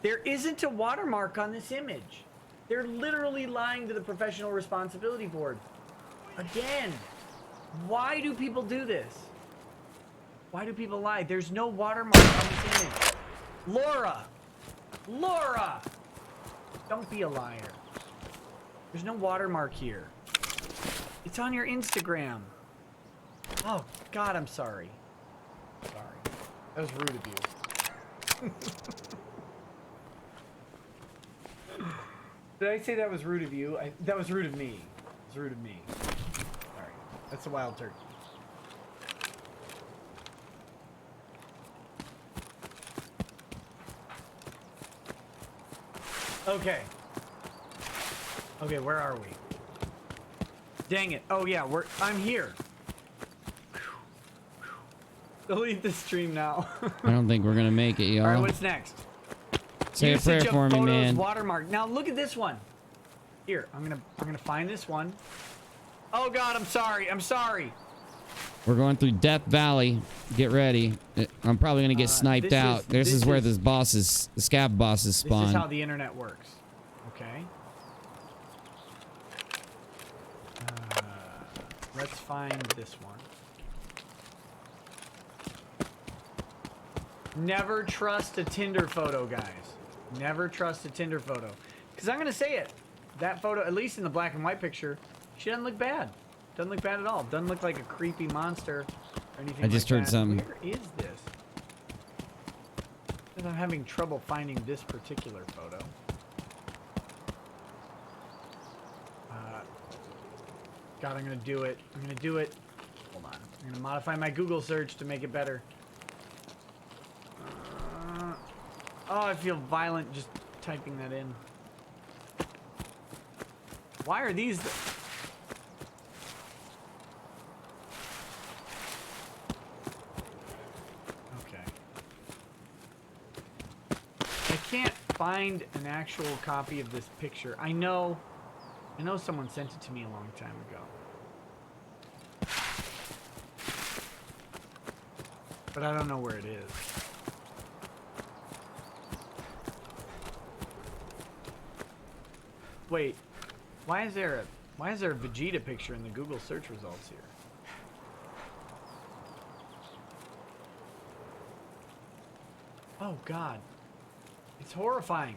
There isn't a watermark on this image. They're literally lying to the Professional Responsibility Board. Again, why do people do this? Why do people lie? There's no watermark on this image. Laura! Don't be a liar. There's no watermark here. It's on your Instagram. Oh, God, I'm sorry. Sorry. That was rude of you. Did I say that was rude of you? That was rude of me. It was rude of me. Sorry. That's a wild turkey. Okay. Okay, where are we? Dang it. Oh yeah, I'm here. Delete the stream now. I don't think we're gonna make it, y'all. All right, what's next? Say a prayer Usage of for me, photos man. Watermark. Now look at this one. Here, I'm gonna find this one. Oh God, I'm sorry. We're going through Death Valley. Get ready. I'm probably gonna get sniped out. This is where the scav bosses spawn. This is how the internet works. Okay. Let's find this one. Never trust a Tinder photo, guys. Never trust a Tinder photo. Because I'm going to say it. That photo, at least in the black and white picture, she doesn't look bad. Doesn't look bad at all. Doesn't look like a creepy monster or anything I just heard something. Where is this? Because I'm having trouble finding this particular photo. God, I'm going to do it. Hold on. I'm going to modify my Google search to make it better. Oh, I feel violent just typing that in. Why are these... Okay. I can't find an actual copy of this picture. I know someone sent it to me a long time ago. But I don't know where it is. Wait. Why is there a Vegeta picture in the Google search results here? Oh God. It's horrifying.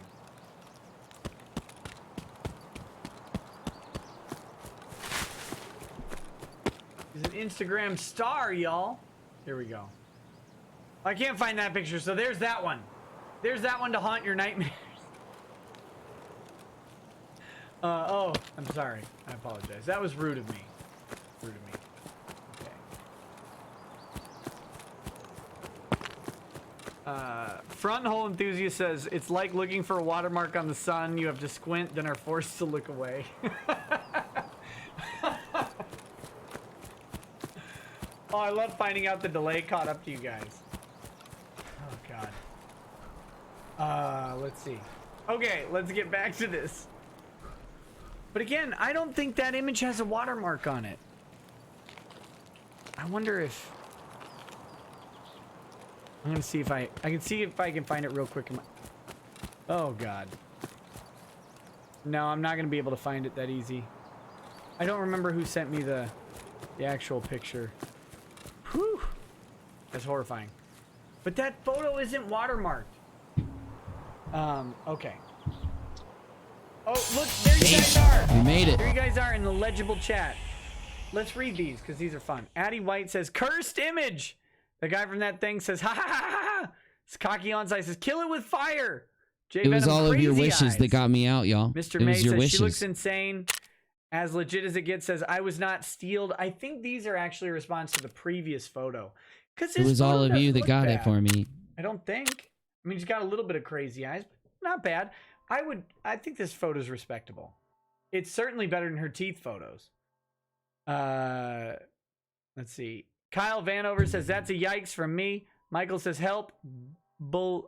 He's an Instagram star, y'all. Here we go. I can't find that picture, so there's that one. There's that one to haunt your nightmares. Oh, I'm sorry. I apologize. That was rude of me. Rude of me. Okay. Front hole enthusiast says, it's like looking for a watermark on the sun. You have to squint, then are forced to look away. Oh, I love finding out the delay caught up to you guys. Oh, God. Let's see. Okay, let's get back to this. But again, I don't think that image has a watermark on it. I wonder if... I'm gonna see if I can see if I can find it real quick in my... Oh, God. No, I'm not gonna be able to find it that easy. I don't remember who sent me the actual picture. Whew. That's horrifying. But that photo isn't watermarked. Okay. Oh, look, there you guys are. We made it. There you guys are in the legible chat. Let's read these because these are fun. Addie White says, cursed image. The guy from that thing says, ha ha ha ha ha. Cocky Onside says, kill it with fire. It was all of your wishes that got me out, y'all. Mr. It May was your says, wishes. she looks insane. As legit as it gets says, I was not stealed. I think these are actually a response to the previous photo. It was all of you that got it for me. I don't think. I mean, he's got a little bit of crazy eyes, but not bad. I think this photo's respectable. It's certainly better than her teeth photos. Let's see. Kyle Vanover says, that's a yikes from me. Michael says, help. Bulladrian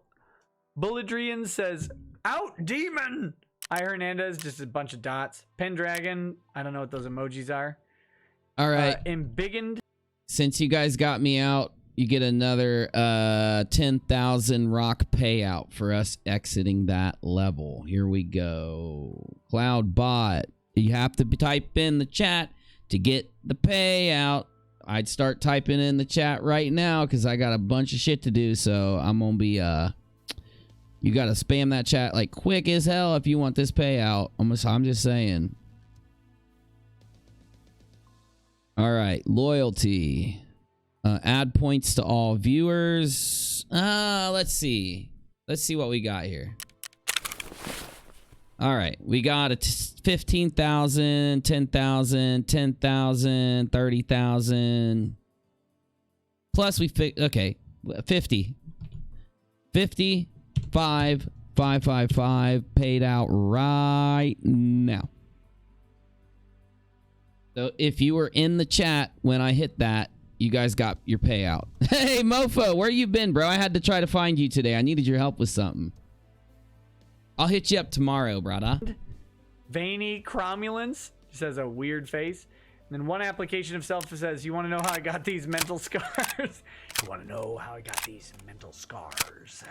says, out demon. I Hernandez, just a bunch of dots. Pendragon, I don't know what those emojis are. All right. Embiggened. Since you guys got me out, you get another 10,000 rock payout for us exiting that level. Here we go. Cloudbot. You have to type in the chat to get the payout. I'd start typing in the chat right now because I got a bunch of shit to do. So I'm going to be... You got to spam that chat like quick as hell if you want this payout. I'm just saying. All right. Loyalty. Add points to all viewers. Let's see. Let's see what we got here. All right. We got a 15,000, 10,000, 10,000, 30,000. Plus we... Okay. 50. 50. 5,555 paid out right now. So if you were in the chat when I hit that, you guys got your payout. Hey, Mofo, where you been, bro? I had to try to find you today. I needed your help with something. I'll hit you up tomorrow, brother. Veiny Cromulence says a weird face. And then one application of self says, you want to know how I got these mental scars? You want to know how I got these mental scars?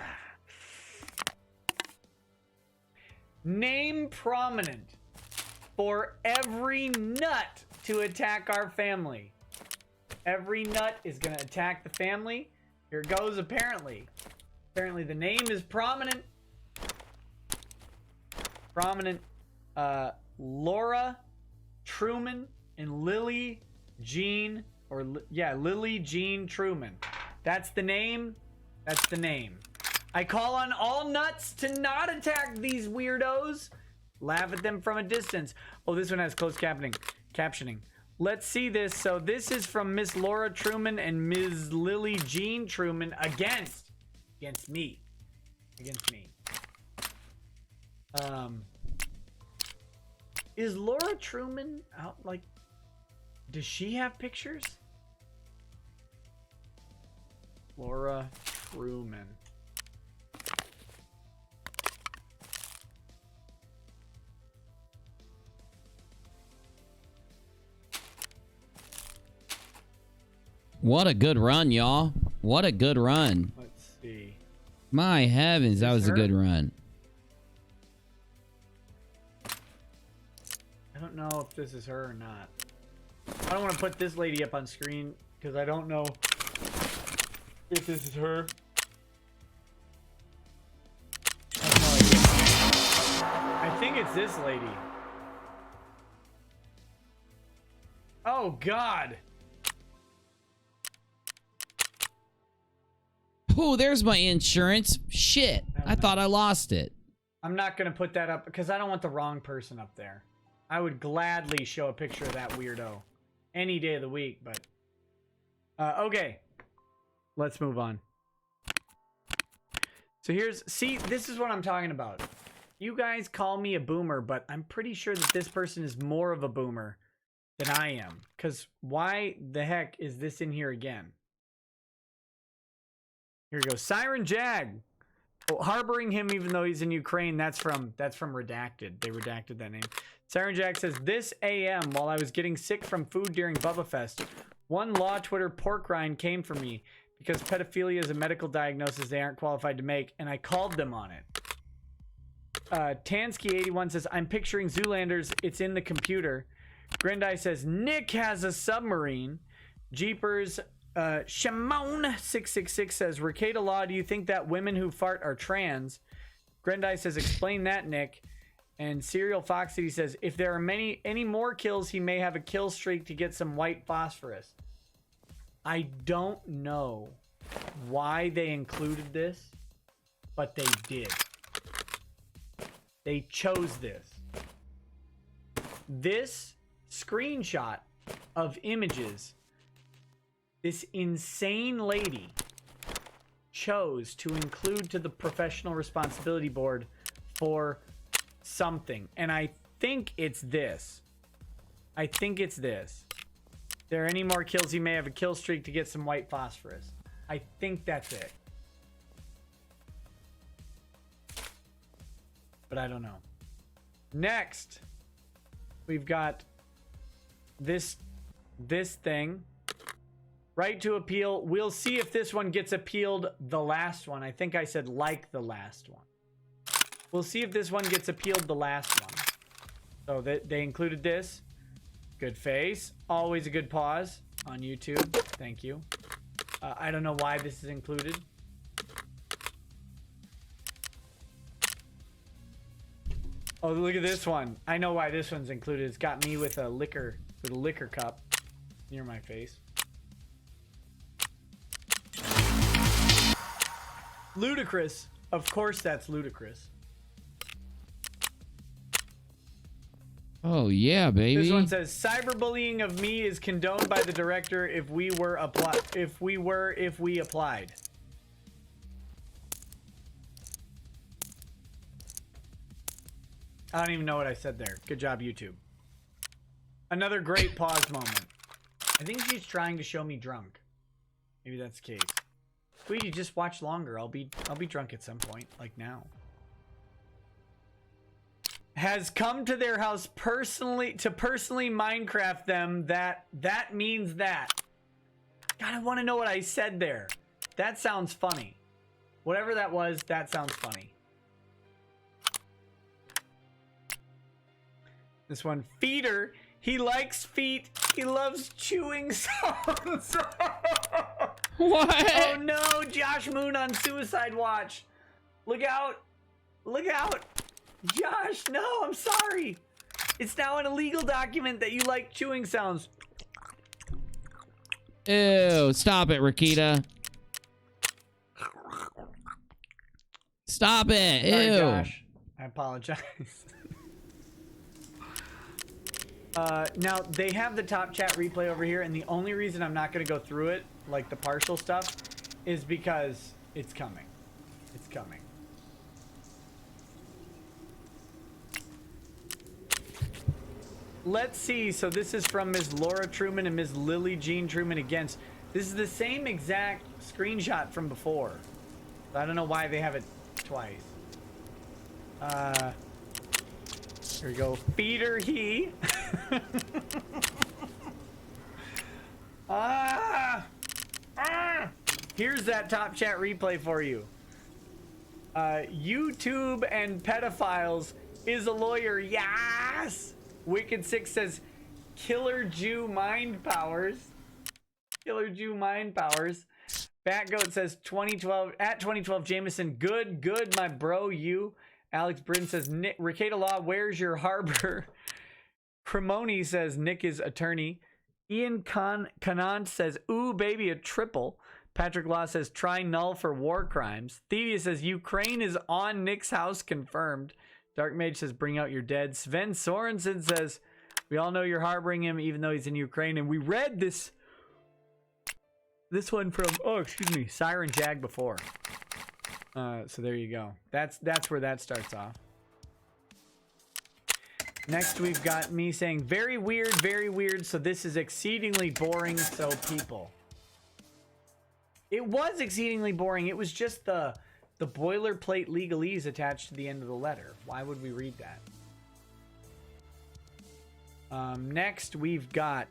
Name prominent for every nut to attack our family. Every nut is going to attack the family. Here it goes, apparently. Apparently the name is prominent. Prominent. Laura Truman and Lily Jean. Lily Jean Truman. That's the name. That's the name. I call on all nuts to not attack these weirdos. Laugh at them from a distance. Oh, this one has closed captioning. Let's see this. So this is from Miss Laura Truman and Ms. Lily Jean Truman against me. Against me. Is Laura Truman out? Like, does she have pictures? Laura Truman. What a good run, y'all. What a good run. Let's see. My heavens, that was a good run. I if this is her or not. I don't want to put this lady up on screen because I don't know if this is her. I have no idea. I think it's this lady. Oh, God. Oh, there's my insurance. Shit. I thought I lost it. I'm not going to put that up because I don't want the wrong person up there. I would gladly show a picture of that weirdo any day of the week, but... okay. Let's move on. So here's... See, this is what I'm talking about. You guys call me a boomer, but I'm pretty sure that this person is more of a boomer than I am. Because why the heck is this in here again? Here we go. Siren Jag. Oh, harboring him even though he's in Ukraine. That's from Redacted. They redacted that name. Siren Jag says, this AM, while I was getting sick from food during Bubba Fest, one law Twitter pork rind came for me because pedophilia is a medical diagnosis they aren't qualified to make, and I called them on it. Tansky81 says, I'm picturing Zoolanders. It's in the computer. Grendai says, Nick has a submarine. Jeepers... Shimon666 says, Ricada Law, do you think that women who fart are trans? Grendai says, explain that, Nick. And Serial Fox City says, if there are any more kills, he may have a kill streak to get some white phosphorus. I don't know why they included this, but they did. They chose this. This screenshot of images, this insane lady chose to include to the professional responsibility board for something. And I think it's this. I think it's this. If there are any more kills, he may have a kill streak to get some white phosphorus. I think that's it. But I don't know. Next, we've got this thing. Right to appeal. We'll see if this one gets appealed. The last one. I think I said like the last one. We'll see if this one gets appealed the last one. So they included this. Good face. Always a good pause on YouTube. Thank you. I don't know why this is included. Oh, look at this one. I know why this one's included. It's got me with a liquor cup near my face. Ludicrous. Of course that's ludicrous. Oh yeah, baby. This one says cyberbullying of me is condoned by the director if we applied. I don't even know what I said there. Good job, YouTube. Another great pause moment. I think she's trying to show me drunk. Maybe that's the case. Sweetie, just watch longer. I'll be drunk at some point, like now. Has come to their house personally Minecraft them. That means that. God, I want to know what I said there. That sounds funny. Whatever that was, that sounds funny. This one, Feeder. He likes feet. He loves chewing sounds. What? Oh no, Josh Moon on suicide watch. Look out. Look out. Josh, no, I'm sorry. It's now an illegal document that you like chewing sounds. Ew, stop it, Rakita. Stop it. Sorry, Ew. Josh. I apologize. Now, they have the top chat replay over here, and the only reason I'm not going to go through it, like the partial stuff, is because it's coming. It's coming. Let's see. So this is from Ms. Laura Truman and Ms. Lily Jean Truman against. This is the same exact screenshot from before. I don't know why they have it twice. Here we go. Feeder he. Here's that top chat replay for you. YouTube and pedophiles is a lawyer. Yes. Wicked6 says Killer Jew Mind Powers. Killer Jew Mind Powers. Batgoat says 2012 at 2012 Jameson. Good, my bro. You. Alex Britton says Nick. Ricada Law, where's your harbor? Cremoni says Nick is attorney. Ian Canant says, ooh, baby, a triple. Patrick Law says, try null for war crimes. Thevia says, Ukraine is on Nick's house, confirmed. Dark Mage says, bring out your dead. Sven Sorensen says, we all know you're harboring him even though he's in Ukraine. And we read this one from, oh, excuse me, Siren Jag before. So there you go. That's where that starts off. Next, we've got me saying, very weird, so this is exceedingly boring, so people. It was exceedingly boring. It was just the boilerplate legalese attached to the end of the letter. Why would we read that? Next, we've got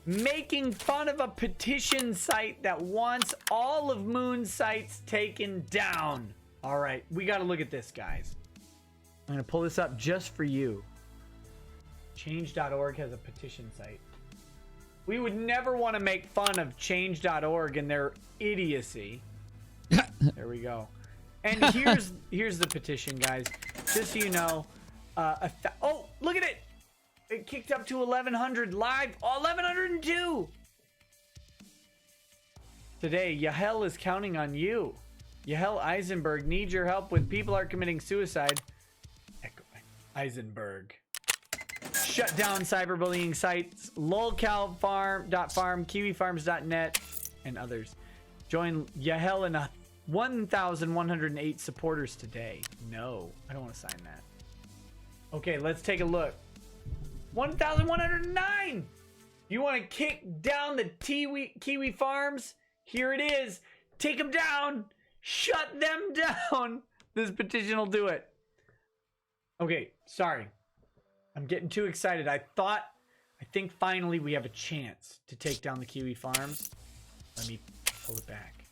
making fun of a petition site that wants all of Moon's sites taken down. All right, we got to look at this, guys. I'm going to pull this up just for you. Change.org has a petition site. We would never want to make fun of Change.org and their idiocy. There we go. And here's the petition, guys. Just so you know, oh, look at it. It kicked up to 1,100 live. Oh, 1,102. Today, Yahel is counting on you. Yahel Eisenberg needs your help with people are committing suicide. Echo Eisenberg. Shut down cyberbullying sites, lolcalfarm.farm, kiwifarms.net, and others. Join Yahel and 1,108 supporters today. No, I don't want to sign that. Okay, let's take a look. 1,109! You want to kick down the Kiwi Farms? Here it is. Take them down. Shut them down. This petition will do it. Okay, sorry. I'm getting too excited. I think finally we have a chance to take down the Kiwi Farms. Let me pull it back.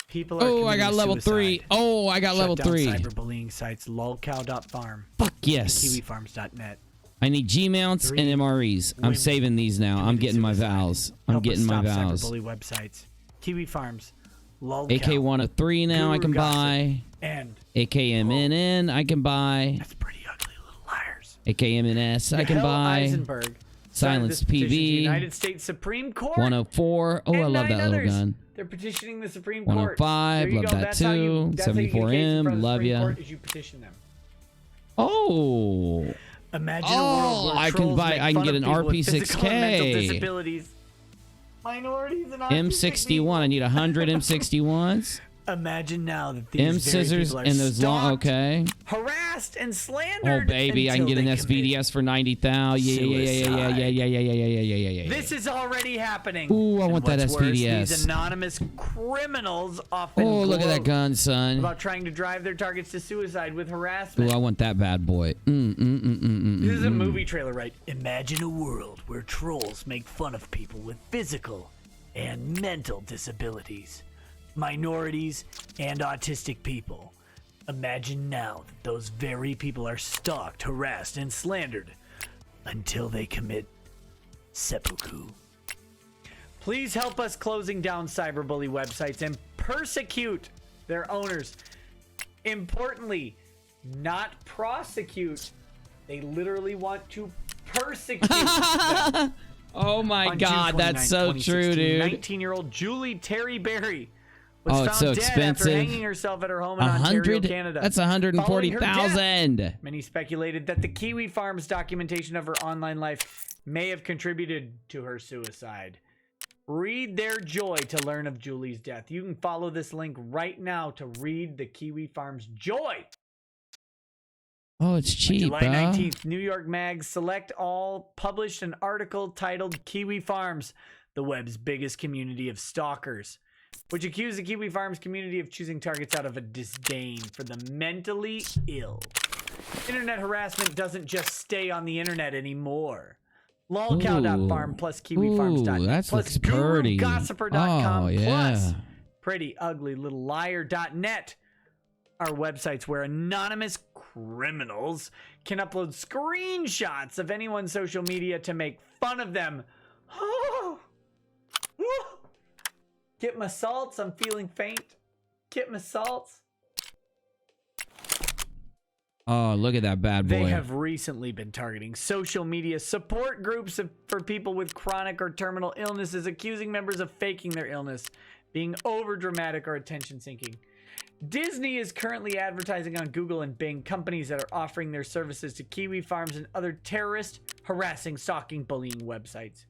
People are I got level suicide. 3. Oh, I got Shut level down 3. cyberbullying sites, lolcow.farm. Fuck yes. Kiwifarms.net. I need G-mounts and MREs. I'm saving these now. I'm getting my vows. I'm getting my vows. Cyberbully websites. Kiwi Farms. Lolcow. AK-103 now I can buy. And AKMNN I can buy. that's pretty ugly little liars. AKMNS I can Yahel buy. Eisenberg Silenced signed this petition to the PV. United States Supreme Court. 104. Oh, I and love 9 that little others. gun. They're petitioning the Supreme Court. 105. There you Love go. that That's how you- too. that's how you get a case in 74M. front of the Love Supreme ya. Court is you petition them. Oh. Imagine a world where I can trolls buy. make I can fun get of an people with physical and mental RP6K. disabilities. Minorities and autistic M61. people. I need 100 M61s. Imagine now that these M very scissors people are and those long. stalked, Okay. harassed and Oh slandered. baby, I can until get an they commit SVDS for 90,000. Yeah. This is already happening. Ooh, I And want that what's worse, SVDS. these anonymous criminals often Oh, look at that gloat gun, son. about trying to drive their targets to suicide with Ooh, harassment. I want that bad boy. This is a movie trailer, right? Imagine a world where trolls make fun of people with physical and mental disabilities, minorities, and autistic people. Imagine now that those very people are stalked, harassed, and slandered until they commit seppuku. Please help us closing down cyberbully websites and persecute their owners. Importantly, not prosecute. They literally want to persecute them. Oh my On God, June that's 29, so true, dude. 19-year-old Julie Terry Berry was Oh, found it's so dead expensive. after hanging herself at her home in Ontario, 100. Canada. That's Following her death, 140,000. many speculated that the Kiwi Farms documentation of her online life may have contributed to her suicide. Read their joy to learn of Julie's death. You can follow this link right now to read the Kiwi Farms joy. Oh, it's cheap, July bro. 19th, New York Mag Select All published an article titled Kiwi Farms, the web's biggest community of stalkers, which accused the Kiwi Farms community of choosing targets out of a disdain for the mentally ill. Internet harassment doesn't just stay on the internet anymore. Lolcow.farm plus kiwifarms.net Ooh, that plus looks pretty. gurugossiper.com Oh, yeah. plus pretty ugly little liar.net. are websites where anonymous criminals can upload screenshots of anyone's social media to make fun of them. Get my salts. I'm feeling faint. Get my salts. Oh, look at that bad boy. They have recently been targeting social media support groups for people with chronic or terminal illnesses, accusing members of faking their illness, being overdramatic or attention-seeking. Disney is currently advertising on Google and Bing, companies that are offering their services to Kiwi Farms and other terrorist, harassing, stalking, bullying websites.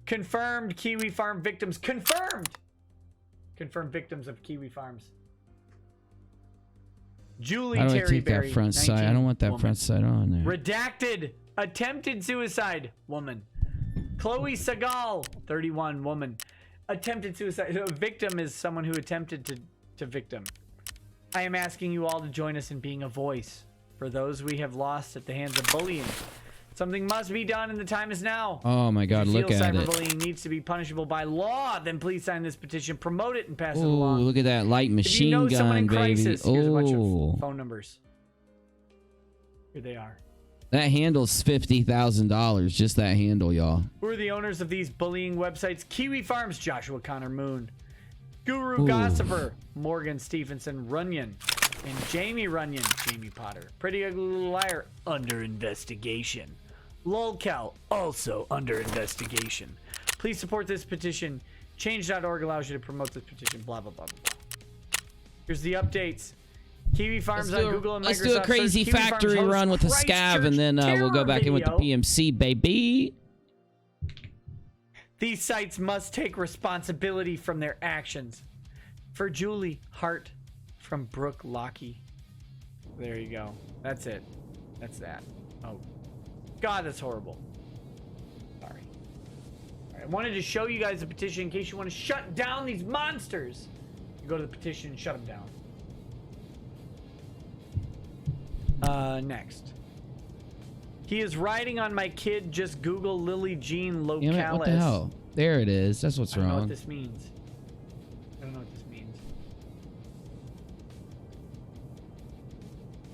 Confirmed Kiwi Farm victims. Confirmed victims of Kiwi Farms. Julie How do I Terry take Berry, that front 19, side? I don't want that woman. front side on there. Redacted. Attempted suicide. Woman. Chloe Segal, 31. Woman. Attempted suicide. A victim is someone who attempted to victim. I am asking you all to join us in being a voice for those we have lost at the hands of bullying. Something must be done and the time is now. Oh my God, If you look feel at it. cyberbullying needs to be punishable by law, then please sign this petition, promote it, and pass it Oh, along. look at that light If you machine know someone in gun, baby. crisis, here's a bunch Oh, of phone numbers. Here they are. that handle's $50,000. Just that handle, y'all. Who are the owners of these bullying websites? Kiwi Farms, Joshua Connor Moon. Guru Ooh. Gossiper, Morgan Stephenson Runyon. And Jamie Runyon, Jamie Potter. Pretty Ugly Little Liar, under investigation. Lolcow, also under investigation. Please support this petition. Change.org allows you to promote this petition. Blah, blah, blah, blah, blah. Here's the updates. Kiwi Farms on Google and Microsoft. Let's do a crazy Search Kiwi factory Farms run with a hosts scav, and then Christchurch we'll go back in with the terror PMC, baby. These sites must take responsibility from their actions. For Julie Hart from Brooke Lockey. There you go. That's it. That's that. Oh. God, that's horrible. Sorry. All right, I wanted to show you guys the petition in case you want to shut down these monsters. You go to the petition and shut them down. Next. He is riding on my kid. Just Google Lily Jean Localis. Damn it, what the hell? There it is. That's what's I don't know what wrong. this means. I don't know what this means.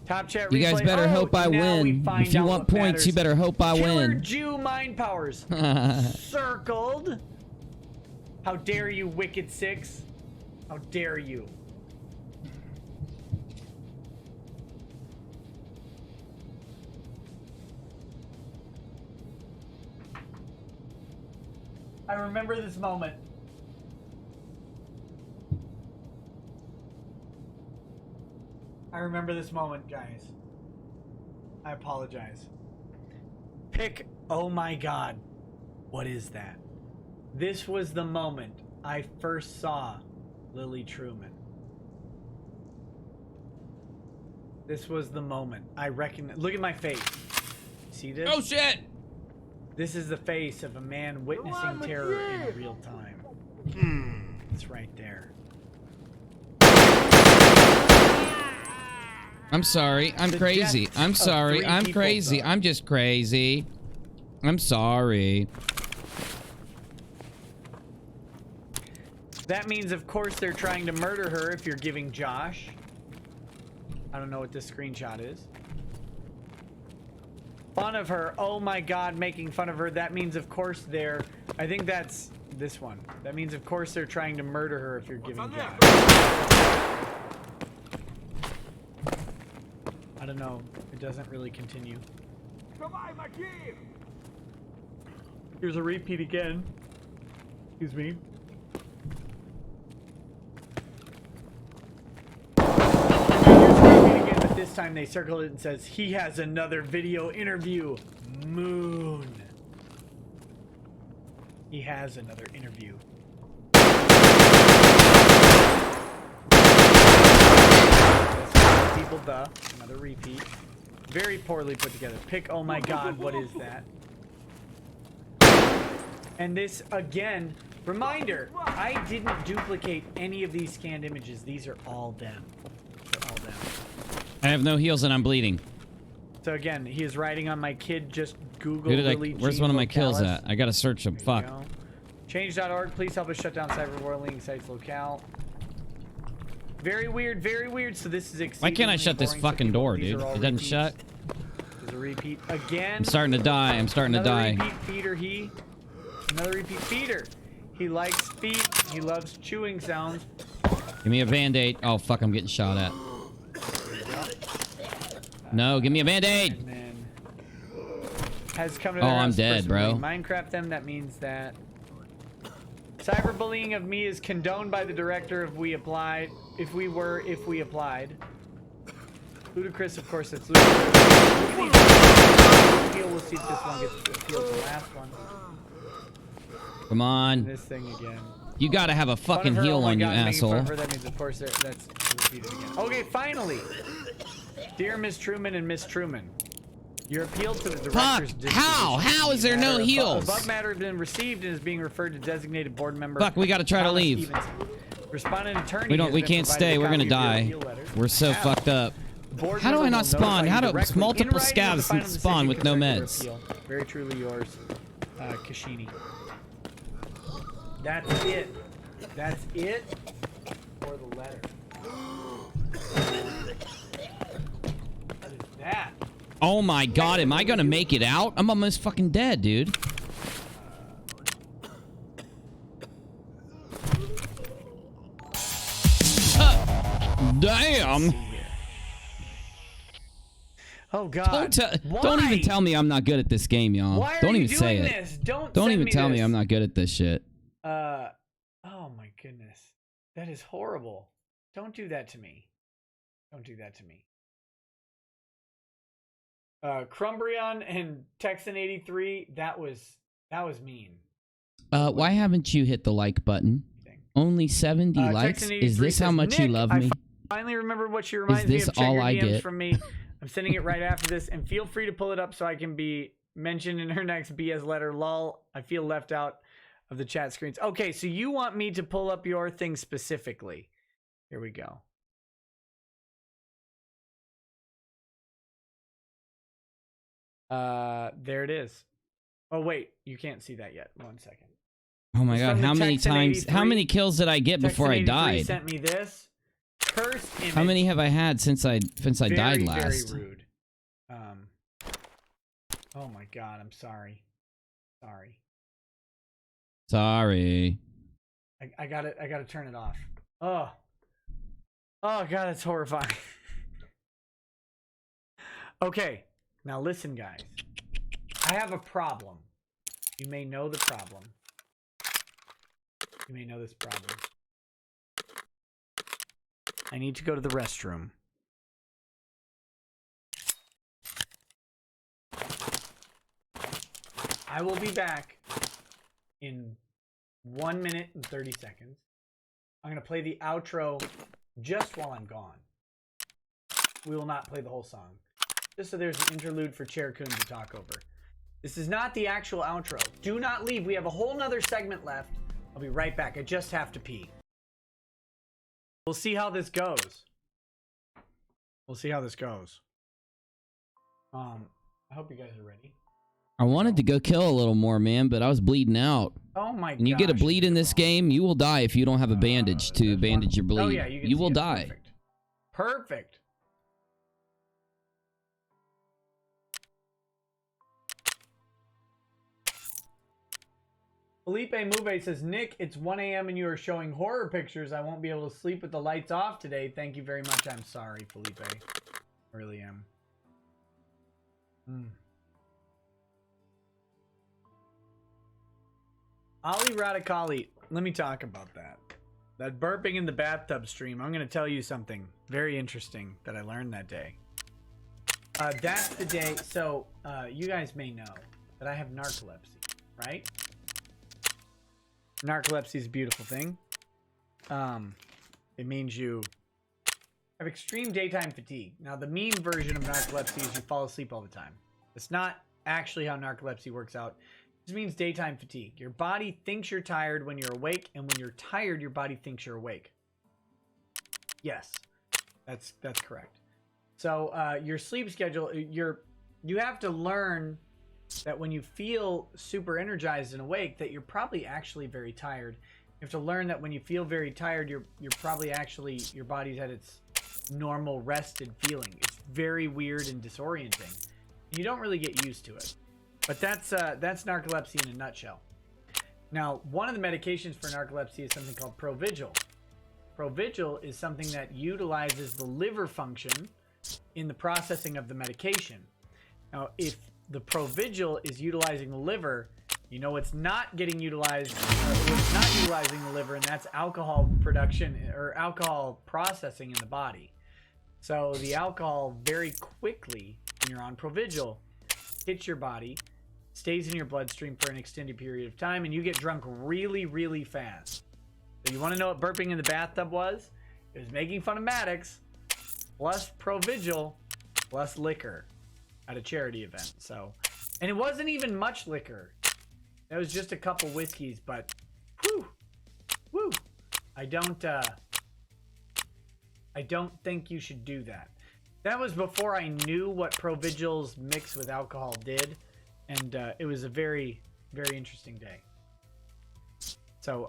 Top chat You guys replay. better hope I now we win. find If you out want what points, matters. you better hope I Killer win. Jew mind powers. Circled. How dare you, Wicked Six? How dare you? I remember this moment. I remember this moment, guys. I apologize. Pick, oh my God. What is that? This was the moment I first saw Lily Truman. This was the moment I recognize. Look at my face. See this? Oh shit! This is the face of a man witnessing terror in real time. It's right there. I'm sorry. I'm The crazy. deaths I'm of sorry. 3 I'm people, crazy. though. I'm just crazy. I'm sorry. That means, of course, they're trying to murder her if you're giving Josh. I don't know what this screenshot is. Fun of her. Oh my God, making fun of her. That means, of course, they're... I think that's this one. That means, of course, they're trying to murder her if you're giving Josh. I don't know. It doesn't really continue. Here's a repeat again. Excuse me. Again, but this time they circled it and says he has another video interview. Moon. He has another interview. People, another repeat. Very poorly put together. Pick, oh my God, what is that? And this, again, reminder, I didn't duplicate any of these scanned images. These are all them. They're all them. I have no heals and I'm bleeding. So again, he is riding on my kid. Just Google Who did I, Lily where's Jean one of my Localis. kills at? I gotta search them. There you Fuck. go. Change.org, please help us shut down cyberbullying sites locale. Very weird, very weird. So this is Why can't I shut this boring, so fucking people- door, these dude? are all It doesn't repeats. shut. There's a repeat again. I'm starting to die. I'm starting to Another die. repeat feeder. Another repeat feeder. He likes feet. He loves chewing sounds. Give me a band-aid. Oh, fuck, I'm getting shot at. No, give me a band-aid. And then has come to Oh, their I'm house dead, personally. bro. Minecraft them. That means that cyberbullying of me is condoned by the director if we applied. If we applied. Ludicrous, of course, it's ludicrous. We'll see if this one gets appealed to the last one. Come on. This thing again. You gotta have a fucking Fun of her, heel oh my on you, God, making fun asshole. of her, that means, of course, that's repeated again. Okay, finally. Dear Miss Truman and Miss Truman, your appeal to the director's Fuck! disposition How is there no matter heels? above matter has been received and is being referred to designated board member. Fuck, we gotta try to Thomas leave. Stevenson. Respondent attorney. We don't. has We been can't provided stay. a We're gonna copy of your die. appeal letter. We're so How? fucked up. Board How do member I not will spawn? notify How you do directly multiple in writing of the scavs final spawn with no decision meds? concerning your appeal. Very truly yours, Kashini. That's it. That's it for the letter. What is that? Oh my god, am I gonna make it out? I'm almost fucking dead, dude. Damn! Oh God! Don't even tell me I'm not good at this game, y'all. Why are Don't you even say doing it. this? Don't Don't send even me tell me this. I'm not good at this shit. Oh my goodness, that is horrible. Don't do that to me. Don't do that to me. Crumbrion and Texan83, that was mean. Why haven't you hit the like button? Only 70 likes? Is this how much you love me? I finally remember what she reminds Is this me of. Check all your I DMs get? from me. I'm sending it right after this, and feel free to pull it up so I can be mentioned in her next BS letter. Lol, I feel left out of the chat screens. Okay, so you want me to pull up your thing specifically. Here we go. There it is. Oh wait, you can't see that yet. 1 second. Oh my It's god, from the how many Texan times, 83. how many kills did I get before I Texan83 died? sent me this cursed image. How many have I had since I died last? Very rude. Oh my god, I'm sorry. Sorry. I gotta turn it off. Oh god, that's horrifying. Okay, now listen, guys. I have a problem. You may know the problem. You may know this problem. I need to go to the restroom. I will be back in 1 minute and 30 seconds. I'm going to play the outro just while I'm gone. We will not play the whole song. Just so there's an interlude for Chair Kun to talk over. This is not the actual outro. Do not leave. We have a whole nother segment left. I'll be right back. I just have to pee. We'll see how this goes. We'll see how this goes. I hope you guys are ready. I wanted to go kill a little more, man, but I was bleeding out. Oh my god. And you get a bleed in this game, you will die if you don't have a bandage to bandage your bleed. Oh yeah, you will see it. die. Perfect. Felipe Mube says, Nick, it's 1 a.m. and you are showing horror pictures. I won't be able to sleep with the lights off today. Thank you very much. I'm sorry, Felipe. I really am. Ali Radicali, let me talk about that. That burping in the bathtub stream. I'm going to tell you something very interesting that I learned that day. That's the day. So, you guys may know that I have narcolepsy, right? Narcolepsy is a beautiful thing. It means you have extreme daytime fatigue. Now, the mean version of narcolepsy is you fall asleep all the time. It's not actually how narcolepsy works out. It just means daytime fatigue. Your body thinks you're tired when you're awake, and when you're tired, your body thinks you're awake. Yes, that's correct. So your sleep schedule, you have to learn that when you feel super energized and awake, that you're probably actually very tired. have to learn that when you feel very tired, you're probably actually, your body's at its normal rested feeling. It's very weird and disorienting. You don't really get used to it. But that's narcolepsy in a nutshell. Now, one of the medications for narcolepsy is something called Provigil. Provigil is something that utilizes the liver function in the processing of the medication. Now, if the Provigil is utilizing the liver, you know it's not getting utilized, it's not utilizing the liver, and that's alcohol production or alcohol processing in the body. So the alcohol very quickly, when you're on Provigil, hits your body, stays in your bloodstream for an extended period of time, and you get drunk really, really fast. So you want to know what burping in the bathtub was? It was making fun of Maddox, plus Provigil, plus liquor at a charity event. So, and it wasn't even much liquor. It was just a couple whiskeys, but whew, I don't think you should do that. That was before I knew what Provigil's mix with alcohol did, and it was a very, very interesting day. So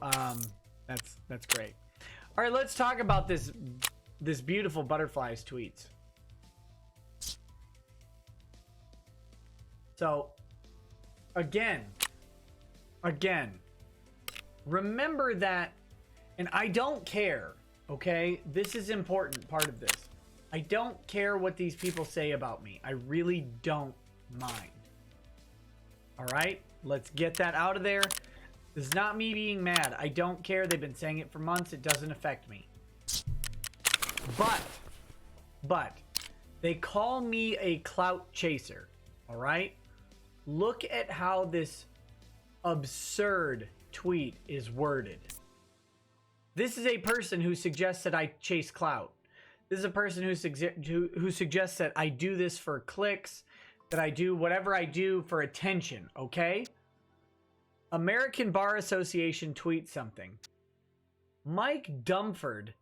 that's great. All right, let's talk about this beautiful butterflies tweets. So again, remember that, and I don't care, okay? This is important part of this. I don't care what these people say about me. I really don't mind. All right? Let's get that out of there. This is not me being mad. I don't care. They've been saying it for months. It doesn't affect me. But they call me a clout chaser. All right? Look at how this absurd tweet is worded. This is a person who suggests that I chase clout. This is a person who suggests that I do this for clicks, that I do whatever I do for attention, okay? American Bar Association tweets something. Mike Dumford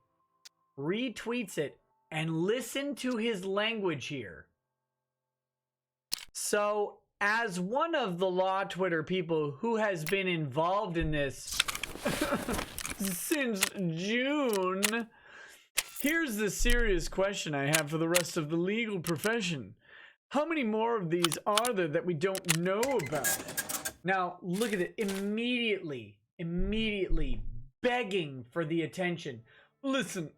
retweets it, and listen to his language here. So, as one of the law Twitter people who has been involved in this since June, here's the serious question I have for the rest of the legal profession. How many more of these are there that we don't know about? Now, look at it. Immediately begging for the attention. Listen,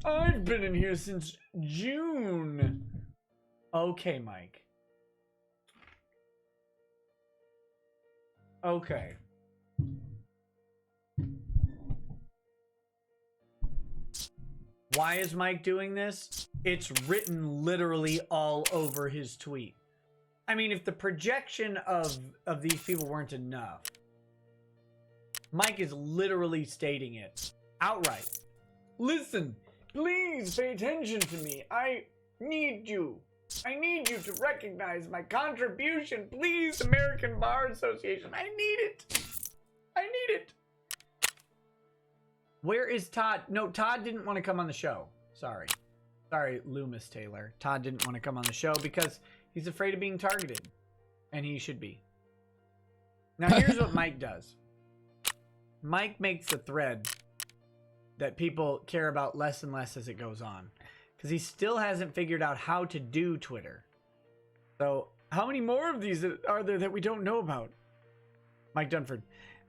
I've been in here since June. Okay, Mike. Okay. Why is Mike doing this? It's written literally all over his tweet. I mean, if the projection of these people weren't enough, Mike is literally stating it outright. Listen, please pay attention to me. I need you. I need you to recognize my contribution. Please, American Bar Association. I need it. I need it. Where is Todd? No, Todd didn't want to come on the show. Sorry, Loomis Taylor. Todd didn't want to come on the show because he's afraid of being targeted. And he should be. Now, here's what Mike does. Mike makes a thread that people care about less and less as it goes on. Because he still hasn't figured out how to do Twitter. So, how many more of these are there that we don't know about? Mike Dunford.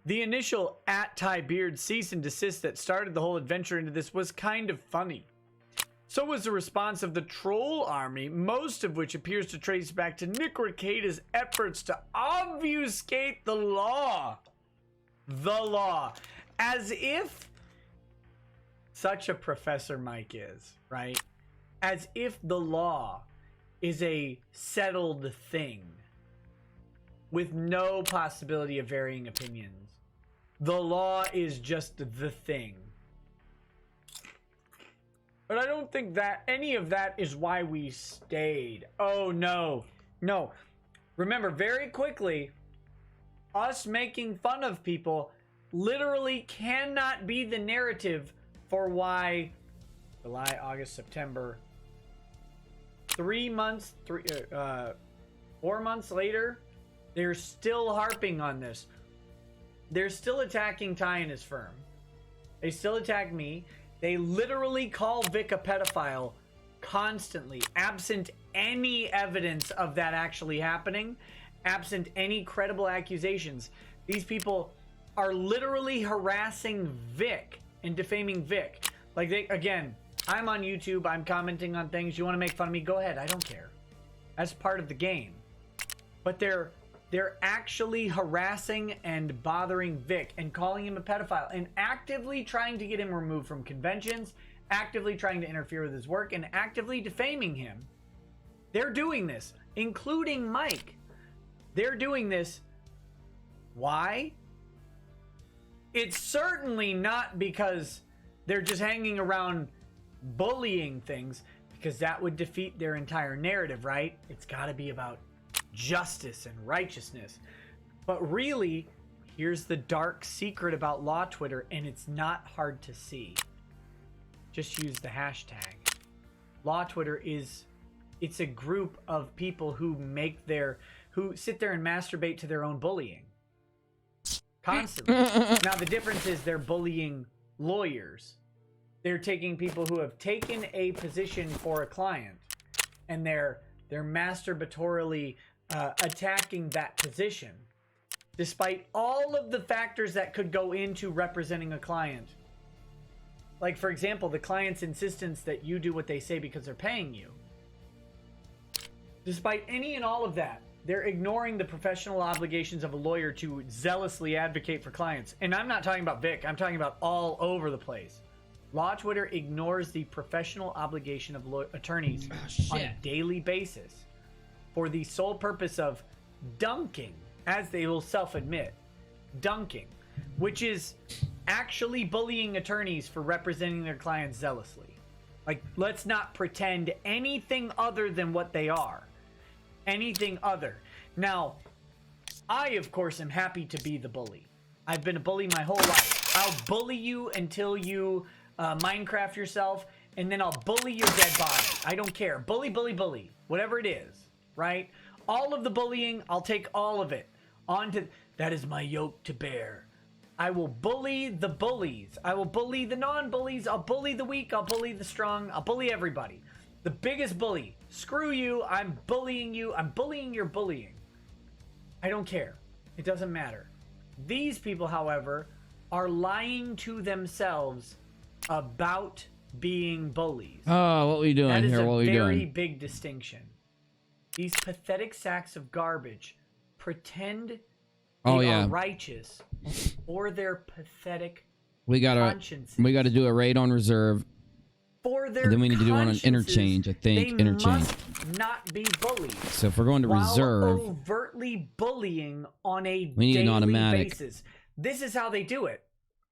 The initial @TyBeard cease and desist that started the whole adventure into this was kind of funny. So was the response of the troll army, most of which appears to trace back to Nick Rekieta's efforts to obfuscate the law. The law. As if such a Professor Mike is, right? As if the law is a settled thing with no possibility of varying opinions. The law is just the thing. But I don't think that any of that is why we stayed. Oh, no. No. Remember, very quickly, us making fun of people literally cannot be the narrative for why July, August, September, 4 months later, they're still harping on this. They're still attacking Ty and his firm. They still attack me. They literally call Vic a pedophile constantly, absent any evidence of that actually happening, absent any credible accusations. These people are literally harassing Vic and defaming Vic. Like, again, I'm on YouTube, I'm commenting on things. You want to make fun of me? Go ahead, I don't care. That's part of the game. But they're actually harassing and bothering Vic and calling him a pedophile and actively trying to get him removed from conventions, actively trying to interfere with his work, and actively defaming him. They're doing this, including Mike. They're doing this. Why? It's certainly not because they're just hanging around bullying things, because that would defeat their entire narrative, right? It's got to be about justice and righteousness. But really, here's the dark secret about Law Twitter, and it's not hard to see. Just use the hashtag. Law Twitter it's a group of people who who sit there and masturbate to their own bullying constantly. Now the difference is they're bullying lawyers. They're taking people who have taken a position for a client, and they're masturbatorily attacking that position, despite all of the factors that could go into representing a client. Like, for example, the client's insistence that you do what they say because they're paying you. Despite any and all of that, they're ignoring the professional obligations of a lawyer to zealously advocate for clients. And I'm not talking about Vic. I'm talking about all over the place. Law Twitter ignores the professional obligation of attorneys on a daily basis for the sole purpose of dunking, as they will self-admit, dunking, which is actually bullying attorneys for representing their clients zealously. Like, let's not pretend anything other than what they are. Anything other. Now, I, of course, am happy to be the bully. I've been a bully my whole life. I'll bully you until you Minecraft yourself, and then I'll bully your dead body. I don't care. Bully, bully, bully. Whatever it is, right? All of the bullying, I'll take all of it. That is my yoke to bear. I will bully the bullies. I will bully the non-bullies. I'll bully the weak. I'll bully the strong. I'll bully everybody. The biggest bully. Screw you. I'm bullying you. I'm bullying your bullying. I don't care. It doesn't matter. These people, however, are lying to themselves about being bullies. Oh, what are we doing here? What are we doing? That is a very big distinction. These pathetic sacks of garbage pretend they are righteous for their pathetic consciences. We gotta do a raid on reserve. For their then we need to do one on interchange, I think. They interchange. must not be bullied. So if we're going to reserve, overtly bullying on a we need daily an automatic basis. This is how they do it.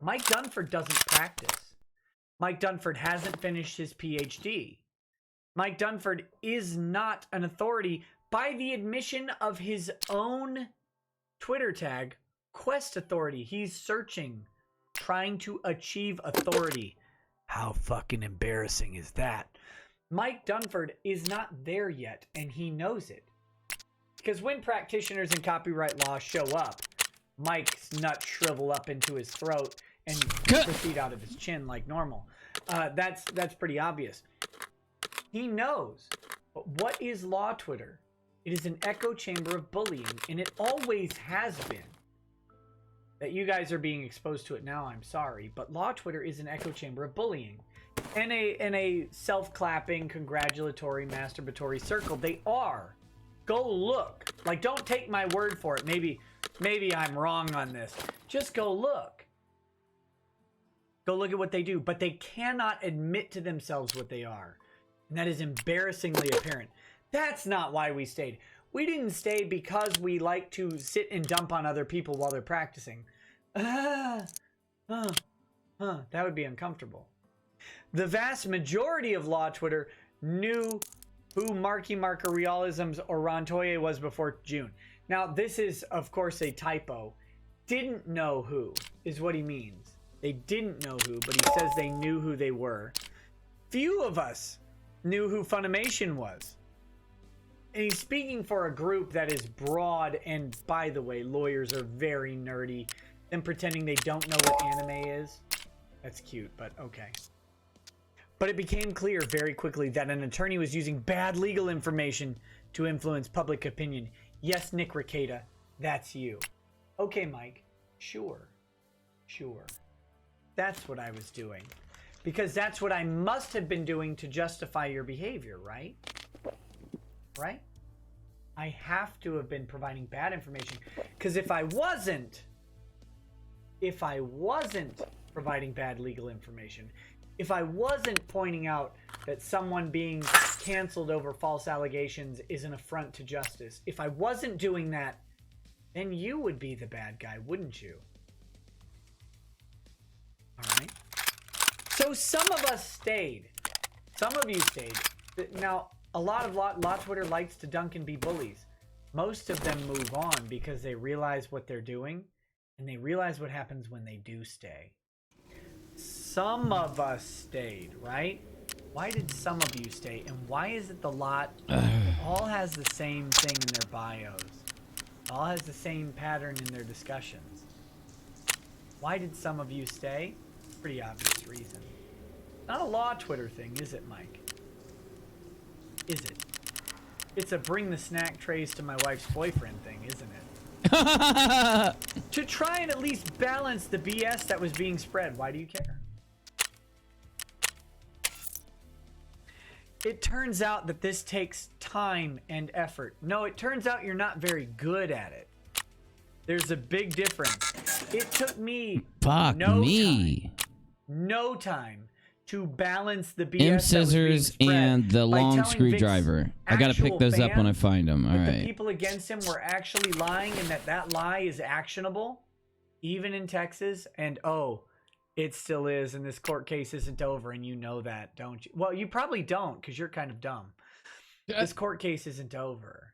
Mike Dunford doesn't practice. Mike Dunford hasn't finished his PhD. Mike Dunford is not an authority by the admission of his own Twitter tag, Quest Authority. He's searching, trying to achieve authority. How fucking embarrassing is that? Mike Dunford is not there yet, and he knows it. Because when practitioners in copyright law show up, Mike's nuts shrivel up into his throat and proceed out of his chin like normal. That's pretty obvious. He knows. But what is Law Twitter? It is an echo chamber of bullying, and it always has been. That you guys are being exposed to it now, I'm sorry. But Law Twitter is an echo chamber of bullying. In a self-clapping, congratulatory, masturbatory circle, they are. Go look. Like, don't take my word for it. Maybe I'm wrong on this. Just go look. Go look at what they do. But they cannot admit to themselves what they are. And that is embarrassingly apparent. That's not why we stayed. We didn't stay because we like to sit and dump on other people while they're practicing. That would be uncomfortable. The vast majority of Law Twitter knew who Marky Marker Realisms or Rontoye was before June. Now, this is, of course, a typo. Didn't know who is what he means. They didn't know who, but he says they knew who they were. Few of us knew who Funimation was. And he's speaking for a group that is broad, and by the way, lawyers are very nerdy. Them pretending they don't know what anime is. That's cute, but okay. But it became clear very quickly that an attorney was using bad legal information to influence public opinion. Yes, Nick Ricada, that's you. Okay, Mike, sure. That's what I was doing. Because that's what I must have been doing to justify your behavior, right? Right? I have to have been providing bad information. Because if I wasn't providing bad legal information, if I wasn't pointing out that someone being canceled over false allegations is an affront to justice, if I wasn't doing that, then you would be the bad guy, wouldn't you? All right. So some of us stayed. Some of you stayed. Now, a lot of Lot Twitter likes to dunk and be bullies. Most of them move on because they realize what they're doing, and they realize what happens when they do stay. Some of us stayed, right? Why did some of you stay? And why is it the lot all has the same thing in their bios? All has the same pattern in their discussions. Why did some of you stay? Pretty obvious reason. Not a law Twitter thing, is it, Mike? Is it? It's a bring the snack trays to my wife's boyfriend thing, isn't it? To try and at least balance the BS that was being spread. Why do you care? It turns out that this takes time and effort. No, it turns out you're not very good at it. There's a big difference. It took me no time to balance the BS. M scissors and the long screwdriver. I gotta pick those up when I find them. All right. The people against him were actually lying, and that lie is actionable, even in Texas. And oh, it still is. And this court case isn't over, and you know that, don't you? Well, you probably don't, because you're kind of dumb. This court case isn't over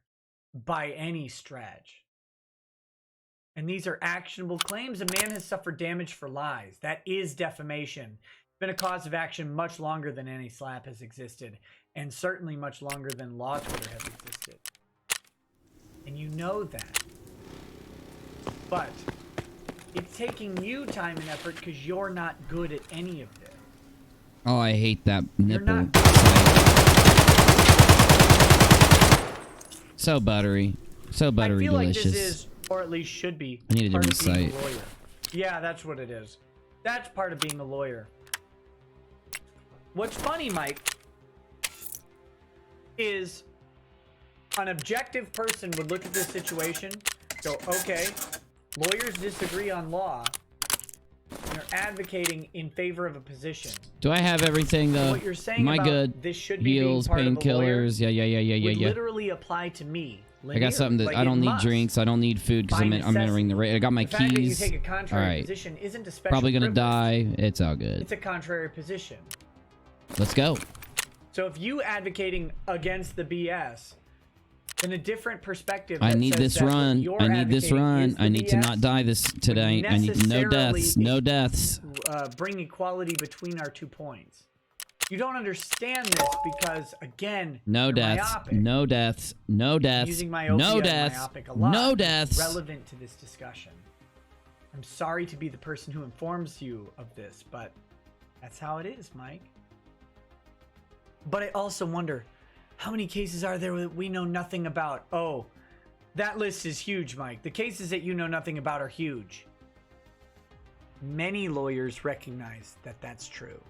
by any stretch. And these are actionable claims. A man has suffered damage for lies. That is defamation. It's been a cause of action much longer than any slap has existed, and certainly much longer than law Twitter has existed. And you know that. But it's taking you time and effort because you're not good at any of this. Oh, I hate that nipple. So buttery. So buttery delicious. Like this is, or at least should be, I need a part different of being site. a lawyer. Yeah, that's what it is. That's part of being a lawyer. What's funny, Mike, is an objective person would look at this situation, go, okay, lawyers disagree on law, and are advocating in favor of a position. Do I have everything though? What you're saying Am I about good? This should be Heals, painkillers. Yeah. would literally apply to me. I got something that I don't need drinks. I don't need food because I'm entering the race. I got my the fact keys. That you take a contrary position isn't a special Probably gonna privilege. die. It's all good. It's a contrary position. Let's go. So if you advocating against the BS, then a different perspective. I need this run. I need this run. I need to not die this today. I need no deaths. No deaths. Bring equality between our 2 points. You don't understand this because, again, no deaths. Myopic. No deaths. No deaths. Using myopia no and deaths. myopic a lot no deaths. Relevant to this discussion. I'm sorry to be the person who informs you of this, but that's how it is, Mike. But I also wonder, how many cases are there that we know nothing about? Oh, that list is huge, Mike. The cases that you know nothing about are huge. Many lawyers recognize that that's true.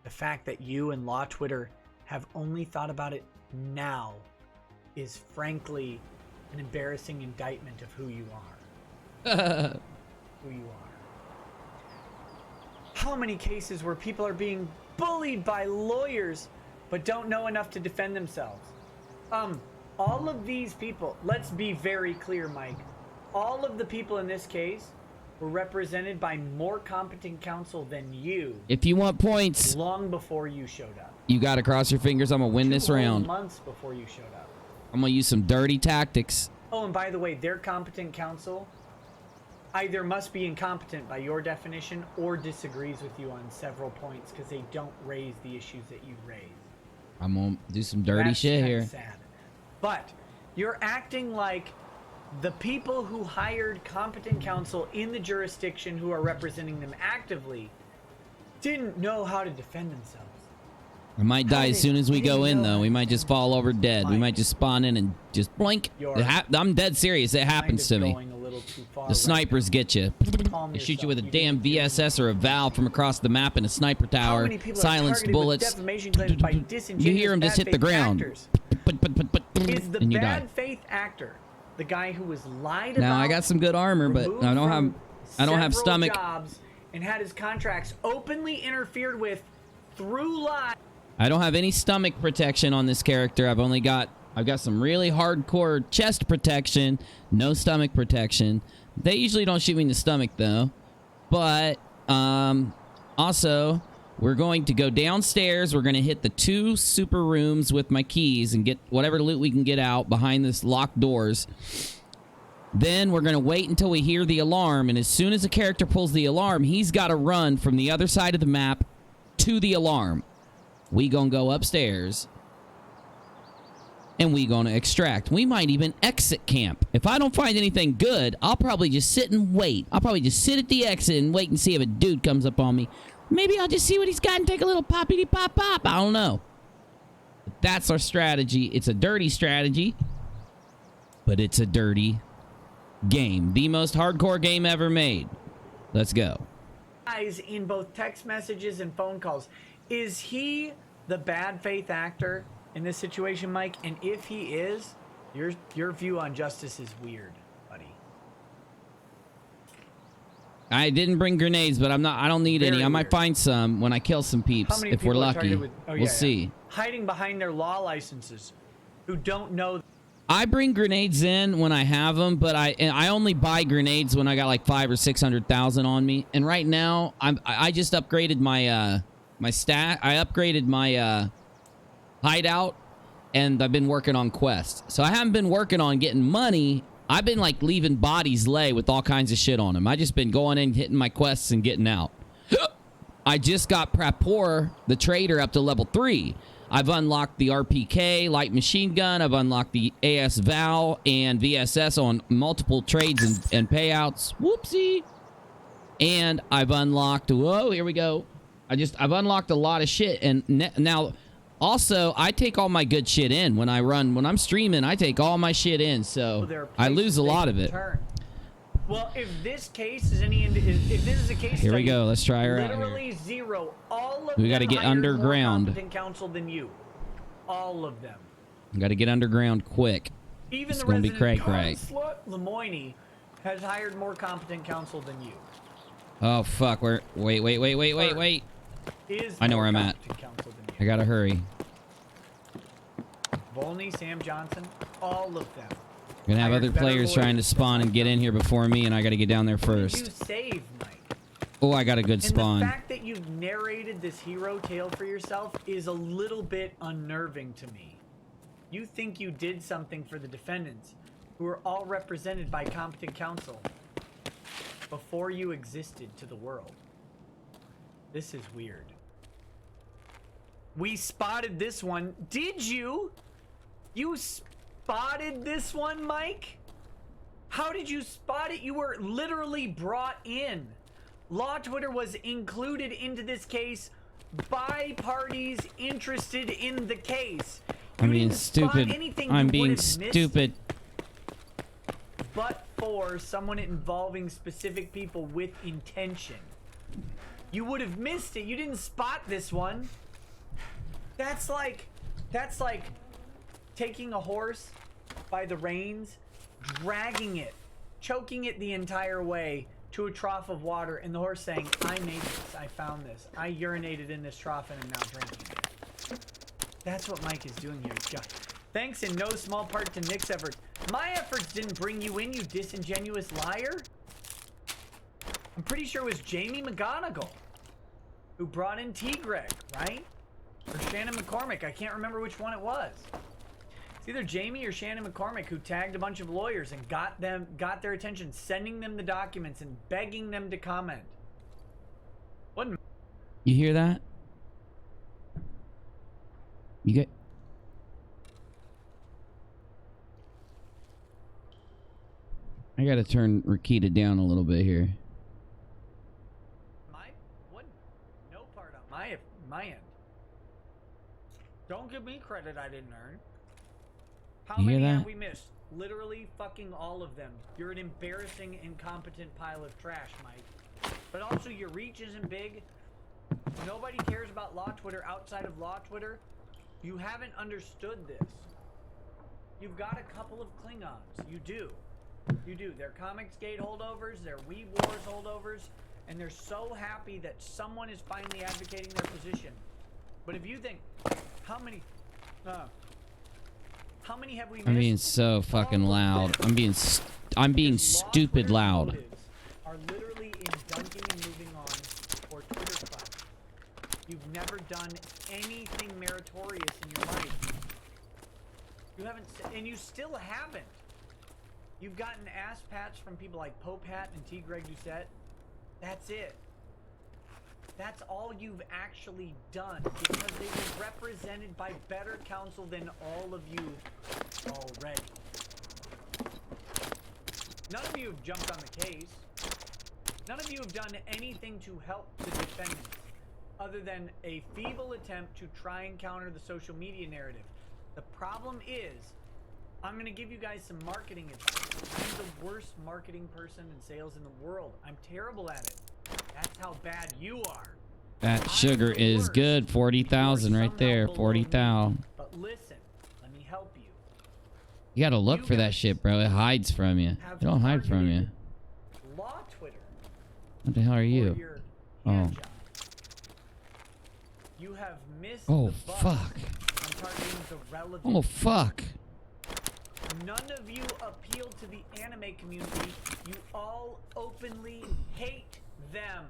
The fact that you and Law Twitter have only thought about it now is frankly an embarrassing indictment of who you are. Who you are. How many cases where people are being bullied by lawyers but don't know enough to defend themselves? All of these people, let's be very clear, Mike. All of the people in this case were represented by more competent counsel than you. If you want points, long before you showed up. You got to cross your fingers. I'm gonna win this round. 2 months before you showed up. I'm gonna use some dirty tactics. Oh, and by the way, their competent counsel either must be incompetent by your definition or disagrees with you on several points because they don't raise the issues that you raise. I'm gonna do some dirty shit here. Sad. But you're acting like the people who hired competent counsel in the jurisdiction who are representing them actively didn't know how to defend themselves. I might die as soon as we go in, though. We might just fall over dead. We Mike. might just spawn in and just blink. You're I'm dead serious. It happens to me. Going a little too far The snipers get you. Calm They shoot you yourself. with a damn VSS or a valve from across the map in a sniper How tower. many people are Silenced targeted with bullets. defamation claims by You disingenuous hear them just bad hit the faith ground. actors? Is the And you bad die. faith actor the guy who was lied Now about? I got some good armor, but removed I don't have. from I don't have several stomach. jobs and had his contracts openly interfered with through lies. I don't have any stomach protection on this character. I've got some really hardcore chest protection, no stomach protection. They usually don't shoot me in the stomach though. But also we're going to go downstairs. We're going to hit the 2 super rooms with my keys and get whatever loot we can get out behind this locked doors. Then we're going to wait until we hear the alarm, and as soon as the character pulls the alarm, he's got to run from the other side of the map to the alarm. We gonna go upstairs and we gonna extract. We might even exit camp. If I don't find anything good, I'll probably just sit and wait. I'll probably just sit at the exit and wait and see if a dude comes up on me. Maybe I'll just see what he's got and take a little poppity pop pop. I don't know. But that's our strategy. It's a dirty strategy, but it's a dirty game. The most hardcore game ever made. Let's go. In both text messages and phone calls. Is he the bad faith actor in this situation, Mike? And if he is, your view on justice is weird, buddy. I didn't bring grenades, but I don't need any. I might find some when I kill some peeps if we're lucky. We'll see. Hiding behind their law licenses, who don't know. I bring grenades in when I have them, but I only buy grenades when I got like 500,000 or 600,000 on me. And right now, I just upgraded my my stat. I upgraded my hideout, and I've been working on quests. So I haven't been working on getting money. I've been like leaving bodies lay with all kinds of shit on them. I just been going in, hitting my quests, and getting out. I just got Prapor, the trader, up to level 3. I've unlocked the RPK, light machine gun. I've unlocked the AS Val and VSS on multiple trades and payouts. Whoopsie. And I've unlocked, whoa, here we go. I've unlocked a lot of shit. And now, also, I take all my good shit in. When I'm streaming, I take all my shit in. So I lose a lot of it. Well, if this case is if this is a case, here we go. Let's try her out here. Literally zero. All of we got to get underground. More competent counsel than you. All of them. We got to get underground quick. Even it's the gonna be cray cray. Lemoyne has hired more competent counsel than you. Oh fuck! Wait! I know where I'm at. I gotta hurry. Volney, Sam Johnson, all of them. We're gonna have other players trying to spawn and get in here before me, and I gotta get down there first. You save, Mike. Oh, I got a good spawn. And the fact that you've narrated this hero tale for yourself is a little bit unnerving to me. You think you did something for the defendants, who are all represented by competent counsel, before you existed to the world. This is weird. We spotted this one. Did you? You spotted this one, Mike? How did you spot it? You were literally brought in. Law Twitter was included into this case by parties interested in the case. I'm being stupid. I'm being stupid. But for someone involving specific people with intention, you would have missed it. You didn't spot this one. That's like taking a horse by the reins, dragging it, choking it the entire way to a trough of water, and the horse saying, I made this, I found this, I urinated in this trough and am now drinking it. That's what Mike is doing here, Chuck. Thanks in no small part to Nick's efforts. My efforts didn't bring you in, you disingenuous liar. I'm pretty sure it was Jamie McGonigal who brought in T-Greg, right? Or Shannon McCormick. I can't remember which one it was. It's either Jamie or Shannon McCormick who tagged a bunch of lawyers and got their attention, sending them the documents and begging them to comment. What? You hear that? You get. I gotta turn Rakita down a little bit here. What? No part. my end. Don't give me credit I didn't earn. How You hear many that? have we missed? Literally fucking all of them. You're an embarrassing, incompetent pile of trash, Mike. But also, your reach isn't big. Nobody cares about Law Twitter outside of Law Twitter. You haven't understood this. You've got a couple of Klingons. You do. You do. They're Comics Gate holdovers. They're We Wars holdovers. And they're so happy that someone is finally advocating their position. But if you think, how many have we missed? I'm being so fucking loud. I'm being stupid loud. Motives are literally in dunking and moving on for Twitter clout. You've never done anything meritorious in your life. You haven't, and you still haven't. You've gotten ass pats from people like Pope Hat and T. Greg Doucette. That's it. That's all you've actually done, because they were represented by better counsel than all of you already. None of you have jumped on the case. None of you have done anything to help the defendants, other than a feeble attempt to try and counter the social media narrative. The problem is, I'm going to give you guys some marketing advice. I'm the worst marketing person in sales in the world. I'm terrible at it. That's how bad you are. That sugar is good. 40,000 right there. 40,000. But listen, let me help you. You gotta look for that shit, bro. It hides from you. It don't hide from you. Law Twitter. What the hell are you? Oh. You have missed Oh, the bus fuck. on targeting the relevant. Oh, fuck. None of you appeal to the anime community. You all openly hate them.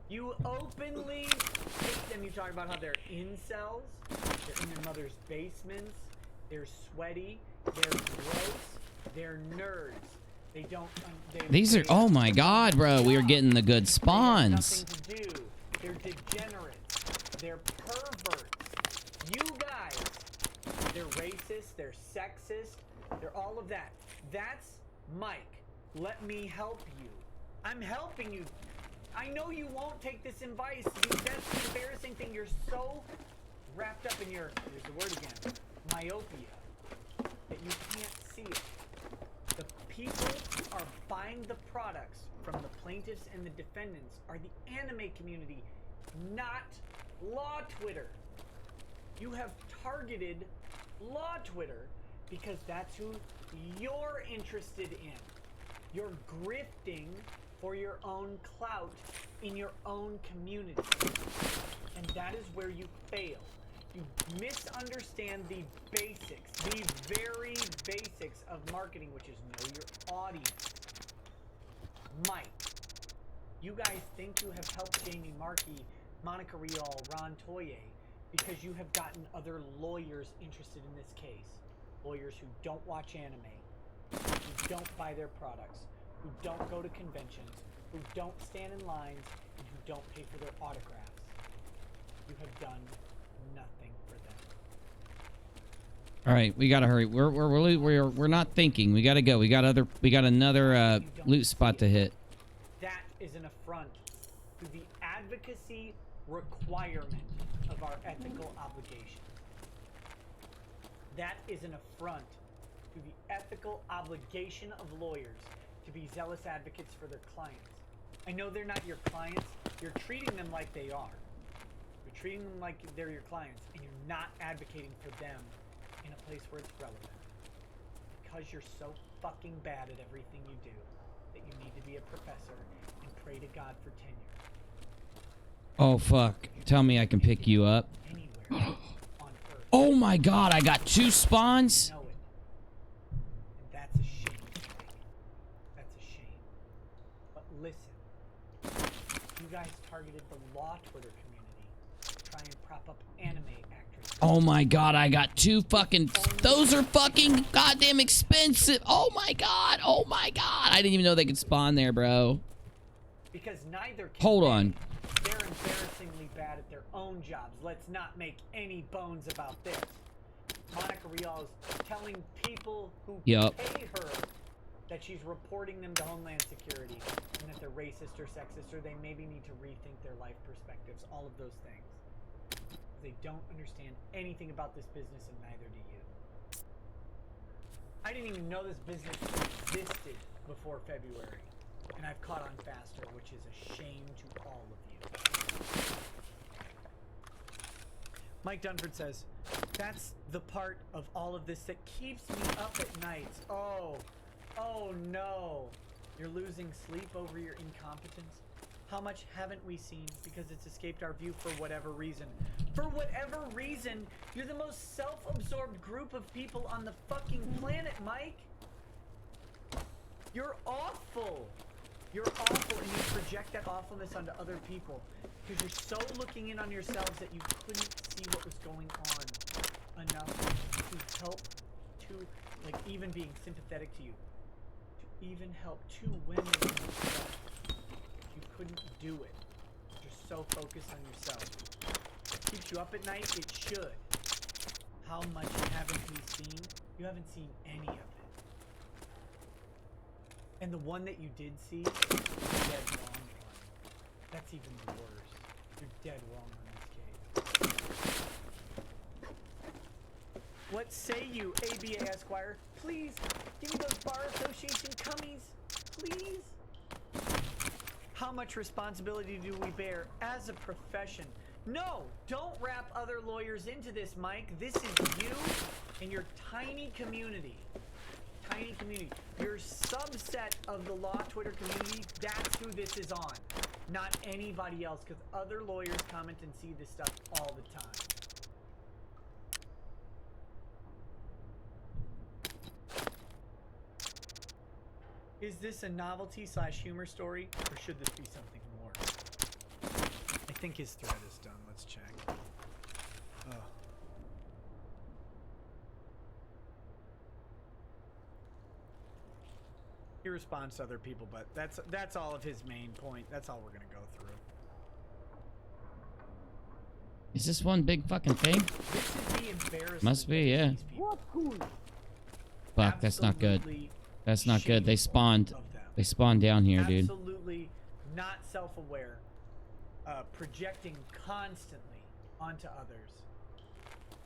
You openly hate them. You talk about how they're incels. They're in their mother's basements. They're sweaty. They're gross. They're nerds. They don't. These are. Oh my god, bro. We are getting the good spawns. Nothing to do. They're degenerates. They're perverts. You guys. They're racist. They're sexist. They're all of that. That's Mike. Let me help you. I'm helping you. I know you won't take this advice. That's the embarrassing thing. You're so wrapped up in your, here's the word again, myopia, that you can't see it. The people who are buying the products from the plaintiffs and the defendants are the anime community, not Law Twitter. You have targeted Law Twitter because that's who you're interested in. You're grifting for your own clout in your own community. And that is where you fail. You misunderstand the basics, the very basics of marketing, which is know your audience. Mike, you guys think you have helped Jamie Markey, Monica Rial, Ron Toye, because you have gotten other lawyers interested in this case. Lawyers who don't watch anime, who don't buy their products, who don't go to conventions, who don't stand in lines, and who don't pay for their autographs. You have done nothing for them. All right, we gotta hurry. We're not thinking. We gotta go. We got another loot spot to hit. That is an affront to the advocacy requirement of our ethical obligation. That is an affront to the ethical obligation of lawyers to be zealous advocates for their clients. I know they're not your clients. You're treating them like they are. You're treating them like they're your clients, and you're not advocating for them in a place where it's relevant. Because you're so fucking bad at everything you do that you need to be a professor and pray to God for tenure. Oh fuck! Tell me I can pick you up. Anywhere on Earth. Oh my god! I got 2 spawns. Know it. And that's a shame. That's a shame. But listen, you guys targeted the Law Twitter community to try and prop up anime actresses. Oh my god! I got 2 fucking. Those are fucking goddamn expensive. Oh my god! Oh my god! I didn't even know they could spawn there, bro. Because neither can Hold they. on. They're embarrassingly bad at their own jobs. Let's not make any bones about this. Monica Rial is telling people who pay her that she's reporting them to Homeland Security and that they're racist or sexist or they maybe need to rethink their life perspectives, all of those things. because they don't understand anything about this business, and neither do you. I didn't even know this business existed before February, and I've caught on faster, which is a shame to all of you. Mike Dunford says, that's the part of all of this that keeps me up at nights. Oh no. You're losing sleep over your incompetence? How much haven't we seen because it's escaped our view for whatever reason? For whatever reason, you're the most self-absorbed group of people on the fucking planet, Mike. You're awful. You're awful, and you project that awfulness onto other people because you're so looking in on yourselves that you couldn't see what was going on enough to help to, like, even being sympathetic to you, to even help two women in yourself. You couldn't do it. You're so focused on yourself. It keeps you up at night? It should. How much haven't we seen? You haven't seen any of it. And the one that you did see, you're dead wrong on. That's even the worst. You're dead wrong on this case. What say you, ABA Esquire? Please, give me those Bar Association cummies. Please. How much responsibility do we bear as a profession? No, don't wrap other lawyers into this, Mike. This is you and your tiny community. Tiny community. Your subset of the law Twitter community, that's who this is on. Not anybody else, because other lawyers comment and see this stuff all the time. Is this a novelty / humor story, or should this be something more? I think his thread is done. Let's check. Oh. He responds to other people, but that's all of his main point. That's all we're gonna go through. Is this one big fucking thing? This is the embarrassment. Must be, yeah. Fuck, that's not good. That's not good. They spawned. They spawned down here, dude. Absolutely not self-aware. Projecting constantly onto others.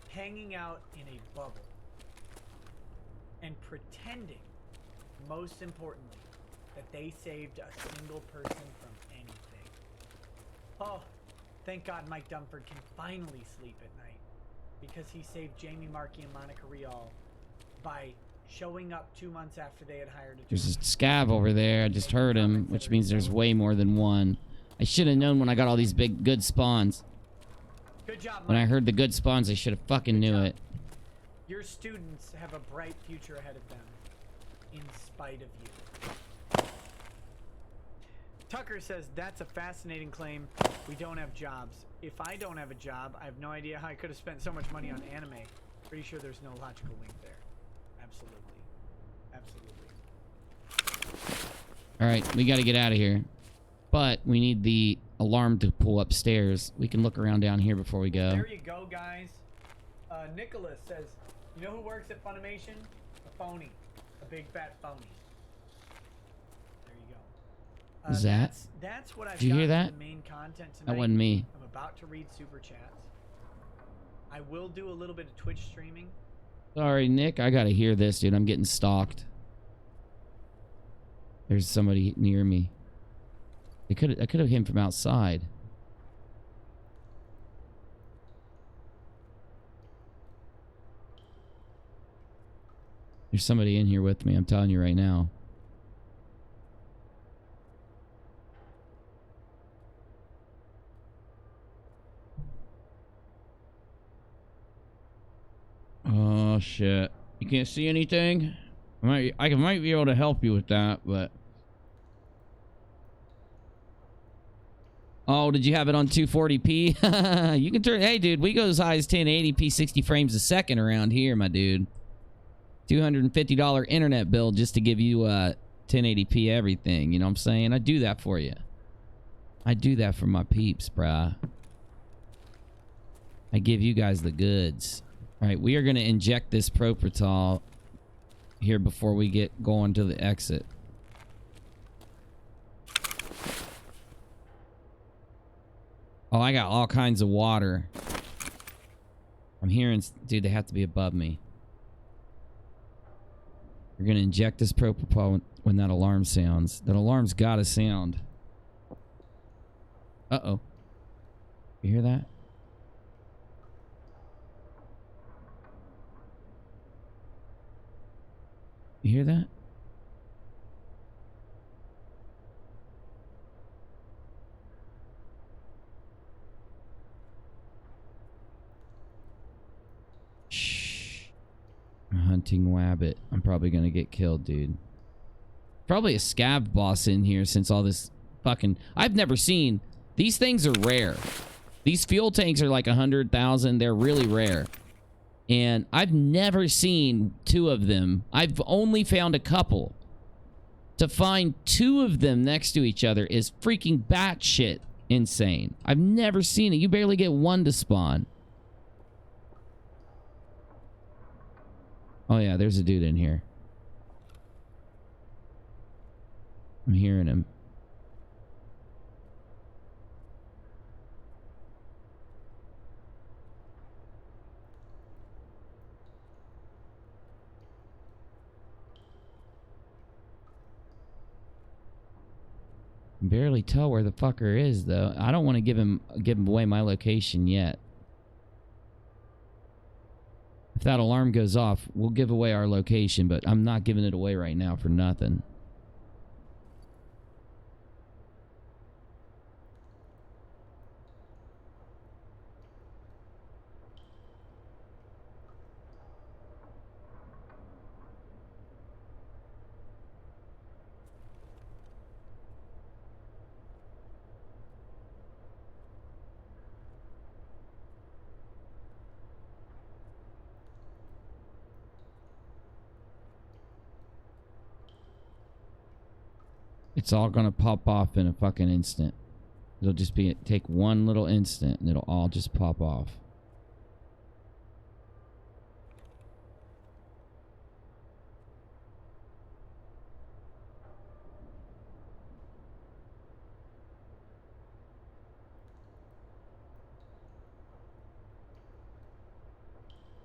Hanging out in a bubble. And pretending, most importantly, that they saved a single person from anything. Oh, thank God Mike Dunford can finally sleep at night. Because he saved Jamie Markey and Monica Rial by showing up 2 months after they had hired a There's a scav over there. I just heard him, which means there's way more than one. I should have known when I got all these big good spawns. Good job, Mike. When I heard the good spawns, I should have fucking knew it. Your students have a bright future ahead of them, in spite of you. Tucker says, that's a fascinating claim. We don't have jobs. If I don't have a job, I have no idea how I could have spent so much money on anime. Pretty sure there's no logical link there. Absolutely. Absolutely. Alright, we gotta get out of here. But we need the alarm to pull upstairs. We can look around down here before we go. There you go, guys. Nicholas says, you know who works at Funimation? A phony. A big fat phony. There you go. Is that? That's what I've Did you hear got that? for the main content tonight. That wasn't me. I'm about to read super chats. I will do a little bit of Twitch streaming. Sorry, Nick. I gotta hear this, dude. I'm getting stalked. There's somebody near me. I could have him from outside. There's somebody in here with me. I'm telling you right now. Oh shit! You can't see anything. I might be able to help you with that, but. Oh, did you have it on 240p? You can turn. Hey, dude, we go as high as 1080p, 60 frames a second around here, my dude. $250 internet bill just to give you 1080p everything. You know what I'm saying? I do that for you. I do that for my peeps, bruh. I give you guys the goods. All right, we are going to inject this Propratal here before we get going to the exit. Oh, I got all kinds of water. I'm hearing... Dude, they have to be above me. We're going to inject this propofol when that alarm sounds. That alarm's got to sound. Uh-oh. You hear that? You hear that? Shh. I'm hunting Wabbit. I'm probably gonna get killed, dude. Probably a scav boss in here since all this fucking... I've never seen... These things are rare. These fuel tanks are like 100,000. They're really rare. And I've never seen 2 of them. I've only found a couple. To find 2 of them next to each other is freaking batshit insane. I've never seen it. You barely get 1 to spawn. Oh yeah, there's a dude in here. I'm hearing him. Barely tell where the fucker is though. I don't want to give him away my location yet. If that alarm goes off, we'll give away our location, but I'm not giving it away right now for nothing. It's all gonna pop off in a fucking instant. It'll just be... Take 1 little instant and it'll all just pop off.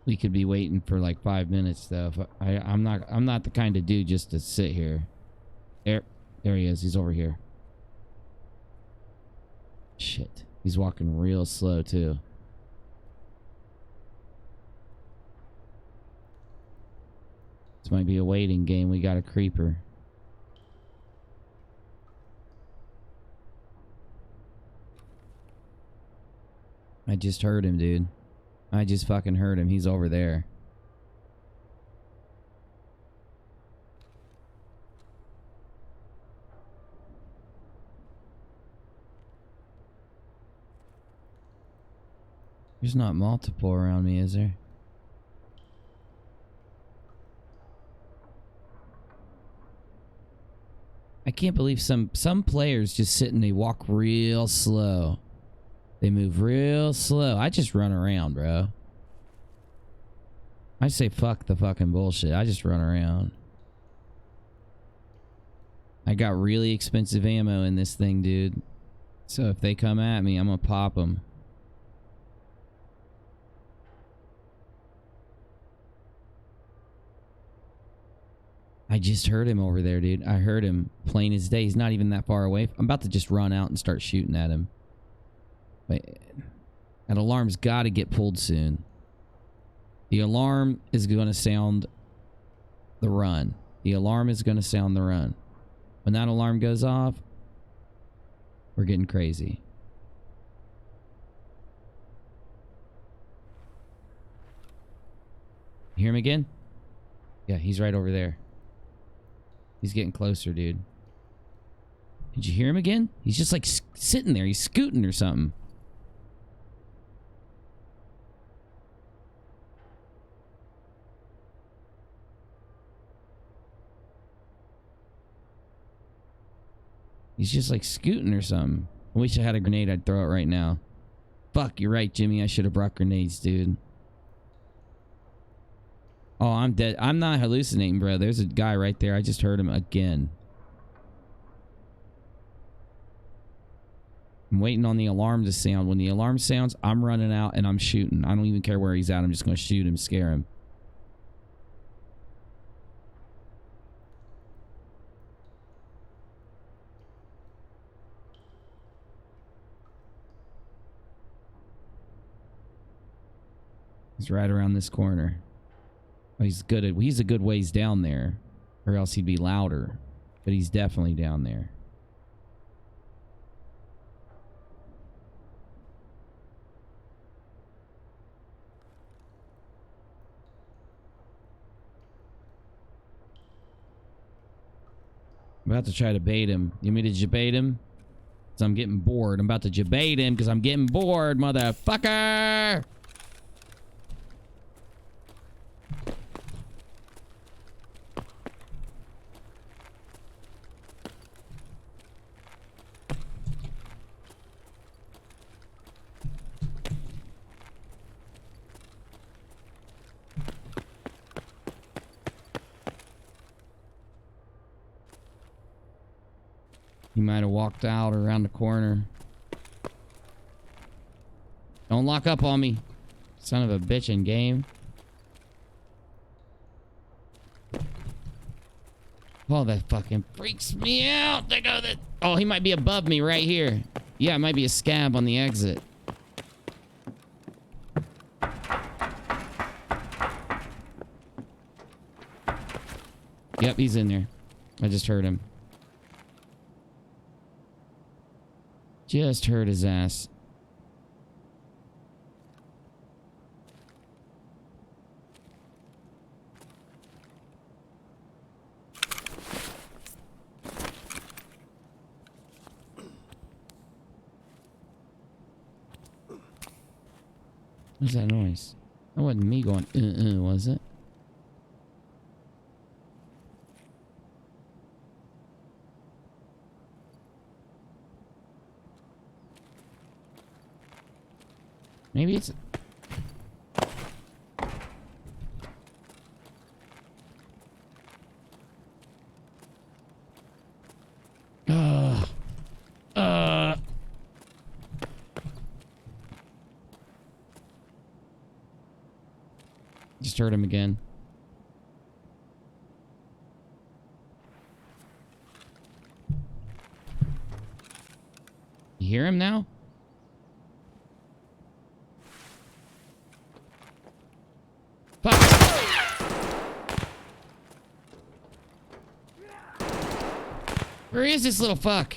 We could be waiting for like 5 minutes though. If I'm not the kind of dude just to sit here. There he is. He's over here. Shit. He's walking real slow, too. This might be a waiting game. We got a creeper. I just heard him, dude. I just fucking heard him. He's over there. There's not multiple around me, is there? I can't believe some players just sit and they walk real slow. They move real slow. I just run around, bro. I say fuck the fucking bullshit. I just run around. I got really expensive ammo in this thing, dude. So if they come at me, I'm gonna pop them. I just heard him over there, dude. I heard him plain as day. He's not even that far away. I'm about to just run out and start shooting at him. Wait. That alarm's got to get pulled soon. The alarm is going to sound the run. The alarm is going to sound the run. When that alarm goes off, we're getting crazy. You hear him again? Yeah, he's right over there. He's getting closer, dude. Did you hear him again? He's just like sitting there. He's scooting or something. He's just like scooting or something. I wish I had a grenade. I'd throw it right now. Fuck, you're right, Jimmy. I should have brought grenades, dude. Oh, I'm dead. I'm not hallucinating, bro. There's a guy right there. I just heard him again. I'm waiting on the alarm to sound. When the alarm sounds, I'm running out and I'm shooting. I don't even care where he's at. I'm just going to shoot him, scare him. He's right around this corner. Oh, he's a good ways down there. Or else he'd be louder. But he's definitely down there. I'm about to try to bait him. You want me to jabait him? Because I'm getting bored. I'm about to jabait him because I'm getting bored, motherfucker! He might have walked out around the corner. Don't lock up on me. Son of a bitch in game. Oh, that fucking freaks me out. They go that. Oh, he might be above me right here. Yeah, it might be a scab on the exit. Yep, he's in there. I just heard him. Just heard his ass. What's that noise? That wasn't me going, was it? Maybe it's... Just heard him again. You hear him now? Fuck! Where is this little fuck?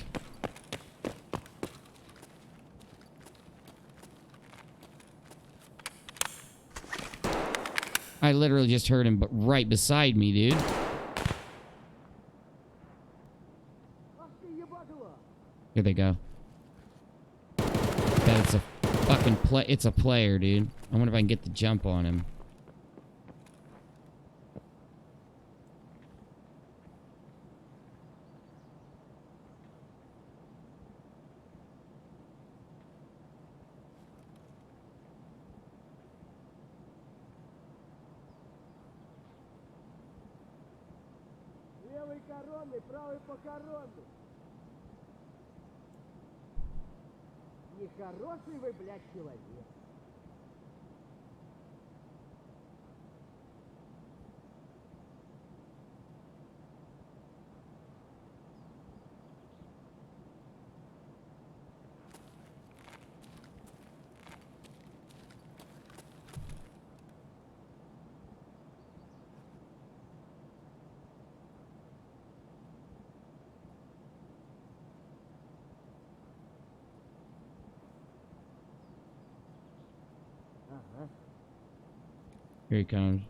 I literally just heard him, but right beside me, dude. Here they go. Bet it's a fucking play. It's a player, dude. I wonder if I can get the jump on him. Правый похоронный. Нехороший вы, блядь, человек. Here he comes.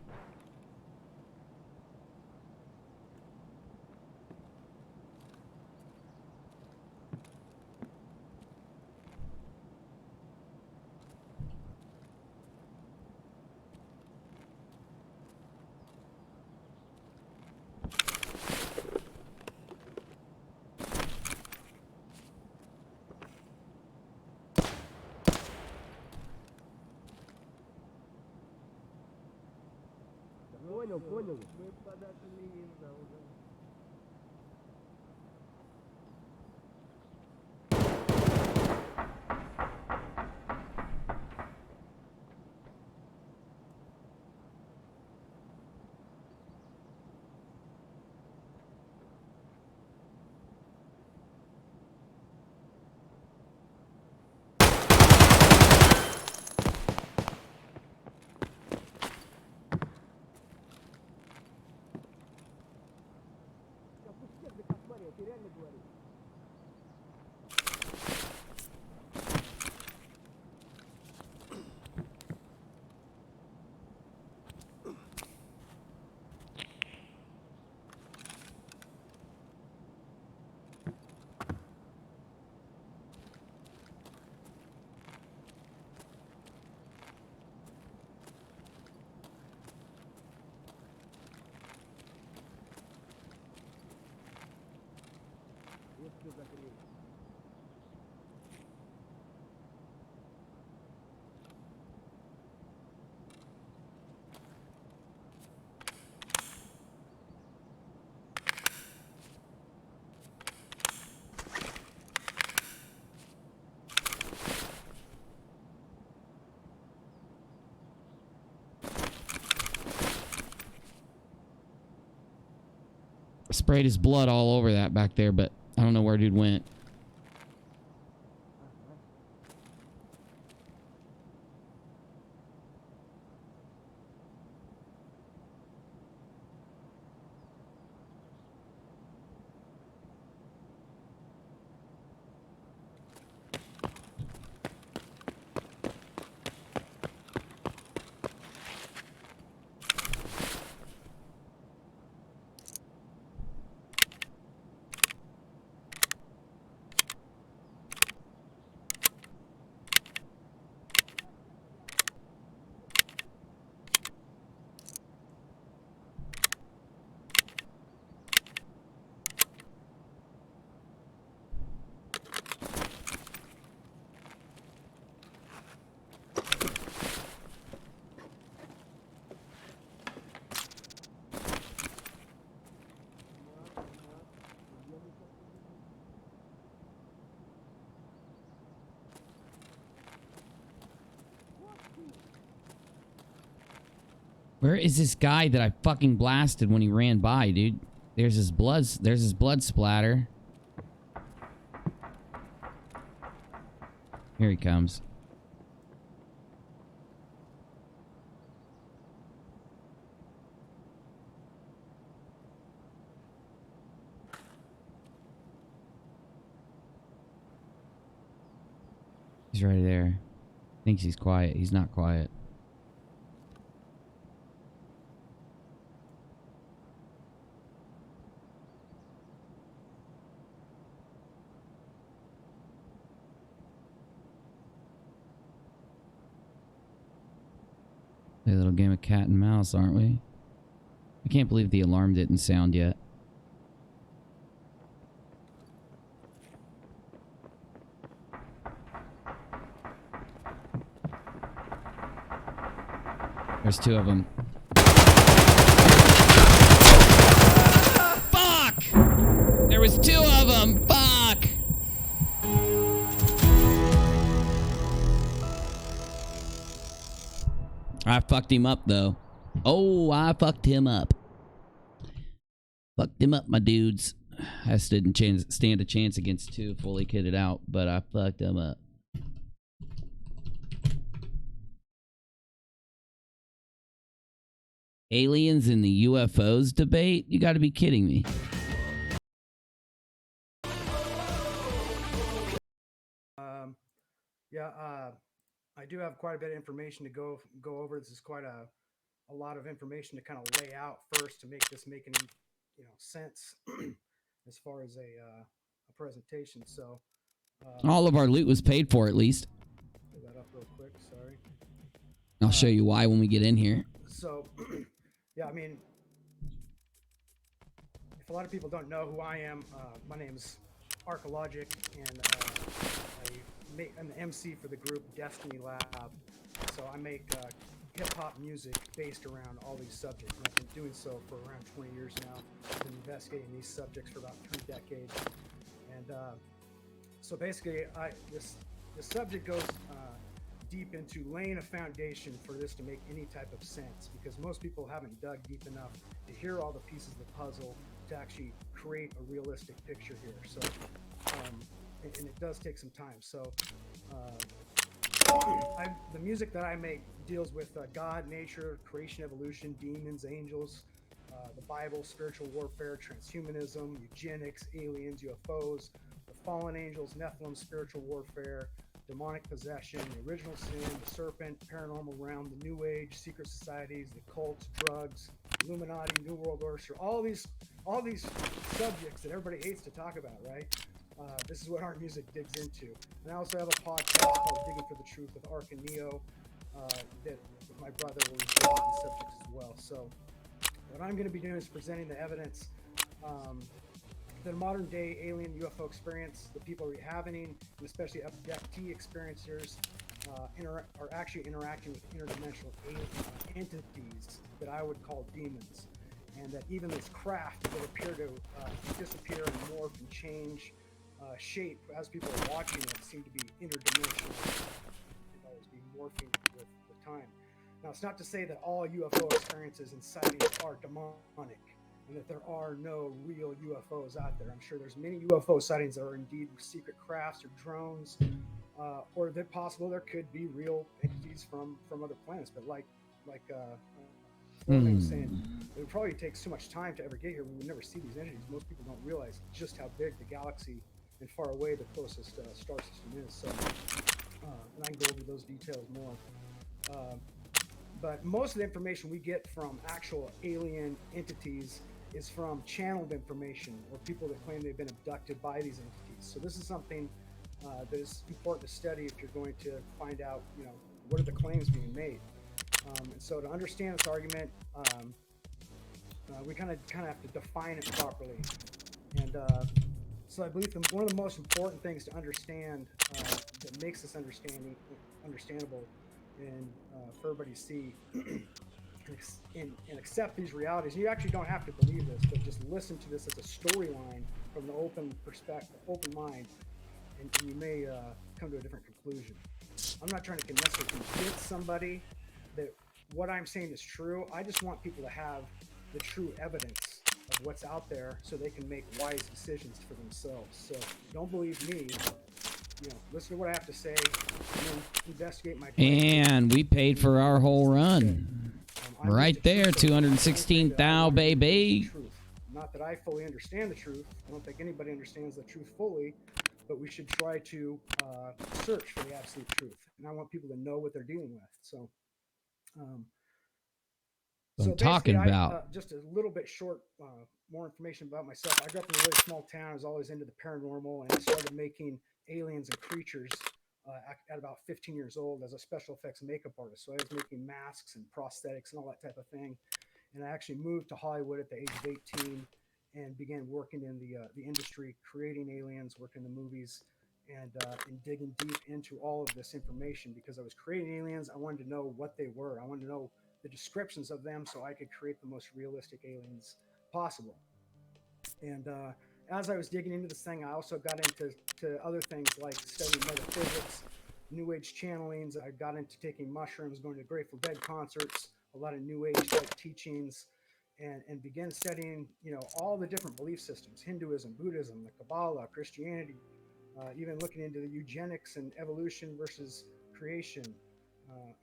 Понял. Мы подошли из-за уже. as I can eat. Sprayed his blood all over that back there, but I don't know where dude went. Where is this guy that I fucking blasted when he ran by, dude? There's his blood splatter. Here he comes. He's right there. Thinks he's quiet. He's not quiet. A little game of cat and mouse, aren't we? I can't believe the alarm didn't sound yet. There's two of them. Fuck! There was two of them. Fuck! I fucked him up, though. Oh, I fucked him up. Fucked him up, my dudes. I just didn't stand a chance against two fully kitted out, but I fucked him up. Aliens in the UFOs debate? You gotta be kidding me. I do have quite a bit of information to go over. This is quite a lot of information to kind of lay out first to make this make any sense as far as a presentation. So all of our loot was paid for, at least. Pull that up real quick. Sorry. I'll show you why when we get in here. So yeah, I mean, if a lot of people don't know who I am, my name's Archeologic, and I'm the MC for the group Destiny Lab. So I make hip-hop music based around all these subjects. And I've been doing so for around 20 years now. I've been investigating these subjects for about 3 decades. And so basically, this subject goes deep into laying a foundation for this to make any type of sense, because most people haven't dug deep enough to hear all the pieces of the puzzle to actually create a realistic picture here. So and it does take some time. So the music that I make deals with God, nature, creation, evolution, demons, angels, the Bible, spiritual warfare, transhumanism, eugenics, aliens, UFOs, the fallen angels, Nephilim, spiritual warfare, demonic possession, the original sin, the serpent, paranormal realm, the new age, secret societies, the cults, drugs, Illuminati, New World Order, all these subjects that everybody hates to talk about, right? This is what our music digs into. And I also have a podcast called Digging for the Truth with Ark and Neo that with my brother will be digging these subjects as well. So what I'm going to be doing is presenting the evidence the modern day alien UFO experience, the people are having, and especially abductee experiencers, are actually interacting with interdimensional entities that I would call demons. And that even those craft that appear to disappear and morph and change shape as people are watching it seem to be interdimensional and always be morphing with time. Now, it's not to say that all UFO experiences and sightings are demonic and that there are no real UFOs out there. I'm sure there's many UFO sightings that are indeed secret crafts or drones, or if possible, there could be real entities from other planets. But like I was saying, it would probably take so much time to ever get here. We would never see these entities. Most people don't realize just how big the galaxy and far away the closest star system is. So, and I can go over those details more. But most of the information we get from actual alien entities is from channeled information or people that claim they've been abducted by these entities. So this is something that is important to study if you're going to find out, what are the claims being made. And so to understand this argument, we kind of have to define it properly. And so I believe one of the most important things to understand that makes this understandable and for everybody to see and accept these realities. You actually don't have to believe this, but just listen to this as a storyline from the open perspective, open mind, and you may come to a different conclusion. I'm not trying to necessarily convince somebody that what I'm saying is true. I just want people to have the true evidence of what's out there so they can make wise decisions for themselves. So don't believe me. Listen to what I have to say and then investigate my claim. And we paid for our whole run. Right there, 216,000, baby. Not that I fully understand the truth. I don't think anybody understands the truth fully, but we should try to search for the absolute truth. And I want people to know what they're dealing with. So, I'm talking about. Just a little bit short, more information about myself. I grew up in a really small town. I was always into the paranormal, and I started making aliens and creatures at about 15 years old as a special effects makeup artist. So I was making masks and prosthetics and all that type of thing. And I actually moved to Hollywood at the age of 18 and began working in the industry, creating aliens, working in the movies, and digging deep into all of this information because I was creating aliens. I wanted to know what they were. I wanted to know the descriptions of them so I could create the most realistic aliens possible. And as I was digging into this thing, I also got into other things like studying metaphysics, New Age channelings. I got into taking mushrooms, going to Grateful Dead concerts, a lot of New Age type teachings, and began studying, all the different belief systems: Hinduism, Buddhism, the Kabbalah, Christianity, even looking into the eugenics and evolution versus creation,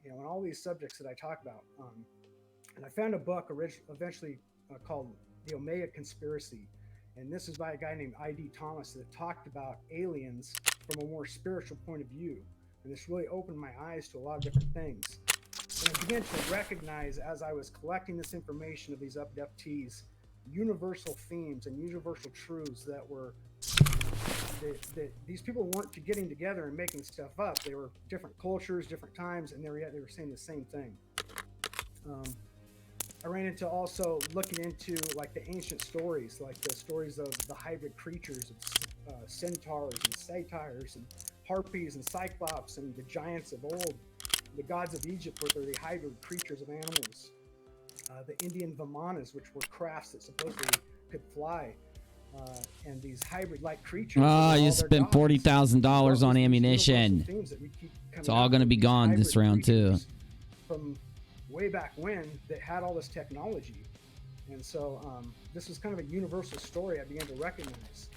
and all these subjects that I talk about. And I found a book eventually called The Omega Conspiracy. And this is by a guy named I.D. Thomas that talked about aliens from a more spiritual point of view. And this really opened my eyes to a lot of different things. And I began to recognize, as I was collecting this information of these abductees, universal themes and universal truths that were that these people weren't getting together and making stuff up. They were different cultures, different times, and they were saying the same thing. I ran into also looking into like the ancient stories, like the stories of the hybrid creatures of centaurs and satyrs and harpies and cyclops and the giants of old. The gods of Egypt were the hybrid creatures of animals. The Indian Vimanas, which were crafts that supposedly could fly. And these hybrid-like creatures. You spent $40,000 on ammunition. It's all going to be gone this round too. From way back when, that had all this technology, and so this was kind of a universal story I began to recognize,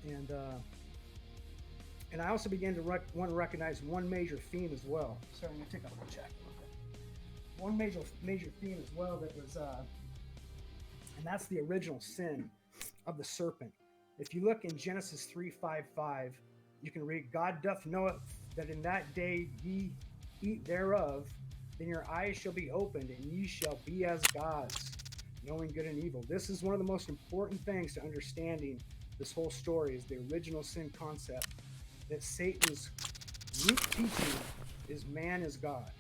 and I also began to want to recognize one major theme as well. So I'm going to take a check. One major theme as well that was, and that's the original sin of the serpent. If you look in Genesis 3:5, you can read, "God doth know that in that day ye eat thereof, then your eyes shall be opened, and ye shall be as gods, knowing good and evil." This is one of the most important things to understanding this whole story, is the original sin concept, that Satan's root teaching is man is God,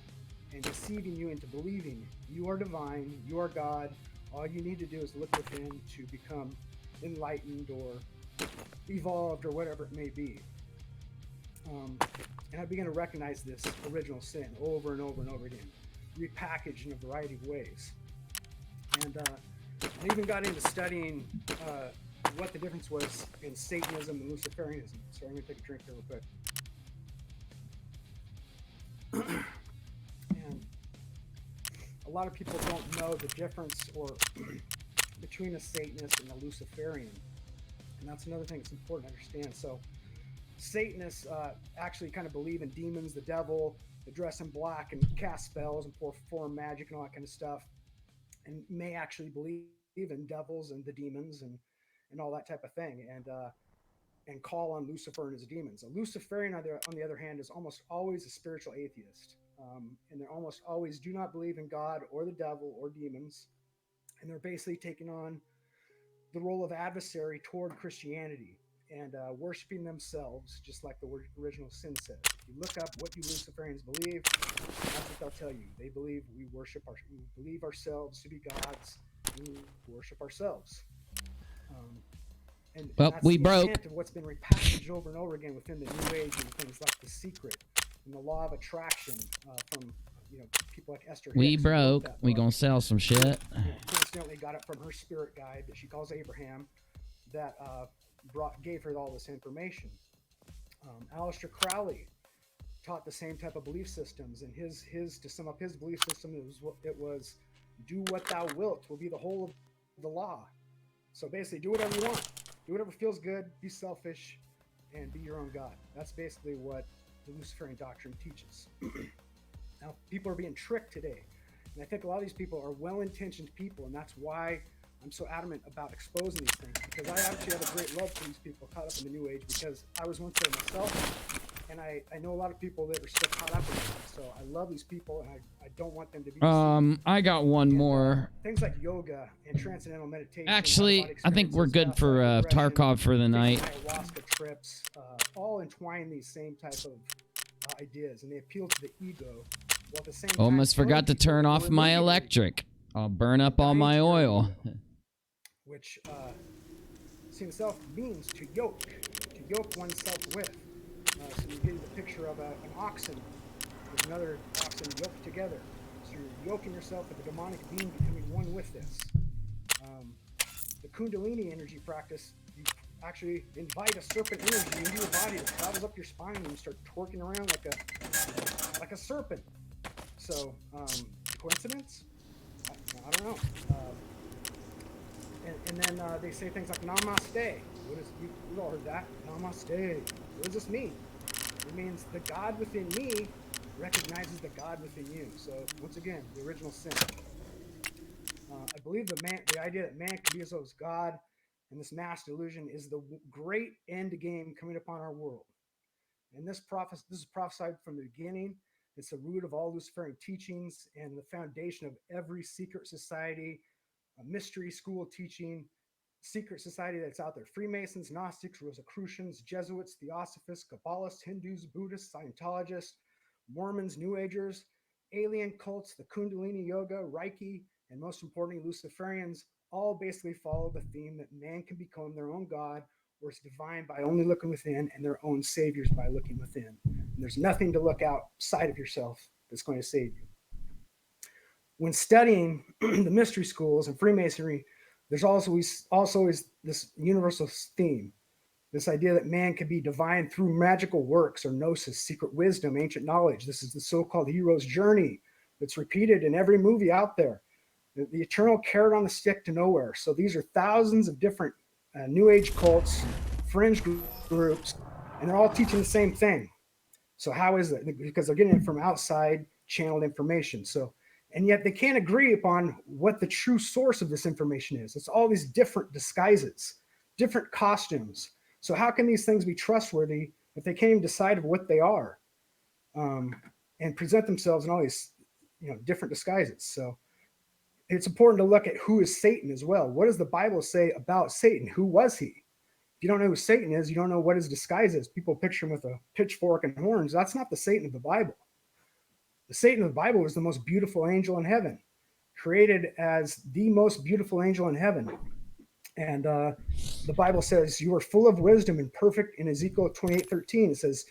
and deceiving you into believing you are divine, you are God. All you need to do is look within to become enlightened or evolved or whatever it may be. And I began to recognize this original sin over and over and over again, repackaged in a variety of ways. And I even got into studying what the difference was in Satanism and Luciferianism. So I'm going to take a drink here real quick. And a lot of people don't know the difference or between a Satanist and a Luciferian. And that's another thing that's important to understand. So Satanists actually kind of believe in demons, the devil, they dress in black and cast spells and perform magic and all that kind of stuff, and may actually believe in devils and the demons and all that type of thing, and call on Lucifer and his demons. A Luciferian, on the other hand, is almost always a spiritual atheist, and they almost always do not believe in God or the devil or demons, and they're basically taking on the role of adversary toward Christianity and worshiping themselves, just like the original sin says. If you look up what do Luciferians believe, that's what they'll tell you. They believe we believe ourselves to be gods, and we worship ourselves. And Well, that's we the broke. intent of what's been repackaged over and over again within the New Age and things like The Secret and the Law of Attraction from people like Esther We Hicks, who wrote broke. that We book. gonna sell some shit. Coincidentally got it from her spirit guide that she calls Abraham, that gave her all this information. Aleister Crowley taught the same type of belief systems, and his to sum up his belief system, it was do what thou wilt will be the whole of the law. So basically, do whatever you want, do whatever feels good, be selfish, and be your own God. That's basically what the Luciferian doctrine teaches. Now, people are being tricked today. And I think a lot of these people are well-intentioned people, and that's why I'm so adamant about exposing these things, because I actually have a great love for these people caught up in the New Age, because I was once there myself, and I know a lot of people that are still caught up in it. So I love these people, and I don't want them to be deceived. I got one And, more. things like yoga and transcendental meditation. Actually, out-of-body I think we're good experiences, for self-regression, Tarkov for the taking night. ayahuasca trips, all entwine these same type of ideas, and they appeal to the ego. While at the same time, Almost forgot to telling people turn we're off my illuminated, electric. I'll burn up all my oil. which see itself means to yoke oneself with. So you get the picture of an oxen with another oxen yoked together. So you're yoking yourself with the demonic being, becoming one with this. The Kundalini energy practice, you actually invite a serpent energy into your body that travels up your spine, and you start twerking around like a serpent. So coincidence? I don't know. And then they say things like namaste. We've all heard that. Namaste. What does this mean? It means the God within me recognizes the God within you. So once again, the original sin. I believe the idea that man can be as though as God, and this mass delusion is the great end game coming upon our world. And this is prophesied from the beginning. It's the root of all Luciferian teachings and the foundation of every secret society, a mystery school teaching, secret society that's out there. Freemasons, Gnostics, Rosicrucians, Jesuits, Theosophists, Kabbalists, Hindus, Buddhists, Scientologists, Mormons, New Agers, alien cults, the Kundalini Yoga, Reiki, and most importantly, Luciferians, all basically follow the theme that man can become their own God, or is divine by only looking within, and their own saviors by looking within. And there's nothing to look outside of yourself that's going to save you. When studying the mystery schools and Freemasonry, there's also this universal theme, this idea that man can be divine through magical works or gnosis, secret wisdom, ancient knowledge. This is the so-called hero's journey that's repeated in every movie out there. The eternal carrot on the stick to nowhere. So these are thousands of different New Age cults, fringe groups, and they're all teaching the same thing. So how is it? Because they're getting it from outside channeled information. So, and yet they can't agree upon what the true source of this information is. It's all these different disguises, different costumes. So how can these things be trustworthy if they can't even decide what they are, and present themselves in all these, different disguises? So it's important to look at who is Satan as well. What does the Bible say about Satan? Who was he? If you don't know who Satan is, you don't know what his disguise is. People picture him with a pitchfork and horns. That's not the Satan of the Bible. The Satan of the Bible was the most beautiful angel in heaven, created as the most beautiful angel in heaven. And the Bible says, you are full of wisdom and perfect. In Ezekiel 28:13, it says,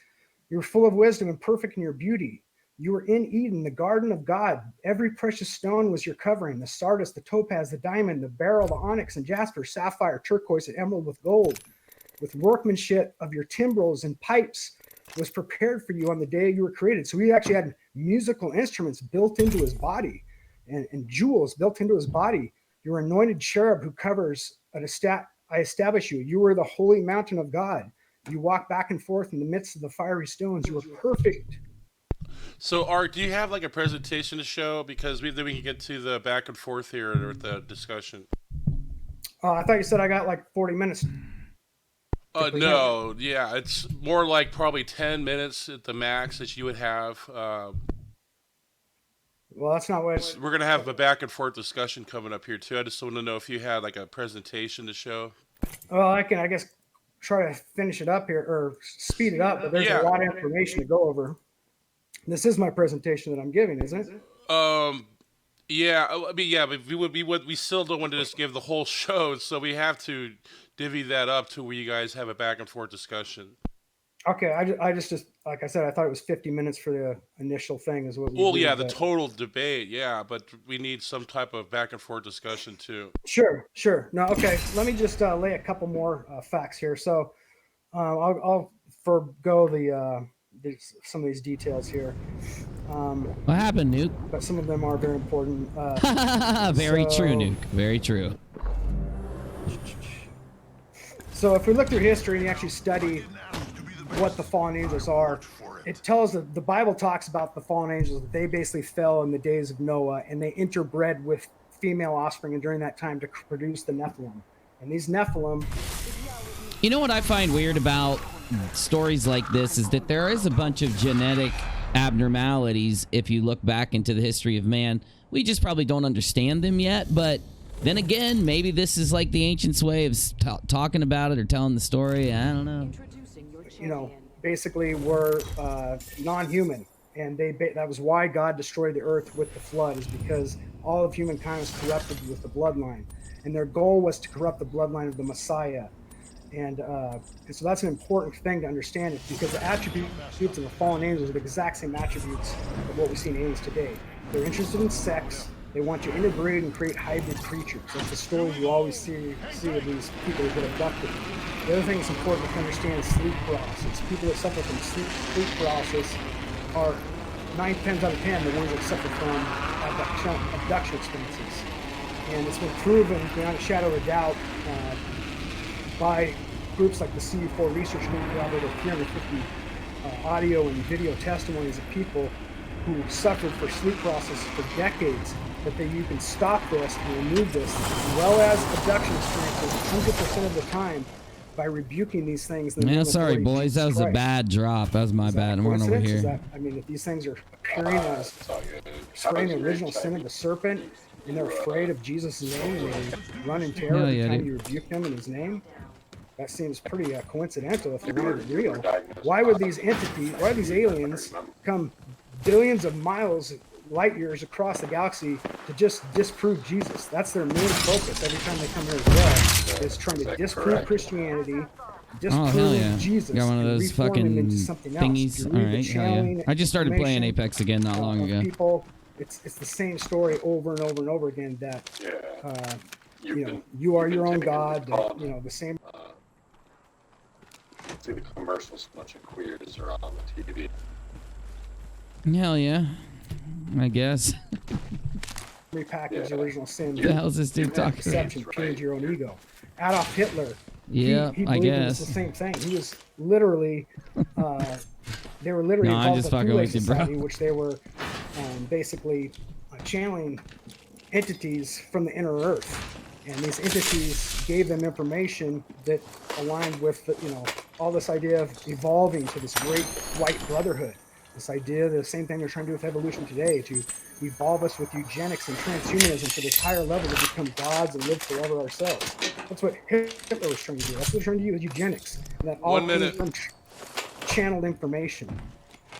you're full of wisdom and perfect in your beauty. You were in Eden, the garden of God. Every precious stone was your covering, the sardis, the topaz, the diamond, the beryl, the onyx, and jasper, sapphire, turquoise, and emerald with gold. With workmanship of your timbrels and pipes was prepared for you on the day you were created. So he actually had musical instruments built into his body and jewels built into his body. Your anointed cherub who covers I establish you. You were the holy mountain of God. You walk back and forth in the midst of the fiery stones. You were perfect. So, Art, do you have like a presentation to show? Because then we can get to the back and forth here or the discussion. I thought you said I got like 40 minutes. No, yeah, it's more like probably 10 minutes at the max that you would have. Well, that's not what we're going to have a back and forth discussion coming up here too. I just want to know if you had like a presentation to show. Well, I can, I guess, try to finish it up here or speed it up, but there's a lot of information to go over. This is my presentation that I'm giving, isn't it? Yeah, I mean, yeah, but we still don't want to just give the whole show, so we have to divvy that up to where you guys have a back and forth discussion. Okay, I just like I said, I thought it was 50 minutes for the initial thing is what. Well, yeah, the total debate, yeah, but we need some type of back and forth discussion too. Sure. No, okay. Let me just lay a couple more facts here. So, I'll forego some of these details here. What happened, Nuke? But some of them are very important. Very true, Nuke. Very true. So if we look through history and you actually study what the fallen angels are, it tells that the Bible talks about the fallen angels, that they basically fell in the days of Noah and they interbred with female offspring and during that time to produce the Nephilim. And these Nephilim... You know what I find weird about stories like this is that there is a bunch of genetic abnormalities if you look back into the history of man. We just probably don't understand them yet, but then again, maybe this is like the ancients' way of talking about it or telling the story. I don't know. You know, basically we're non-human, and that was why God destroyed the earth with the flood, is because all of humankind was corrupted with the bloodline, and their goal was to corrupt the bloodline of the Messiah. And so that's an important thing to understand, it because the attributes of the fallen angels are the exact same attributes of what we see in aliens today. They're interested in sex. They want to interbreed and create hybrid creatures. That's the stories you always see of these people who get abducted. The other thing that's important to understand is sleep paralysis. People that suffer from sleep paralysis are 9 times out of 10 the ones that suffer from abduction experiences. And it's been proven beyond a shadow of a doubt by groups like the CU4 Research Group, who have over 350 audio and video testimonies of people who suffered for sleep paralysis for decades, that you can stop this and remove this, as well as abduction experiences 100% of the time by rebuking these things. Man, sorry, boys. That was a bad drop. That was my bad. I'm running over here. I mean, if these things are appearing as spraying the original sin of the serpent, and they're afraid of Jesus' name, and they run in terror every time you rebuke them in his name, that seems pretty coincidental if they're not real. Why would these aliens come billions of miles, light years across the galaxy to just disprove Jesus? That's their main focus every time they come here as well, is trying to disprove Christianity, disprove Jesus, got one of those fucking into something thingies. Else. All right, I just started playing Apex again not long ago. People, it's the same story over and over and over again, that you are your own God, that, the same. See the commercials, a bunch of queers are on the TV. Hell yeah, I guess. Repackage the original sin. What the hell is this dude talking? Deception, change your own ego. Adolf Hitler. Yeah, he I guess it's the same thing. He was literally, they were literally I'm just fucking with you, bro. Which they were basically channeling entities from the inner earth. And these entities gave them information that aligned with, all this idea of evolving to this great white brotherhood. This idea, the same thing they're trying to do with evolution today, to evolve us with eugenics and transhumanism to this higher level to become gods and live forever ourselves. That's what Hitler was trying to do. That's what they're trying to do with eugenics. And that all came from channeled information.